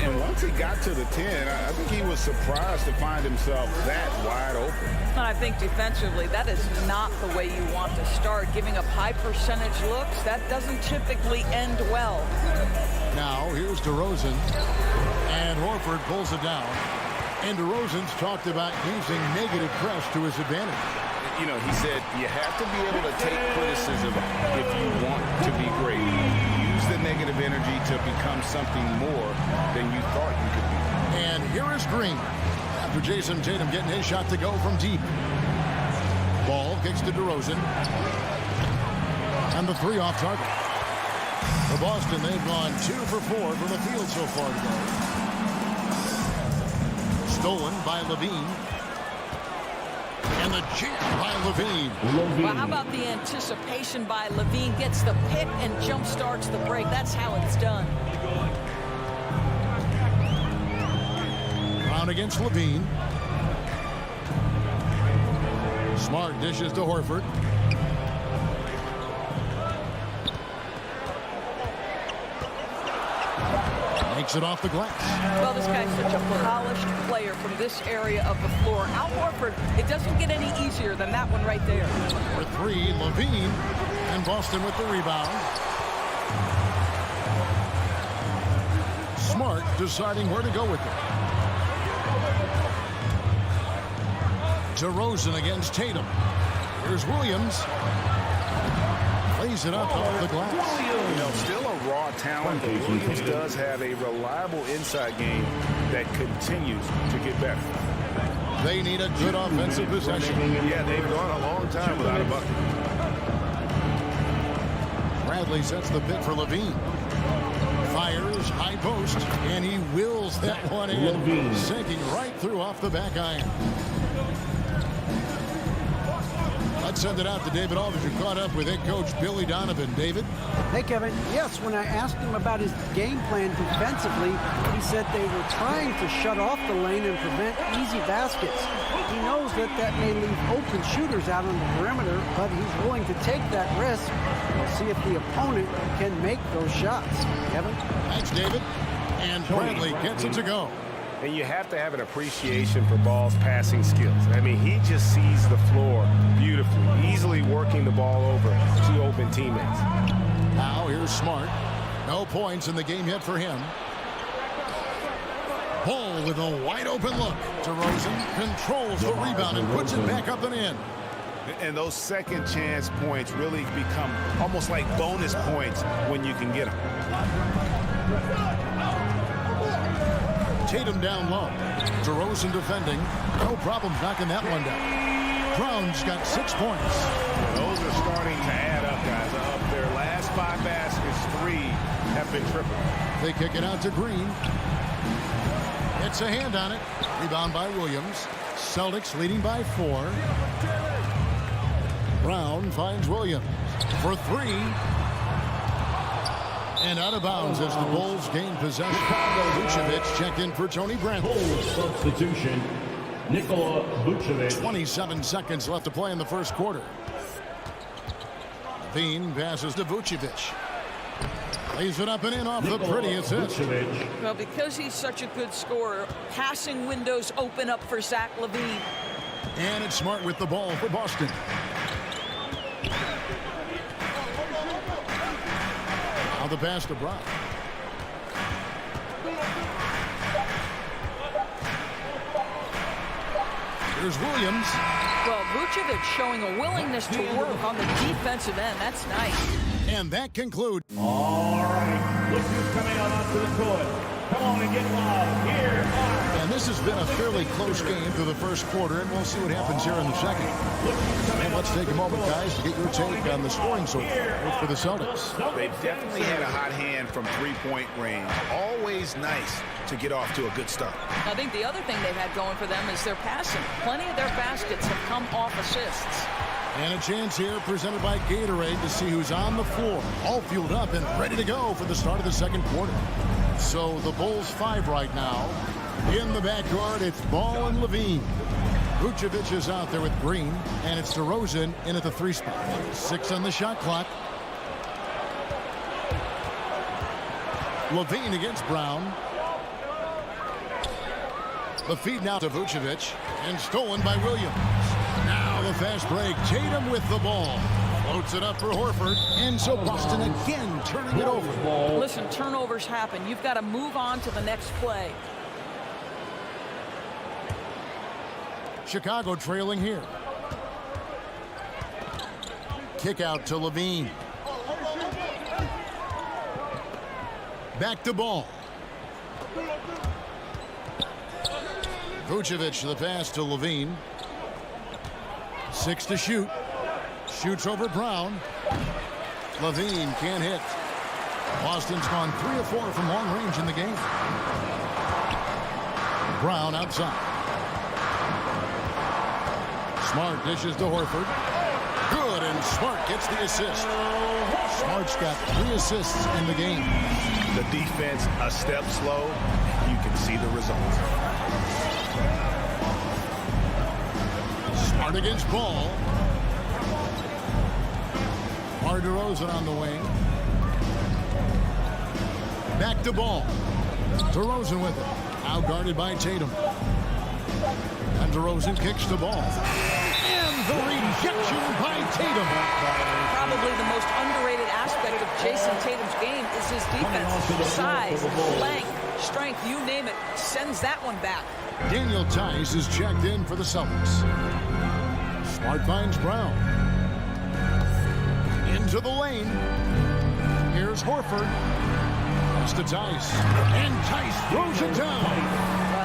And once he got to the 10, I think he was surprised to find himself that wide open. And I think defensively, that is not the way you want to start. Giving up high percentage looks, that doesn't typically end well. Now, here's DeRozan. And Horford pulls it down. And DeRozan's talked about using negative press to his advantage. You know, he said you have to be able to take criticism if you want to be great. Use the negative energy to become something more than you thought you could be. And here is Green. After Jason Tatum getting his shot to go from deep. Ball kicks to DeRozan. And the 3 off target. For Boston, they've gone 2 for 4 from the field so far today. Stolen by Levine. And the jam by Levine. Well, how about the anticipation by Levine? Gets the pick and jump starts the break. That's how it's done. Brown against Levine. Smart dishes to Horford. Makes it off the glass. Well, this guy's such a polished player from this area of the floor. Al Horford, it doesn't get any easier than that one right there. For 3, Levine, and Boston with the rebound. Smart deciding where to go with it. DeRozan against Tatum. Here's Williams. Plays it up off the glass. You know, still a raw talent, but Williams does have a reliable inside game that continues to get better. They need a good offensive possession. Yeah, they've gone a long time without a bucket. Bradley sets the pick for Levine. Fires, high post, and he wills that one in, sinking right through off the back iron. Let's send it out to David Aldridge, who caught up with head coach Billy Donovan. David? Hey, Kevin. Yes, when I asked him about his game plan defensively, he said they were trying to shut off the lane and prevent easy baskets. He knows that that may leave open shooters out on the perimeter, but he's willing to take that risk. We'll see if the opponent can make those shots. Kevin? Thanks, David. And Bradley gets it to go. And you have to have an appreciation for Ball's passing skills. I mean, he just sees the floor beautifully, easily working the ball over to open teammates. Now here's Smart. No points in the game yet for him. Ball with a wide open look. DeRozan controls the rebound and puts it back up and in. And those second chance points really become almost like bonus points when you can get them. Tatum down low. DeRozan defending. No problem knocking that one down. Brown's got 6 points. Those are starting to add up, guys. Of their last 5 baskets, 3 have been triple. They kick it out to Green. It's a hand on it. Rebound by Williams. Celtics leading by 4. Brown finds Williams for 3. And out of bounds as the Bulls gain possession. Vucevic checked in for Tony Bradley. Bulls substitution. Nikola Vucevic. 27 seconds left to play in the first quarter. Levine passes to Vucevic. Lays it up and in off the pretty assist. Well, because he's such a good scorer, passing windows open up for Zach Levine. And it's Smart with the ball for Boston. Now the pass to Brown. Here's Williams. Well, Vucevic showing a willingness to work on the defensive end. That's nice. And that concludes. All right, look who's coming out onto the court. Come on and get loud. Here are. And this has been a fairly close game through the first quarter, and we'll see what happens here in the second. And let's take a moment, guys, to get your take on the scoring so far for the Celtics. They've definitely had a hot hand from three-point range. Always nice to get off to a good start. I think the other thing they've had going for them is their passing. Plenty of their baskets have come off assists. And a chance here presented by Gatorade to see who's on the floor, all fueled up and ready to go for the start of the second quarter. So the Bulls 5 right now. In the backcourt, it's Ball and Levine. Vucevic is out there with Green, and it's DeRozan in at the 3 spot. 6 on the shot clock. Levine against Brown. The feed now to Vucevic, and stolen by Williams. Now the fast break. Tatum with the ball. Floats it up for Horford. And so Boston again turning it over. Listen, turnovers happen. You've got to move on to the next play. Chicago trailing here. Kick out to Levine. Back to Ball. Vucevic the pass to Levine. 6 to shoot. Shoots over Brown. Levine can't hit. Boston's gone 3 of 4 from long range in the game. Brown outside. Smart dishes to Horford. Good, and Smart gets the assist. Smart's got 3 assists in the game. The defense a step slow. You can see the results. Smart against Ball. DeRozan on the wing. Back to Ball. DeRozan with it. Now guarded by Tatum. And DeRozan kicks the ball. And the rejection by Tatum. Probably the most underrated aspect of Jason Tatum's game is his defense. Size, length, strength, you name it, sends that one back. Daniel Tice is checked in for the Celtics. Smart finds Brown. Into the lane. Here's Horford. Pass to Tice. And Tice throws it down.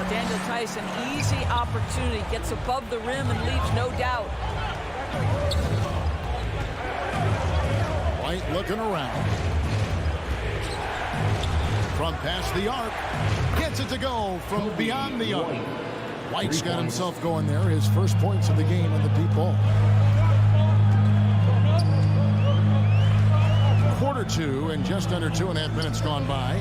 Daniel Tice, an easy opportunity. Gets above the rim and leaves no doubt. White looking around. From past the arc. Gets it to go from beyond the arc. White's got himself going there. His first points of the game in the deep ball. Quarter 2 and just under 2.5 minutes gone by.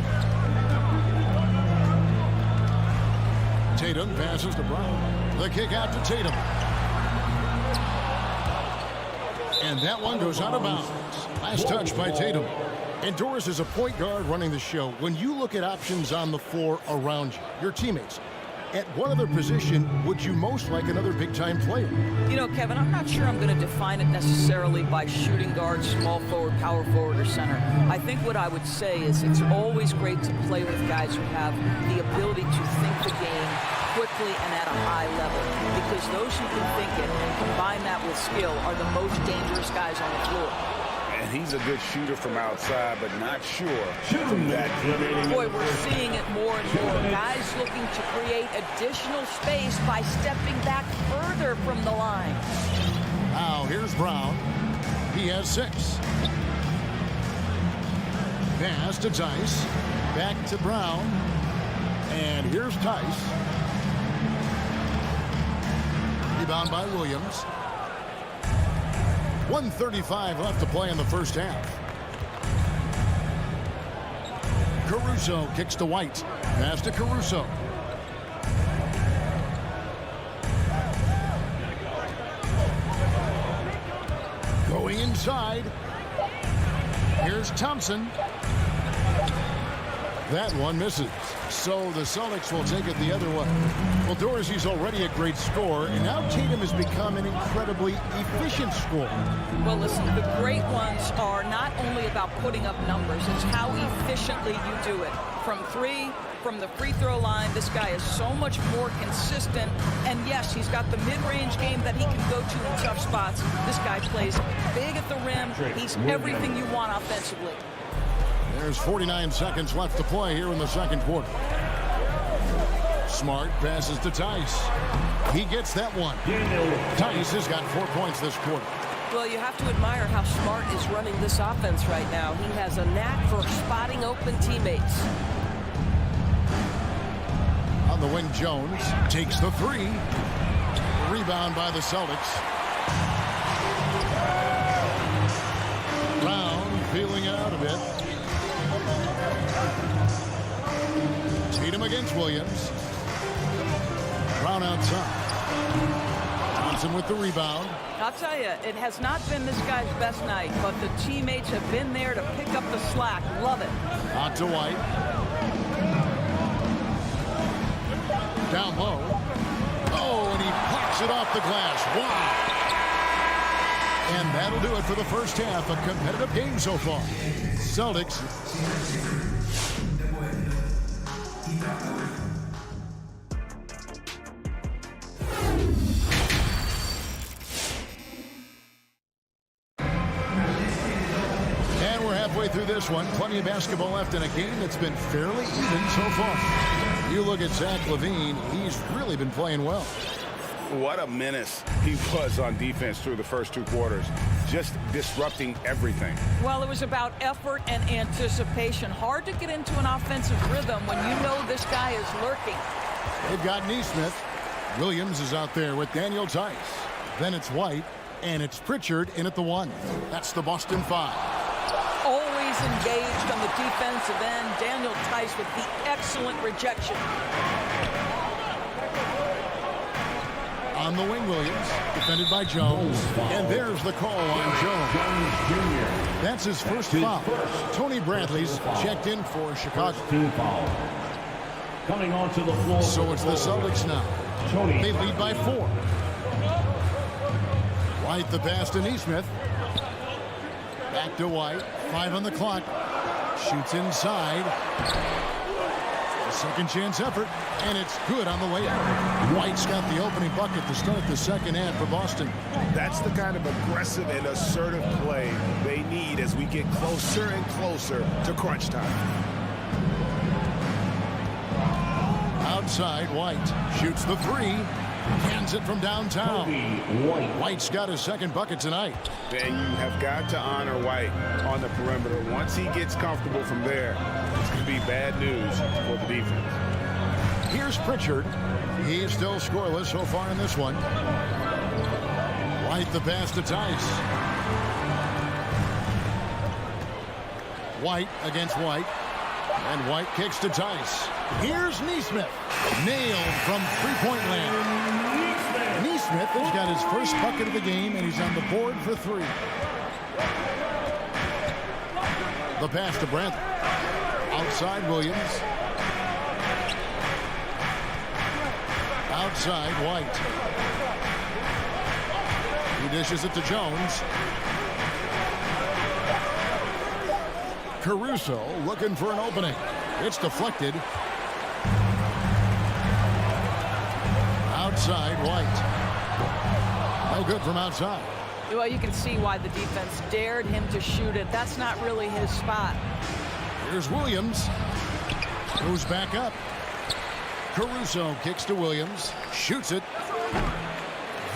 Tatum passes to Brown. The kick out to Tatum. And that one goes out of bounds. Last touch by Tatum. And Doris is a point guard running the show. When you look at options on the floor around you, your teammates, at what other position would you most like another big-time player? You know, Kevin, I'm not sure I'm going to define it necessarily by shooting guard, small forward, power forward, or center. I think what I would say is it's always great to play with guys who have the ability to think the game quickly and at a high level, because those who can think it and combine that with skill are the most dangerous guys on the floor. And he's a good shooter from outside, but not sure from that. Boy, we're seeing it more and more. Guys looking to create additional space by stepping back further from the line. Now, here's Brown. He has 6. Pass to Tice. Back to Brown. And here's Tice. Rebound by Williams. 1:35 left to play in the first half. Caruso kicks to White. Pass to Caruso. inside. Here's Thompson. That one misses. So the Celtics will take it the other way. Well, Dorsey's already a great scorer, and now Tatum has become an incredibly efficient scorer. Well, listen, the great ones are not only about putting up numbers, it's how efficiently you do it. From three, from the free throw line, this guy is so much more consistent. And yes, he's got the mid-range game that he can go to in tough spots. This guy plays big at the rim. He's everything you want offensively. There's 49 seconds left to play here in the second quarter. Smart passes to Tice. He gets that one. Tice has got 4 points this quarter. Well, you have to admire how Smart is running this offense right now. He has a knack for spotting open teammates. On the wing, Jones takes the three. Rebound by the Celtics. Brown feeling out a bit. Tatum against Williams. Brown outside. Thompson with the rebound. I'll tell you, it has not been this guy's best night, but the teammates have been there to pick up the slack. Love it. Out to White. Down low. Oh, and he pops it off the glass. Wow. And that'll do it for the first half. A competitive game so far. Celtics. And we're halfway through this one. Plenty of basketball left in a game that's been fairly even so far. You look at Zach Levine, he's really been playing well. What a menace he was on defense through the first 2 quarters, just disrupting everything. Well, it was about effort and anticipation. Hard to get into an offensive rhythm when you know this guy is lurking. They've got Neesmith. Williams is out there with Daniel Tice. Then it's White, and it's Pritchard in at the 1. That's the Boston 5. Always engaged on the defensive end. Daniel Tice with the excellent rejection. On the wing, Williams, defended by Jones. And there's the call on Jones. That's his first foul. Tony Bradley's checked in for Chicago. Team foul. Coming onto the floor. So it's the Celtics now. They lead by 4. White the pass to Neesmith. Back to White. 5 on the clock. Shoots inside. A second chance effort. And it's good on the way out. White's got the opening bucket to start the second half for Boston. That's the kind of aggressive and assertive play they need as we get closer and closer to crunch time. Outside, White shoots the 3. Cans it from downtown. White's got his second bucket tonight. And you have got to honor White on the perimeter. Once he gets comfortable from there, it's going to be bad news for the defense. Here's Pritchard. He's still scoreless so far in this one. White the pass to Tice. White against White. And White kicks to Tice. Here's Neesmith. Nailed from three-point land. Neesmith has got his first bucket of the game, and he's on the board for 3. The pass to Brandt. Outside Williams. Outside White. He dishes it to Jones. Caruso looking for an opening. It's deflected. Outside White. No good from outside. Well, you can see why the defense dared him to shoot it. That's not really his spot. Here's Williams. Goes back up. Caruso kicks to Williams. Shoots it.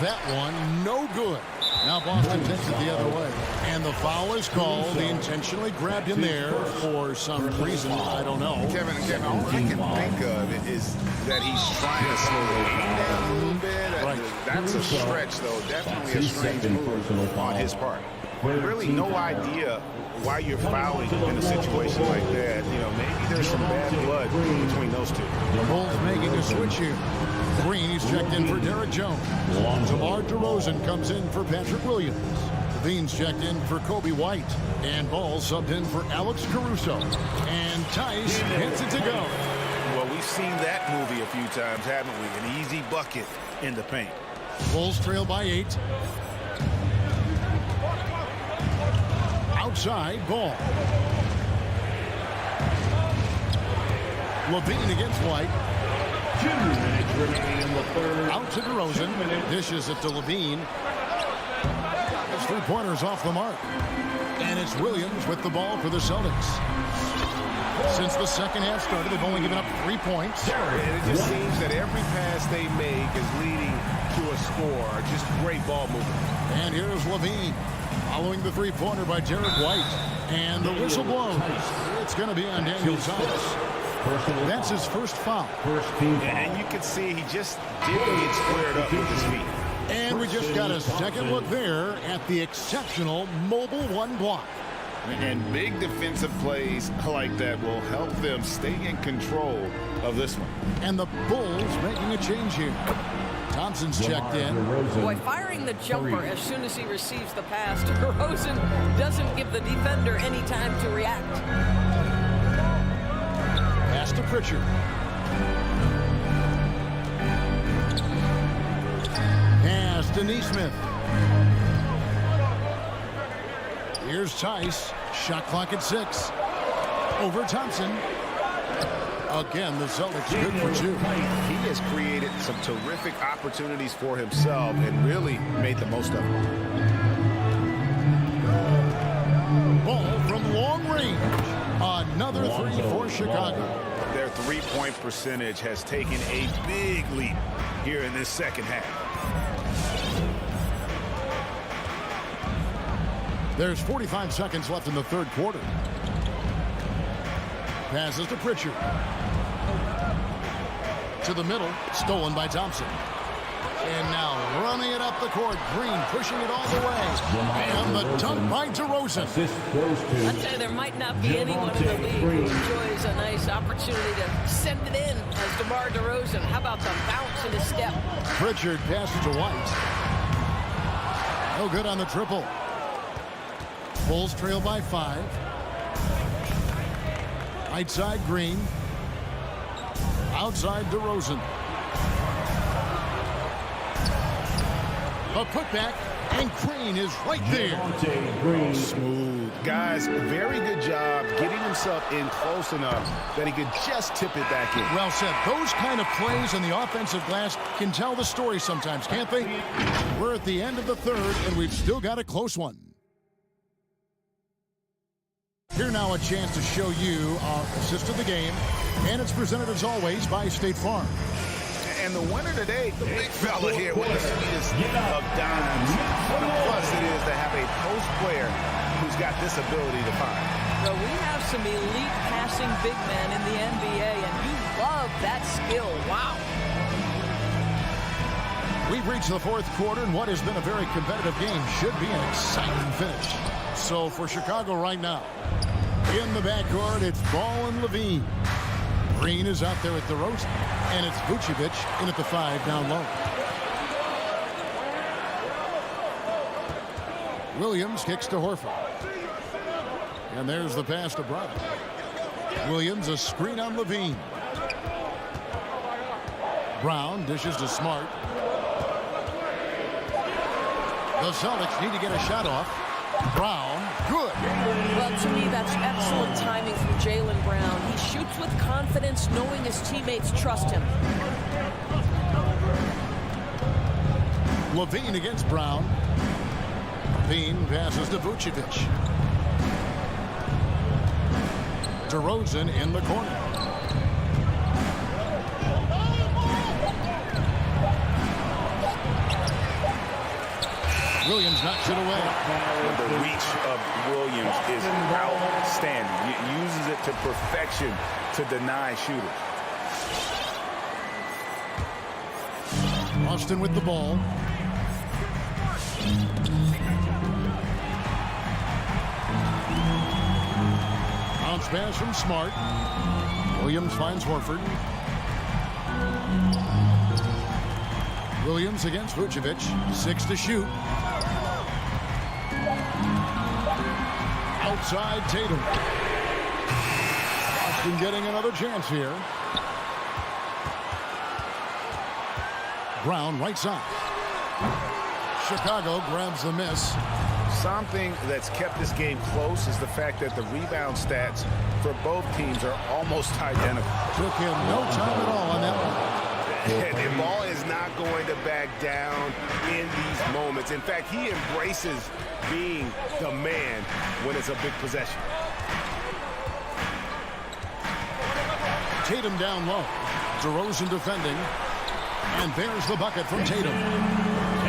That one no good. Now Boston takes it the other way. And the foul is called. They intentionally grabbed him there for some reason. I don't know. Kevin, all I can think of is that he's trying to slow the game down a little bit. Right. That's a stretch, though. Definitely a strange move on his part. Really no idea why you're fouling in a situation like that. You know, maybe there's some bad blood between those two. The Bulls making a switch here. Green, he's checked in for Derek Jones. DeMar DeRozan comes in for Patrick Williams. Levine's checked in for Kobe White. And Ball subbed in for Alex Caruso. And Tice hits it to go. Well, we've seen that movie a few times, haven't we? An easy bucket in the paint. Bulls trail by 8. Outside, Ball. Levine against White. 2 minutes remaining in the third. Out to DeRozan. Dishes it to Levine. His three-pointers off the mark. And it's Williams with the ball for the Celtics. Since the second half started, they've only given up 3 points. And it just seems that every pass they make is leading to a score. Just great ball movement. And here's Levine following the three-pointer by Derek White. And the whistle blows. It's going to be on Daniel Tice. That's his first foul. And you can see he just didn't get squared up with his feet. And we just got a second look there at the exceptional mobile one block. And big defensive plays like that will help them stay in control of this one. And the Bulls making a change here. Thompson's checked in. Boy, firing the jumper as soon as he receives the pass to DeRozan doesn't give the defender any time to react. Pass to Pritchard. Pass to Neesmith. Here's Tice. Shot clock at 6. Over Thompson. Again, the Celtics good for 2. He has created some terrific opportunities for himself and really made the most of them. Ball from long range. Another 3 for Chicago. Their three-point percentage has taken a big leap here in this second half. There's 45 seconds left in the third quarter. Passes to Pritchard. To the middle, stolen by Thompson. And now running it up the court. Green pushing it all the way. And the dunk by DeRozan. I'd say there might not be anyone in the league who enjoys a nice opportunity to send it in as DeMar DeRozan. How about the bounce in his step? Pritchard passes to White. No good on the triple. Bulls trail by 5. Right side, Green. Outside, DeRozan. A putback, and Green is right there. Smooth. Guys, very good job getting himself in close enough that he could just tip it back in. Well said. Those kind of plays in the offensive glass can tell the story sometimes, can't they? We're at the end of the third, and we've still got a close one. Here now a chance to show you our assist of the game, and it's presented as always by State Farm. And the winner today, the big fella here with the sweetest of dimes. What a plus it is to have a post player who's got this ability to find. Well, we have some elite passing big men in the NBA, and you love that skill. Wow. We've reached the fourth quarter, and what has been a very competitive game should be an exciting finish. So for Chicago right now, in the backcourt, it's Ball and Levine. Green is out there at DeRozan, and it's Vucevic in at the 5 down low. Williams kicks to Horford. And there's the pass to Brown. Williams, a screen on Levine. Brown dishes to Smart. The Celtics need to get a shot off. Brown, good. Well, to me, that's excellent timing from Jaylen Brown. He shoots with confidence, knowing his teammates trust him. Levine against Brown. Levine passes to Vucevic. DeRozan in the corner. Williams knocks it away. The reach of Williams is outstanding. He uses it to perfection to deny shooters. Austin with the ball. Bounce pass from Smart. Williams finds Horford. Williams against Vucevic. 6 to shoot. Outside Tatum. Boston getting another chance here. Brown right side. Chicago grabs the miss. Something that's kept this game close is the fact that the rebound stats for both teams are almost identical. Took him no time at all on that one. The ball is not going to back down in these moments. In fact, he embraces being the man when it's a big possession. Tatum down low. DeRozan defending. And there's the bucket from Tatum.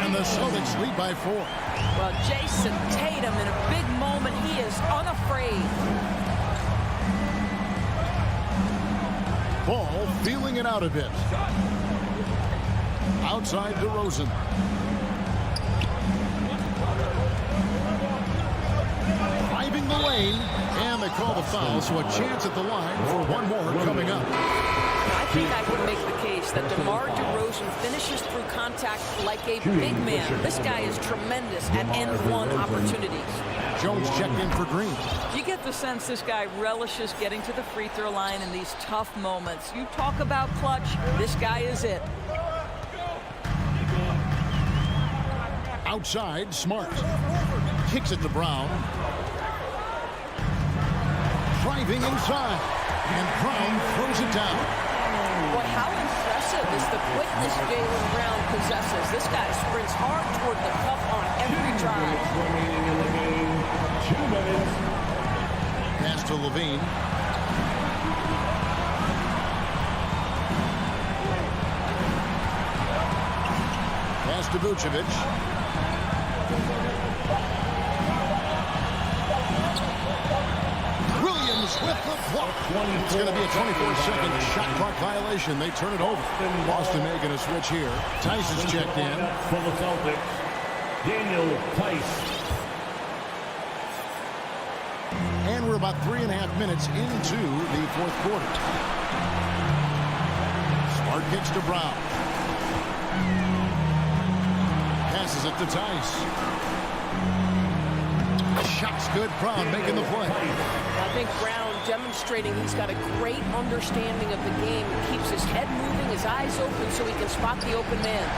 And the Celtics lead by 4. Well, Jason Tatum, in a big moment, he is unafraid. Ball feeling it out a bit. Outside DeRozan. Driving the lane. And they call the foul, so a chance at the line for one more coming up. I think I could make the case that DeMar DeRozan finishes through contact like a big man. This guy is tremendous at end-one opportunities. Jones checked in for Green. You get the sense this guy relishes getting to the free throw line in these tough moments. You talk about clutch, this guy is it. Outside, Smart. Kicks it to Brown. Driving inside. And Brown throws it down. Boy, how impressive is the quickness Jaylen Brown possesses. This guy sprints hard toward the cup on every drive. Remaining in the game, 2 minutes. Pass to Levine. Pass to Vucevic. Williams with the block. It's going to be a 24-second shot clock violation. They turn it over. Boston making a switch here. Tice is checked in. For the Celtics, Daniel Tice. And we're about 3.5 minutes into the fourth quarter. Smart kicks to Brown. Passes it to Tice. Shot's good. Brown making the play. I think Brown demonstrating he's got a great understanding of the game. He keeps his head moving, his eyes open so he can spot the open man.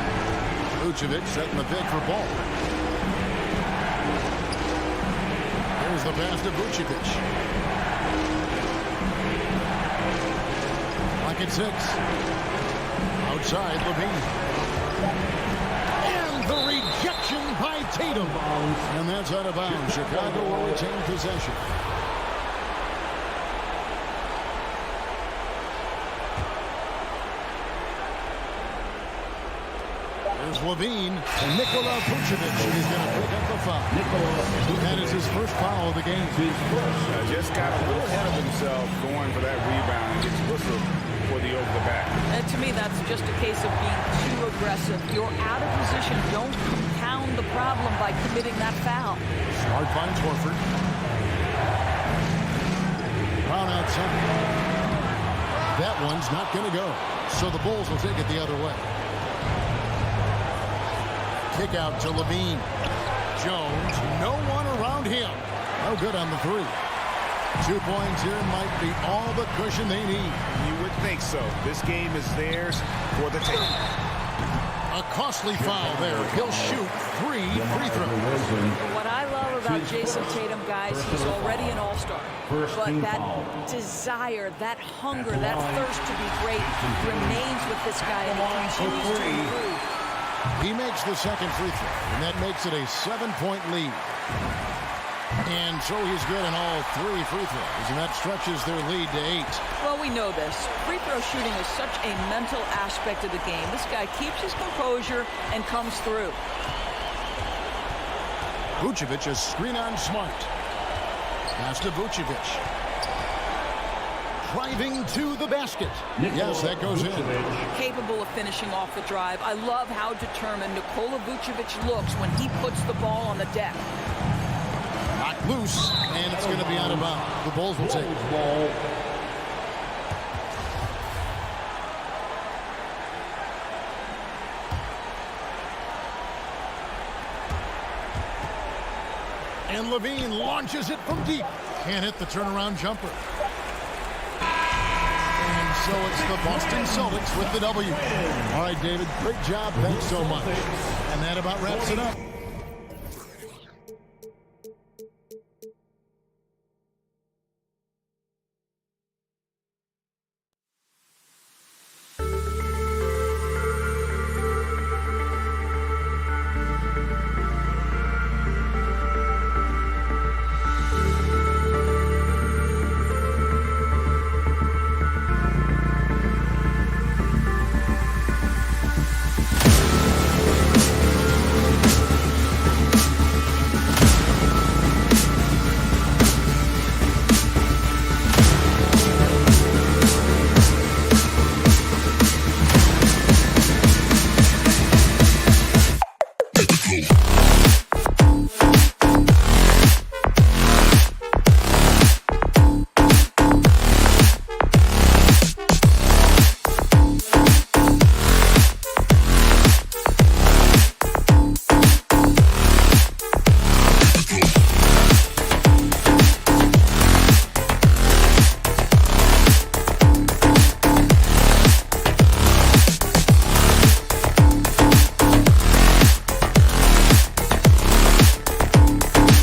Vucevic setting the pick for ball. Here's the pass to Vucevic. Clock at 6. Outside, Levine. And the rejection by Tatum. And that's out of bounds. Chicago will retain possession. There's Levine, and Nikola Vucevic is going to pick up the foul. That is his first foul of the game. Just got a little ahead of himself going for that rebound and gets whistled for the over the back. And to me, that's just a case of being too aggressive. You're out of position. Don't compound the problem by committing that foul. Smart finds Horford. Brown outside. That one's not going to go. So the Bulls will take it the other way. Kick out to Levine. Jones, no one around him. No good on the 3. 2 points here might be all the cushion they need. You would think so. This game is theirs for the taking. A costly foul there. He'll shoot 3 free throws. What I love about Jason Tatum, guys, he's already an all-star. But that desire, that hunger, that thirst to be great remains with this guy, and he continues to improve. He makes the second free throw, and that makes it a 7-point lead. And so he's good in all 3 free throws, and that stretches their lead to 8. Well, we know this. Free throw shooting is such a mental aspect of the game. This guy keeps his composure and comes through. Vucevic is screen on Smart. Pass to Vucevic. Driving to the basket. Yes, that goes in. Capable of finishing off the drive. I love how determined Nikola Vucevic looks when he puts the ball on the deck. Knocked loose, and it's going to be out of bounds. The Bulls will take the ball. And Levine launches it from deep. Can't hit the turnaround jumper. And so it's the Boston Celtics with the W. All right, David, great job. Thanks so much. And that about wraps it up.